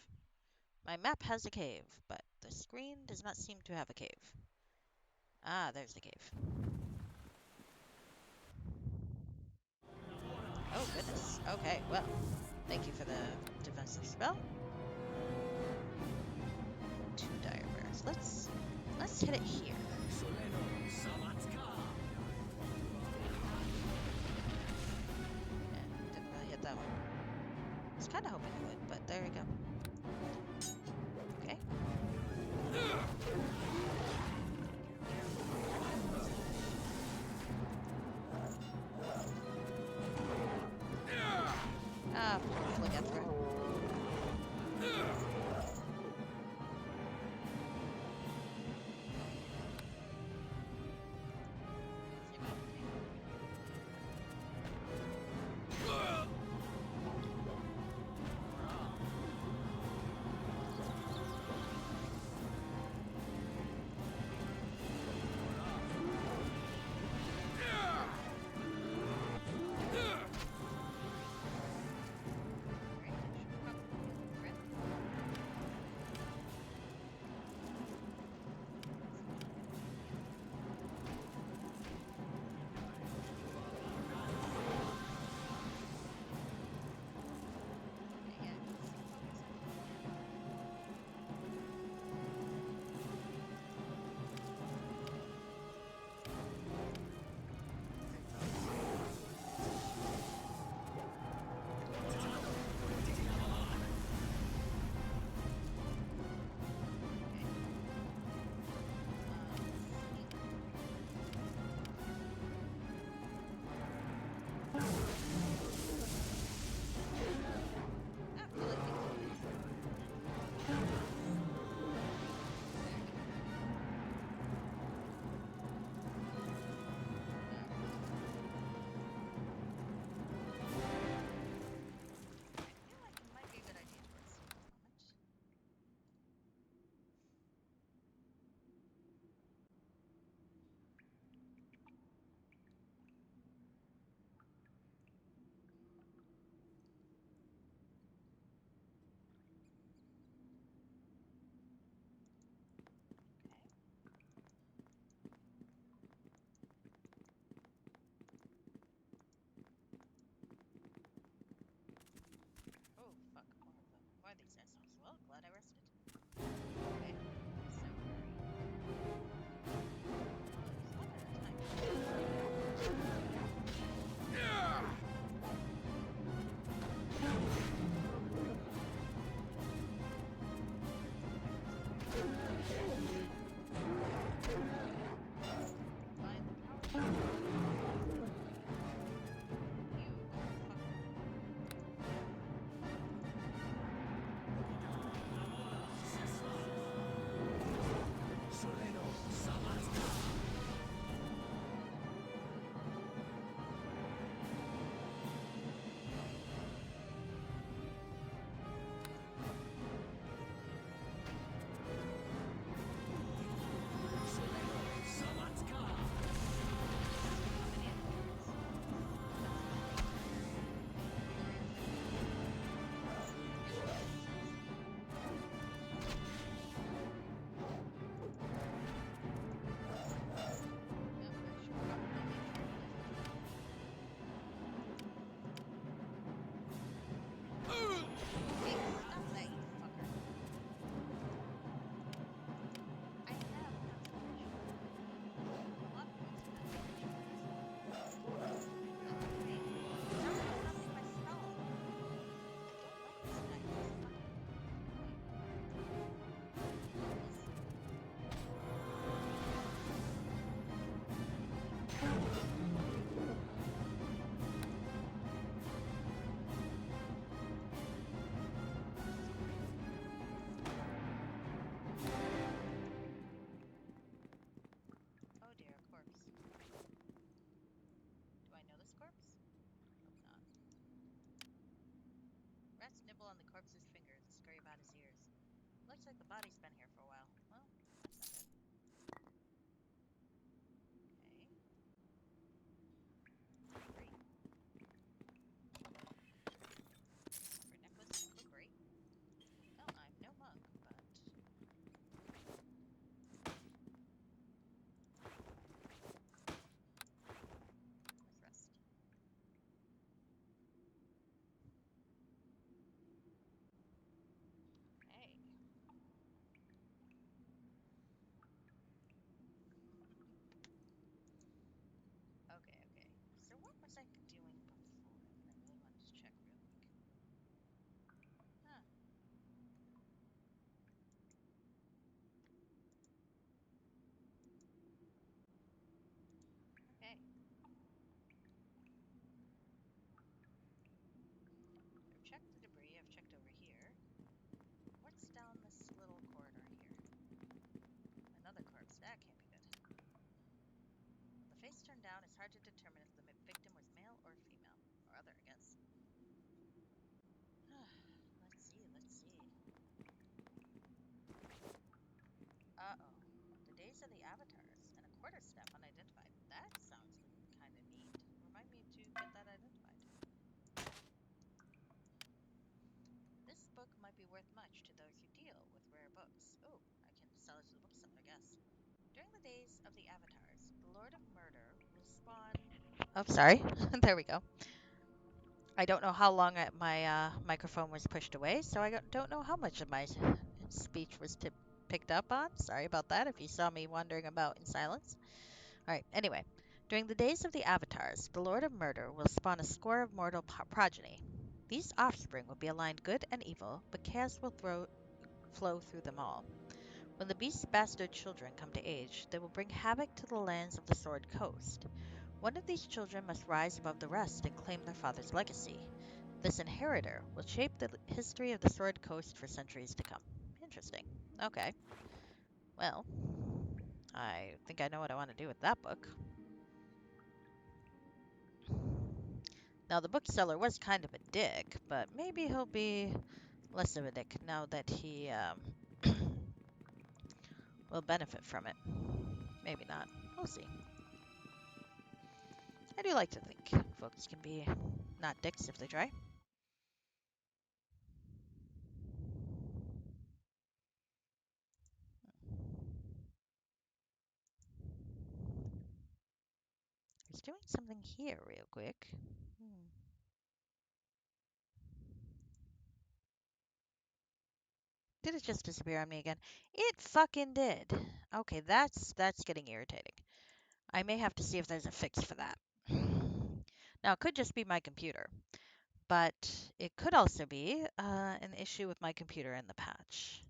My map has a cave, but the screen does not seem to have a cave. Ah, there's the cave. Oh, goodness. Okay, well, thank you for the defensive spell. 2 dire bears. Let's hit it here. Soleno Samatka. Yeah, didn't really hit that one. I was kind of hoping it would, but there we go. Okay. Ah, look at through. Find the power source. You fucker. Soleno Samatka. Soleno Samatka. How many of those? Yep, I should probably make sure he doesn't show up. Hey, stop that, you fucker. I have concentration. A lot of points of concentration. Hey, stop interrupting my spell. I don't like this guy. He's fucking annoying. Oh dear, a corpse. Do I know this corpse? Hope not. Rats nibble on the corpse's fingers and scurry about his ears. Looks like the body's been here for a while. Well, that's not good. Okay. Great. Silver necklace and cookery. Well, I'm no monk, but let's rest. Hey. Okay, okay. So what was I doing before? I really wanted to check real quick. Huh. Okay. I've checked the debris. I've checked over here. What's down this little corridor here? Another corpse. That can't be good. With the face turned down, it's hard to determine if the victim was male or female. Or other, I guess. Let's see, let's see. Uh-oh. The days of the avatars and a quarter step unidentified. That sounds kind of neat. Remind me to get that identified. This book might be worth much to those who deal with rare books. Oh, I can sell it to the bookseller, I guess. During the days of the avatars, the Lord of Murder will spawn... Oh, sorry. There we go. I don't know how long my microphone was pushed away, so I don't know how much of my speech was picked up on. Sorry about that if you saw me wandering about in silence. All right, anyway. During the days of the avatars, the Lord of Murder will spawn a score of mortal progeny. These offspring will be aligned good and evil, but chaos will flow through them all. When the beast's bastard children come to age, they will bring havoc to the lands of the Sword Coast. One of these children must rise above the rest and claim their father's legacy. This inheritor will shape the history of the Sword Coast for centuries to come. Interesting. Okay. Well, I think I know what I want to do with that book. Now, the bookseller was kind of a dick, but maybe he'll be less of a dick now that he will benefit from it. Maybe not. We'll see. I do like to think folks can be not dicks if they try. I was doing something here real quick. Did it just disappear on me again? It fucking did. Okay, that's getting irritating. I may have to see if there's a fix for that. Now, it could just be my computer, but it could also be an issue with my computer in the patch.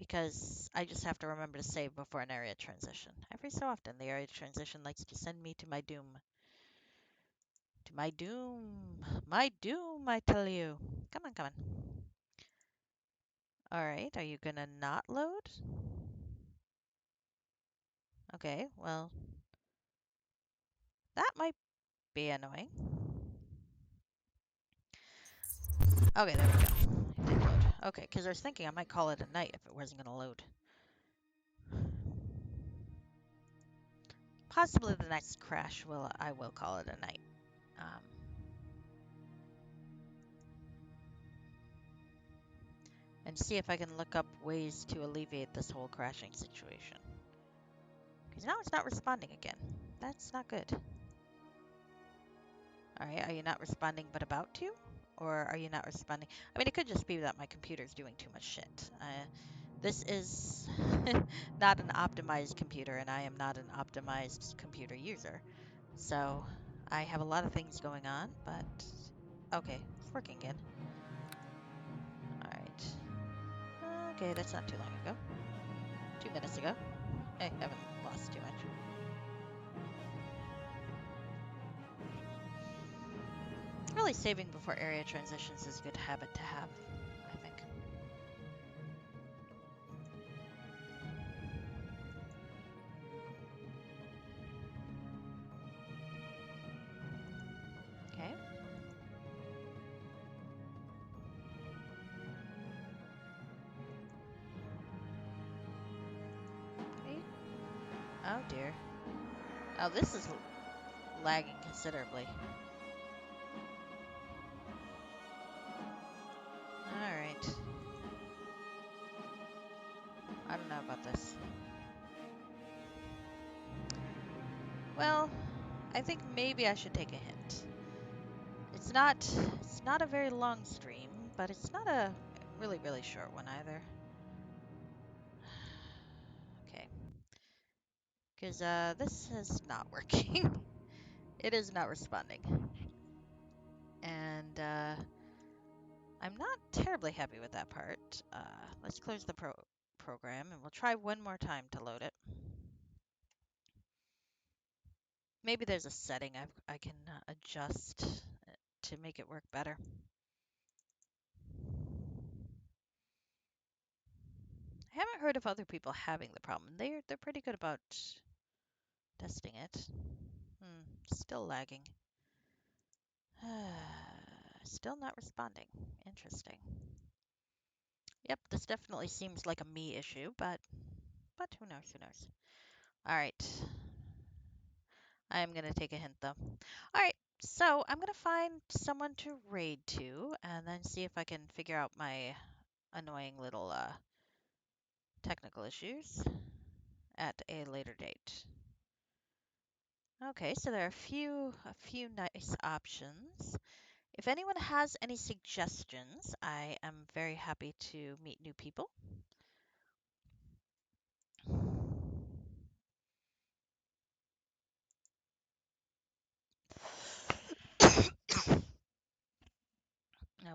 because I just have to remember to save before an area transition. Every so often, the area transition likes to send me to my doom. To my doom. My doom, I tell you. Come on, come on. Alright, are you gonna not load? Okay, well, that might be annoying. Okay, there we go. It did load. Okay, because I was thinking I might call it a night if it wasn't gonna load. Possibly the next crash I will call it a night. Um, and see if I can look up ways to alleviate this whole crashing situation. Because now it's not responding again. That's not good. Alright, are you not responding but about to? Or are you not responding? I mean, it could just be that my computer's doing too much shit. This is not an optimized computer, and I am not an optimized computer user. So I have a lot of things going on, but okay, it's working again. Alright. Okay, that's not too long ago. 2 minutes ago. I haven't lost too much. Really saving before area transitions is a good habit to have, I think. Okay. Okay. Oh dear. Oh, this is lagging considerably. Alright. I don't know about this. Well, I think maybe I should take a hint. It's not a very long stream, but it's not a really, really short one either. Okay. Because this is not working. It is not responding. And I'm not terribly happy with that part. Let's close the program and we'll try one more time to load it. Maybe there's a setting I can adjust to make it work better. I haven't heard of other people having the problem. They're pretty good about testing it. Still lagging. Still not responding. Interesting. Yep, this definitely seems like a me issue, but who knows, who knows. All right. I'm going to take a hint, though. All right, so I'm going to find someone to raid to and then see if I can figure out my annoying little technical issues at a later date. Okay, so there are a few nice options. If anyone has any suggestions, I am very happy to meet new people.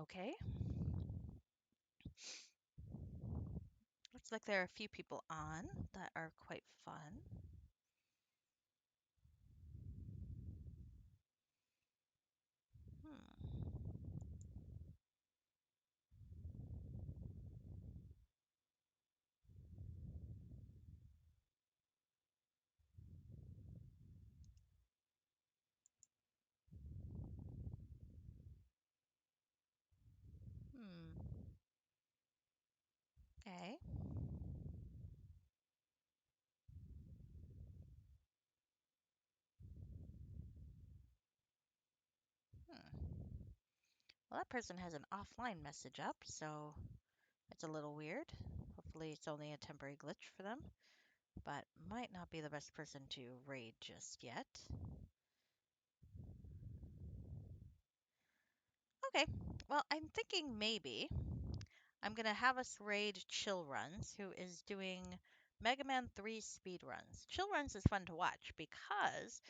Okay. Looks like there are a few people on that are quite fun. Hmm. Hmm. Okay. Hmm. Well, that person has an offline message up, so it's a little weird. Hopefully, it's only a temporary glitch for them, but might not be the best person to raid just yet. Okay, well, I'm thinking maybe I'm gonna have us raid Chill Runs, who is doing Mega Man 3 speed runs. Chill Runs is fun to watch because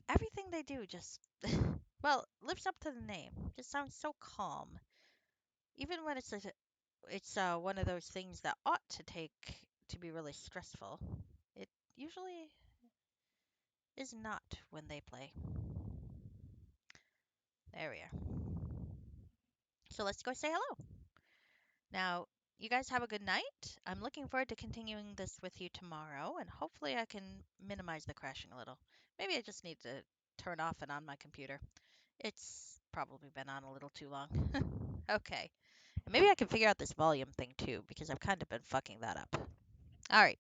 everything they do just, well, lives up to the name. Just sounds so calm. Even when it's it's one of those things that ought to be really stressful. It usually is not when they play. There we are. So let's go say hello. Now, you guys have a good night. I'm looking forward to continuing this with you tomorrow, and hopefully I can minimize the crashing a little. Maybe I just need to turn off and on my computer. It's probably been on a little too long. Okay. And maybe I can figure out this volume thing too, because I've kind of been fucking that up. All right.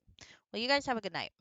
Well, you guys have a good night.